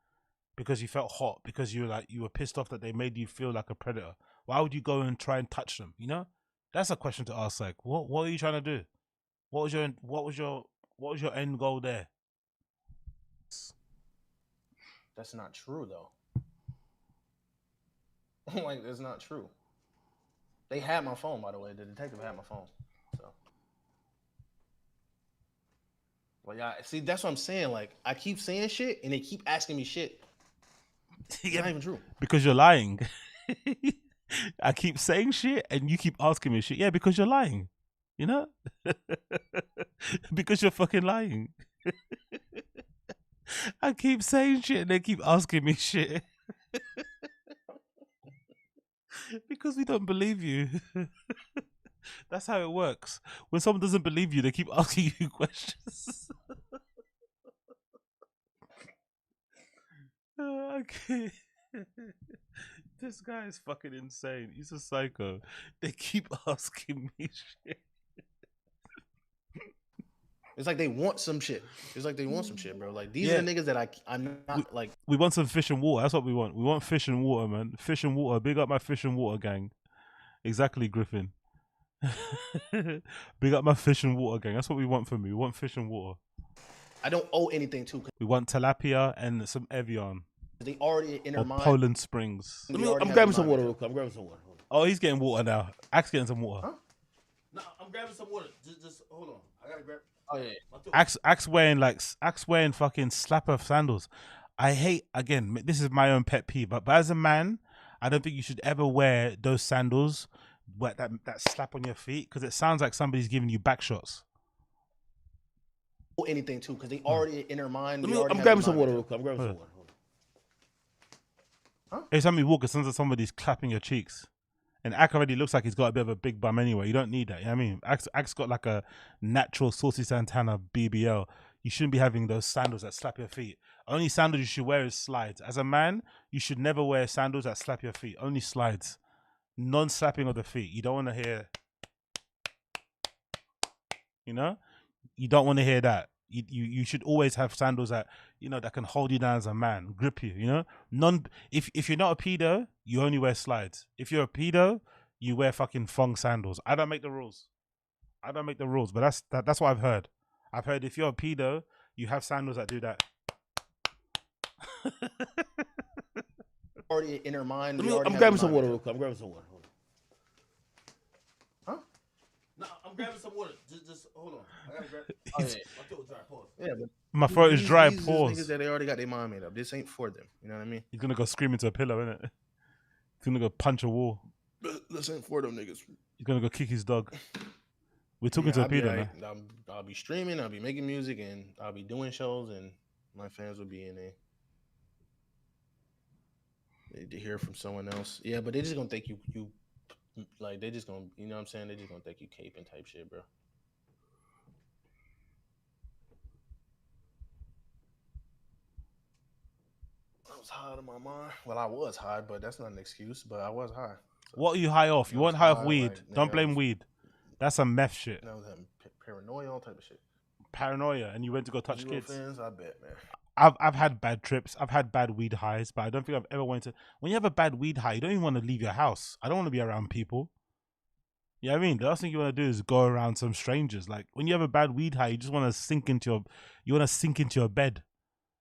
Because you felt hot, because you were pissed off that they made you feel like a predator. Why would you go and try and touch them? You know, that's a question to ask. Like, what are you trying to do? What was your end goal there? That's not true though. Like, that's not true. They had my phone, by the way. The detective had my phone. So But yeah, see, that's what I'm saying. Like, I keep saying shit, and they keep asking me shit. It's not even true. Because you're lying. I keep saying shit, and you keep asking me shit. Yeah, because you're lying. You know? Because you're fucking lying. I keep saying shit, and they keep asking me shit. Because we don't believe you. That's how it works. When someone doesn't believe you, they keep asking you questions. Okay. This guy is fucking insane. He's a psycho. They keep asking me shit. It's like they want some shit. It's like they want some shit, bro. Like, these are the niggas that I'm not like. We want some fish and water. That's what we want. We want fish and water, man. Fish and water. Big up my fish and water gang. Exactly, Griffin. Big up my fish and water gang. That's what we want from me. We want fish and water. I don't owe anything to. We want tilapia and some Evian. They already in their mind. Poland Springs. I'm grabbing some water real quick. I'm grabbing some water. Oh, he's getting water now. Axe getting some water. Huh? No, I'm grabbing some water. Just hold on. I gotta grab. Oh yeah. Axe wearing fucking slapper sandals. I hate, again, this is my own pet peeve, but as a man, I don't think you should ever wear those sandals that slap on your feet, because it sounds like somebody's giving you back shots. Anything too, because they already in their mind. I'm grabbing some water real quick. I'm grabbing some water. Huh? Every time you walk, it sounds like somebody's clapping your cheeks. And Ack already looks like he's got a bit of a big bum anyway. You don't need that. You know what I mean? Ack's got like a natural Saucy Santana BBL. You shouldn't be having those sandals that slap your feet. Only sandals you should wear is slides. As a man, you should never wear sandals that slap your feet. Only slides. Non-slapping of the feet. You don't want to hear... You know? You don't want to hear that. You should always have sandals that, you know, that can hold you down as a man, grip you, you know? If you're not a pedo, you only wear slides. If you're a pedo, you wear fucking thong sandals. I don't make the rules. But that's what I've heard. I've heard if you're a pedo, you have sandals that do that. Already in their mind. I'm grabbing some water real quick. I'm grabbing some water. Huh? No, I'm grabbing some water. Just hold on. I gotta grab. Oh, yeah. My throat dry. Pause. Yeah, but my throat is dry. These Pause. niggas that they already got their mind made up. This ain't for them. You know what I mean? He's gonna go scream into a pillow, innit? He's gonna go punch a wall. This ain't for them niggas. He's gonna go kick his dog. We're talking to a pedo now. I'll be streaming. I'll be making music, and I'll be doing shows, and my fans will be in there. To hear from someone else. Yeah, but they just gonna think you like, they just gonna, you know what I'm saying? They just gonna think you caping type shit, bro. I was high out of my mind. Well, I was high, but that's not an excuse, but I was high. So, what are you high off? You weren't high off weed. Like, don't blame weed. That's some meth shit. That was paranoia, all type of shit. Paranoia, and you went to go touch Zero kids. fans, I bet, man. I've had bad trips. I've had bad weed highs, but I don't think I've ever wanted to. When you have a bad weed high, you don't even want to leave your house. I don't want to be around people. You know what I mean? The last thing you want to do is go around some strangers. Like, when you have a bad weed high, you just want to sink into your bed.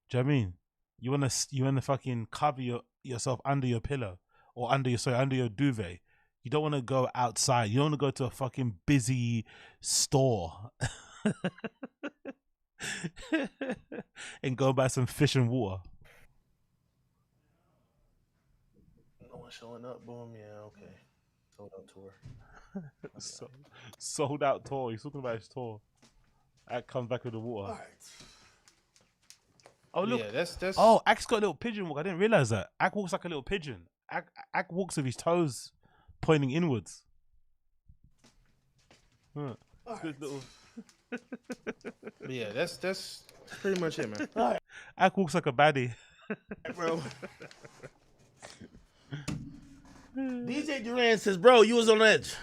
Do you know what I mean? You want to fucking cover yourself under your pillow or under your duvet. You don't want to go outside. You don't want to go to a fucking busy store and go buy some fish and water. No one showing up. Boom. Yeah. Okay. Sold out tour. Sold out tour. He's talking about his tour. Ack comes back with the water. All right. Oh look. Yeah, that's. Oh, Ack's got a little pigeon walk. I didn't realize that. Ack walks like a little pigeon. Ack walks with his toes pointing inwards. Huh. Good little. Yeah, that's pretty much it, man. Ack walks like a baddie. Bro. DJ Duran says, bro, you was on edge.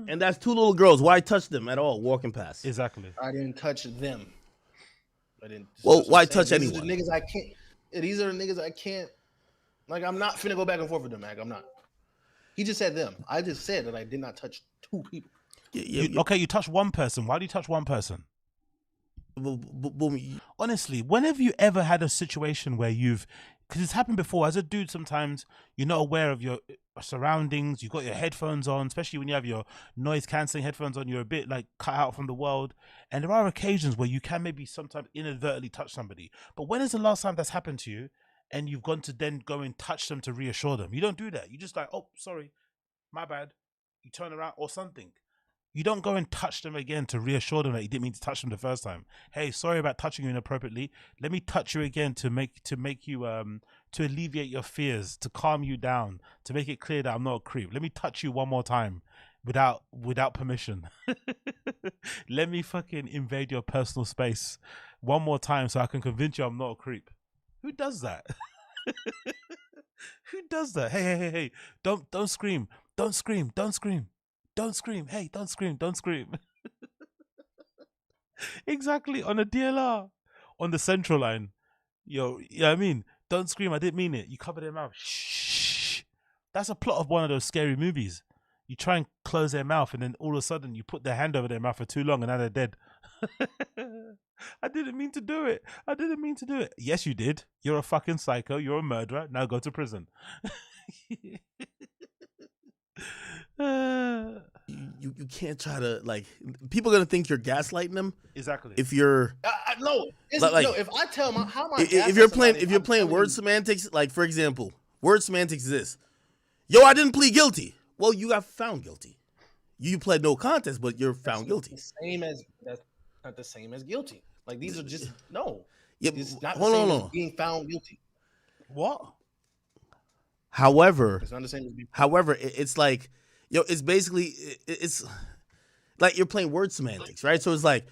And that's two little girls. Why touch them at all walking past? Exactly. I didn't touch them. I didn't. Well, why touch anyone? These are the niggas I can't. These are the niggas I can't. Like, I'm not finna go back and forth with them, Mac. I'm not. He just said them. I just said that I did not touch two people. Okay, you touched one person. Why do you touch one person? Honestly, when have you ever had a situation where because it's happened before, as a dude, sometimes you're not aware of surroundings. You got your headphones on, especially when you have your noise cancelling headphones on. You're a bit like cut out from the world. And there are occasions where you can maybe sometimes inadvertently touch somebody. But when is the last time that's happened to you and you've gone to then go and touch them to reassure them? You don't do that. You just like, oh, sorry, my bad. You turn around or something. You don't go and touch them again to reassure them that you didn't mean to touch them the first time. Hey, sorry about touching you inappropriately. Let me touch you again to make you to alleviate your fears, to calm you down, to make it clear that I'm not a creep. Let me touch you one more time without permission. Let me fucking invade your personal space one more time so I can convince you I'm not a creep. Who does that? Who does that? Hey. Don't scream. Don't scream. Don't scream. Don't scream. Hey, don't scream. Don't scream. Exactly. On a DLR. On the central line. Yo, you know what I mean? Don't scream. I didn't mean it. You cover their mouth. Shh. That's a plot of one of those scary movies. You try and close their mouth and then all of a sudden you put their hand over their mouth for too long and now they're dead. I didn't mean to do it. I didn't mean to do it. Yes, you did. You're a fucking psycho. You're a murderer. Now go to prison. You can't try to, like, people are gonna think you're gaslighting them. Exactly. If you're no, if I tell my how my if you're playing word semantics, like for example, word semantics is this. Yo, I didn't plead guilty. Well, you got found guilty. You pled no contest, but you're found guilty. That's not the same as guilty. Like these are just no. Yeah, it's not hold the same on. as being found guilty. What? However, It's not the same as being. However, it's like, yo, it's basically it's like you're playing word semantics, right? So it's like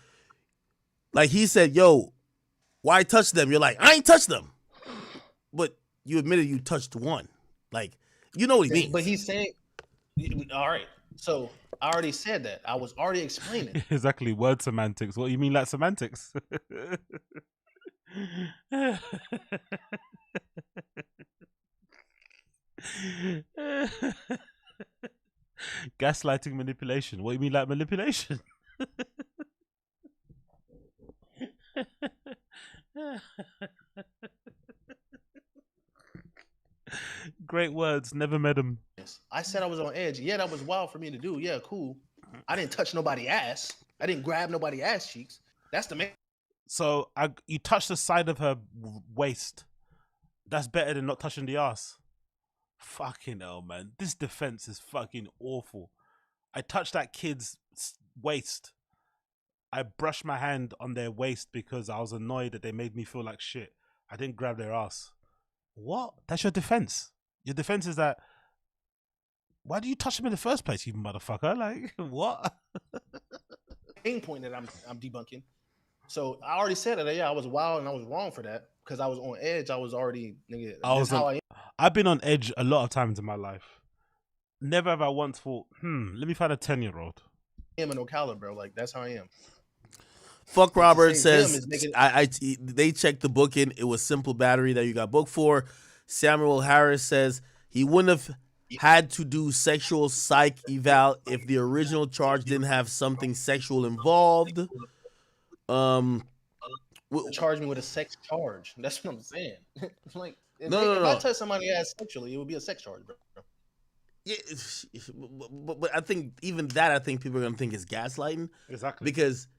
he said, yo, why touch them? You're like, I ain't touched them, but you admitted you touched one. Like, you know what he means. But he's saying, all right. So I already said that. I was already explaining. Exactly. Word semantics. What you mean, like semantics? Gaslighting, manipulation. What do you mean, like manipulation? Great words. Never met them. I said I was on edge. Yeah, that was wild for me to do. Yeah, cool. I didn't touch nobody's ass. I didn't grab nobody's ass cheeks. That's the main. So you touched the side of her waist. That's better than not touching the ass. Fucking hell, man. This defense is fucking awful. I touched that kid's waist. I brushed my hand on their waist because I was annoyed that they made me feel like shit. I didn't grab their ass. What? That's your defense. Your defense is that, why do you touch them in the first place, you motherfucker? Like, what? Main point that I'm debunking. So I already said that. Yeah, I was wild and I was wrong for that because I was on edge. I was already nigga. I've been on edge a lot of times in my life. Never have I once thought, let me find a 10-year-old. I am an Ocala, bro. Like that's how I am. Fuck Robert says they checked the booking. It was simple battery that you got booked for. Samuel Harris says he wouldn't have had to do sexual psych eval if the original charge didn't have something sexual involved. Charge me with a sex charge. That's what I'm saying. Like, if I touch somebody ass sexually, it would be a sex charge, bro. Yeah, but I think even that, I think people are gonna think is gaslighting. Exactly. Because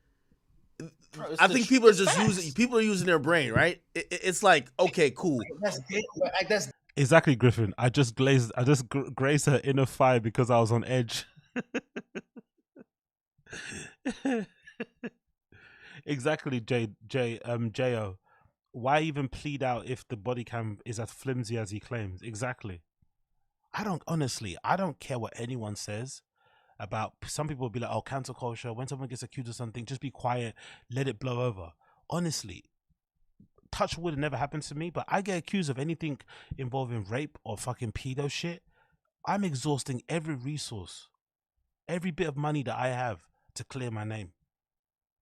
I think people are using their brain, right? It's like, okay, cool. That's exactly, Griffin. I just grazed her inner thigh because I was on edge. Exactly, Jo. Why even plead out if the body cam is as flimsy as he claims? Exactly. I don't care what anyone says about. Some people will be like, oh, cancel culture. When someone gets accused of something, just be quiet, let it blow over. Honestly, touch wood, never happens to me, but I get accused of anything involving rape or fucking pedo shit. I'm exhausting every resource, every bit of money that I have to clear my name.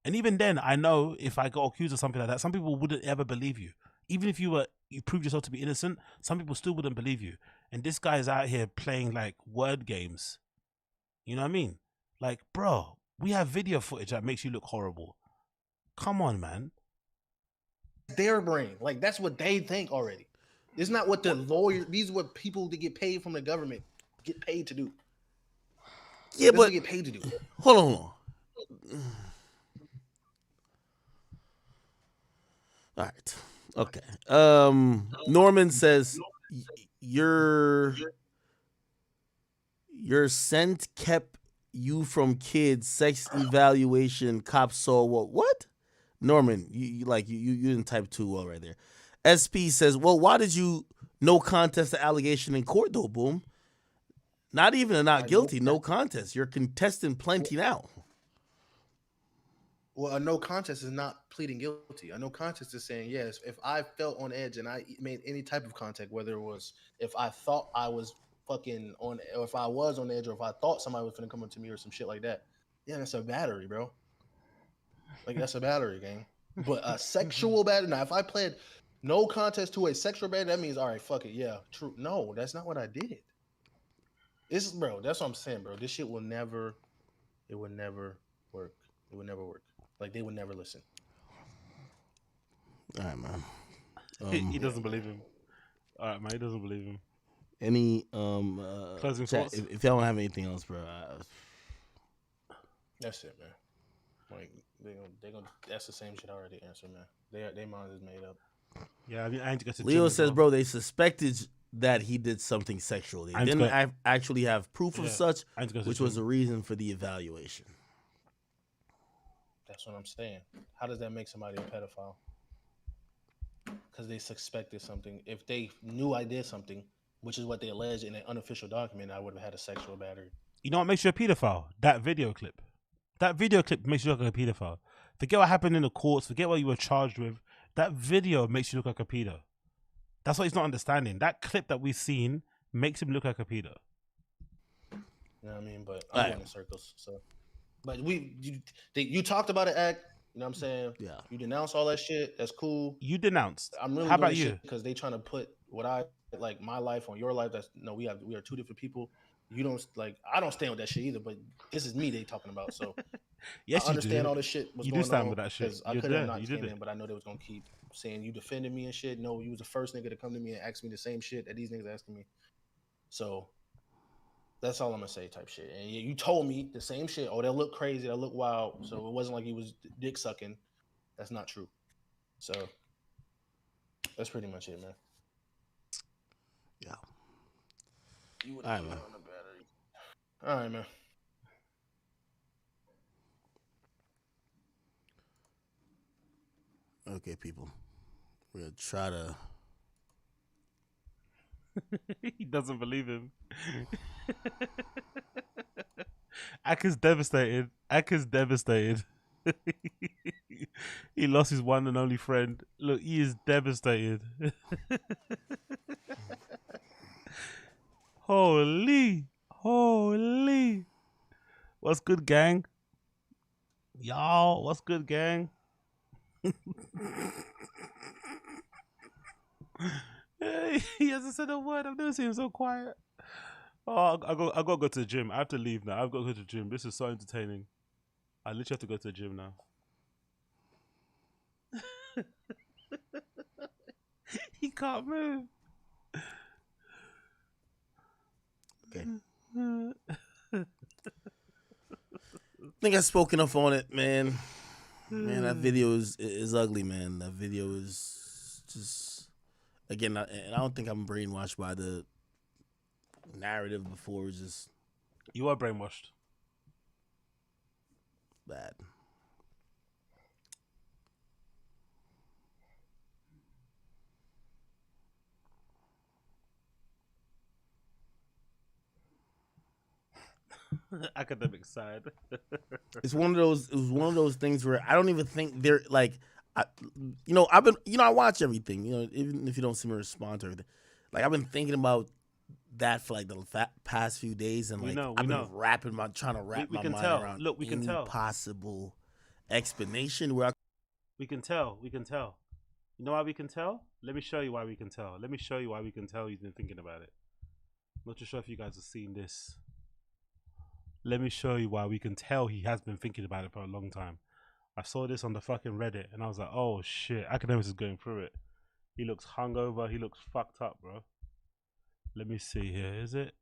And even then, I know if I got accused of something like that, some people wouldn't ever believe you. Even if you proved yourself to be innocent, some people still wouldn't believe you. And this guy is out here playing like word games. You know what I mean? Like, bro, we have video footage that makes you look horrible. Come on, man. their brain. Like that's what they think already. It's not what the lawyer. These are what people that get paid from the government get paid to do. Yeah, That's what but we get paid to do. hold on. All right. Okay. Norman says your scent kept you from kids. Sex evaluation. Cops saw what? What? Norman, you didn't type too well right there. SP says, well, why did you no contest the allegation in court though? Boom. Not even a not guilty. No contest. You're contesting plenty now. Well, a no contest is not pleading guilty. A no contest is saying, yes, if I felt on edge and I made any type of contact, whether it was if I thought I was fucking on, or if I was on edge, or if I thought somebody was going to come up to me or some shit like that, yeah, that's a battery, bro. Like, that's a battery, gang. But a sexual battery, now, if I pled no contest to a sexual battery, that means, all right, fuck it, yeah, true. No, that's not what I did. This is, bro, that's what I'm saying, bro. This shit will never, it would never work. It would never work. Like, they would never listen. All right, man. He doesn't believe him. All right, man. He doesn't believe him. Any closing chat, thoughts? if y'all don't have anything else, bro. That's it, man. Like, they gonna that's the same shit I already answered, man. Their mind is made up. Yeah, I mean, I need to go to Leo gym as says, well. bro, they suspected that he did something sexual. They didn't actually have proof of such, which was the reason for the evaluation. That's what I'm saying. How does that make somebody a pedophile? Because they suspected something. If they knew I did something, which is what they alleged in an unofficial document, I would have had a sexual battery. You know what makes you a pedophile? That video clip. That video clip makes you look like a pedophile. Forget what happened in the courts. Forget what you were charged with. That video makes you look like a pedo. That's what he's not understanding. That clip that we've seen makes him look like a pedo. You know what I mean? But I'm going in circles. So, but you talked about it, Act. You know what I'm saying? Yeah. You denounced all that shit. That's cool. You denounced. I'm really How doing about this you? shit because they trying to put what I like my life on your life. That's no, we are two different people. You don't like. I don't stand with that shit either. But this is me they talking about. So yes, I understand you do. all this shit was you going do stand on with that shit. I could have not you came did in, but I know they was gonna keep saying you defended me and shit. No, you was the first nigga to come to me and ask me the same shit that these niggas asking me. So that's all I'm gonna say, type shit. And you told me the same shit. Oh, they'll look crazy, they'll look wild. So it wasn't like he was dick sucking. That's not true. So that's pretty much it, man. Yeah. All right, man. All right, man. Okay, people. We're gonna try to. He doesn't believe him. Ak is devastated. Ak is devastated. He lost his one and only friend. Look, he is devastated. Holy. What's good, gang? Y'all, what's good, gang? He hasn't said a word. I've never seen him so quiet. Oh, I got to go to the gym. I have to leave now. I've got to go to the gym. This is so entertaining. I literally have to go to the gym now. He can't move. Okay. I think I spoke enough on it, man. Man, that video is ugly, man. That video is just, again, and I don't think I'm brainwashed by the narrative before. It was just You are brainwashed. bad. Academic side. It was one of those things where I don't even think they're like, I watch everything, even if you don't see me respond to everything. Like, I've been thinking about that for like the past few days, and like I've been trying to wrap my mind around. Look, we can tell possible explanation where we can tell. You know why we can tell? Let me show you why we can tell. He's been thinking about it. Not too sure if you guys have seen this. Let me show you why we can tell he has been thinking about it for a long time. I saw this on the fucking Reddit and I was like, oh shit, Akademiks is going through it. He looks hungover. He looks fucked up, bro. Let me see here. Is it?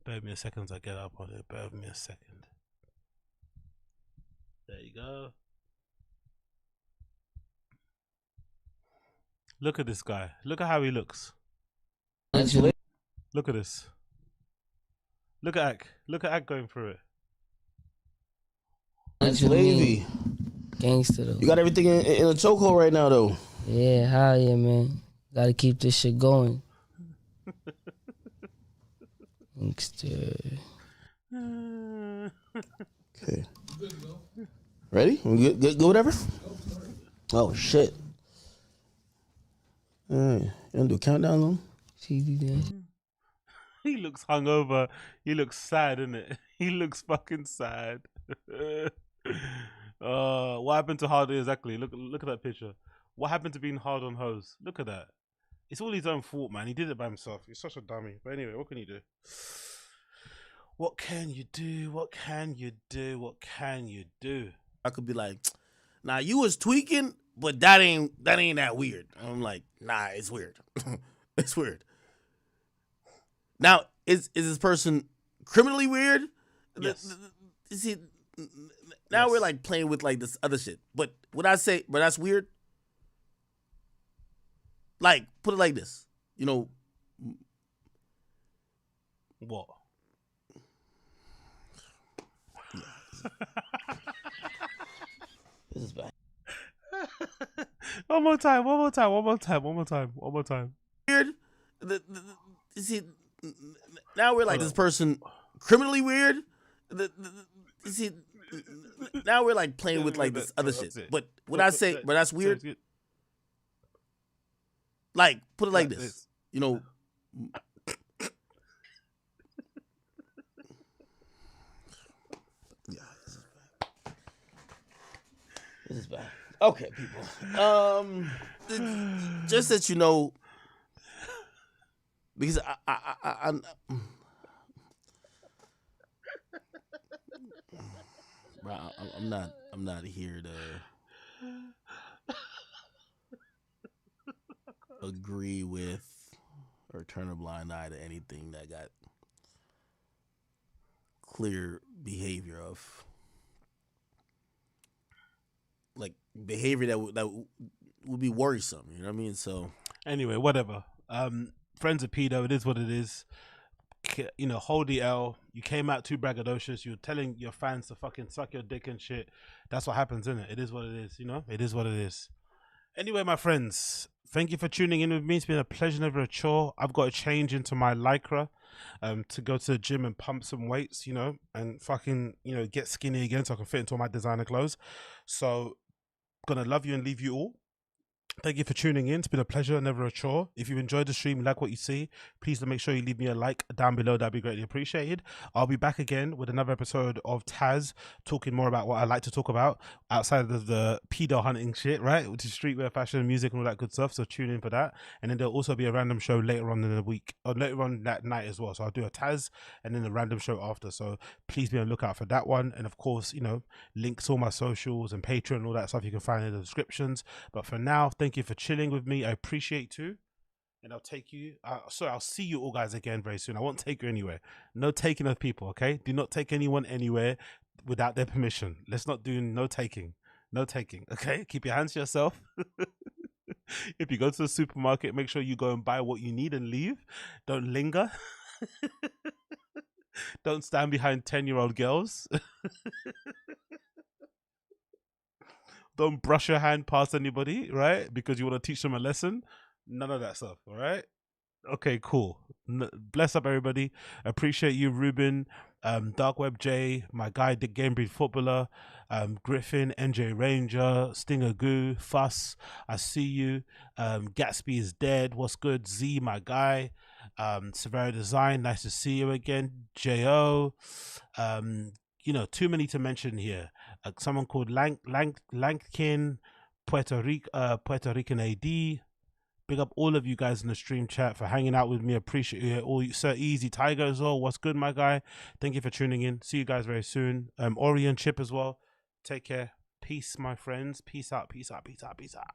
Bear with me a second as I get up on it. Bear with me a second. There you go. Look at this guy. Look at how he looks. Look at this. Look at Ak. Look at Ak going through it. That's wavy. Gangster though. You got everything in a chokehold right now, though. Yeah, hell yeah, man. Gotta keep this shit going. Gangster. Okay. Ready? We good? Go whatever? Oh, shit. All right. You want to do a countdown, though? He looks hungover. He looks sad, isn't it? He looks fucking sad. What happened to hard exactly? Look at that picture. What happened to being hard on hoes? Look at that. It's all his own fault, man. He did it by himself. He's such a dummy. But anyway, what can you do? What can you do? What can you do? What can you do? I could be like, nah, you was tweaking, but that ain't that weird. I'm like, nah, it's weird. It's weird. Now, is this person criminally weird? Yes. See, now we're like playing with like this other shit. But would I say, but that's weird? Like, put it like this. You know. What? This is bad. One more time. Weird. See, now we're like this person criminally weird. See, now we're like playing with like this other shit. But would I say, but that's weird? Like, put it like this. You know. Yeah, this is bad. Okay, people. Just that you know, because I'm not here to agree with or turn a blind eye to anything that got clear behavior of, like, behavior that would be worrisome. You know what I mean? So anyway, whatever. Friends of PEADO, it is what it is. You know, hold the L. You came out too braggadocious. You're telling your fans to fucking suck your dick and shit. That's what happens, isn't it? It is what it is, you know? It is what it is. Anyway, my friends, thank you for tuning in with me. It's been a pleasure, never a chore. I've got to change into my Lycra to go to the gym and pump some weights, you know, and fucking, you know, get skinny again so I can fit into all my designer clothes. So, gonna love you and leave you all. Thank you for tuning in. It's been a pleasure, never a chore. If you enjoyed the stream, like what you see, please make sure you leave me a like down below. That'd be greatly appreciated. I'll be back again with another episode of Taz, talking more about what I like to talk about outside of the pedo hunting shit, right? Which is streetwear, fashion, music, and all that good stuff. So tune in for that. And then there'll also be a random show later on in the week, or later on that night as well. So I'll do a Taz and then a random show after. So please be on the lookout for that one. And of course, you know, links to all my socials and Patreon and all that stuff you can find in the descriptions. But for now, thank you for chilling with me. I appreciate you, and I'll take you. I'll see you all guys again very soon. I won't take you anywhere. No taking of people, okay? Do not take anyone anywhere without their permission. Let's not do no taking. No taking, okay? Keep your hands to yourself. If you go to the supermarket, make sure you go and buy what you need and leave. Don't linger. Don't stand behind 10-year-old girls. Don't brush your hand past anybody, right? Because you want to teach them a lesson. None of that stuff, all right? Okay, cool. Bless up, everybody. Appreciate you, Ruben, Dark Web J, my guy, Dick Gamebreed Footballer, Griffin, NJ Ranger, Stinger Goo, Fuss, I see you. Gatsby is dead. What's good? Z, my guy. Severa Design, nice to see you again. J.O., you know, too many to mention here. Someone called Lankin, Puerto Rican AD. Big up all of you guys in the stream chat for hanging out with me. Appreciate you all. Sir Easy Tiger as well. What's good, my guy? Thank you for tuning in. See you guys very soon. Orion Chip as well. Take care. Peace, my friends. Peace out. Peace out. Peace out. Peace out.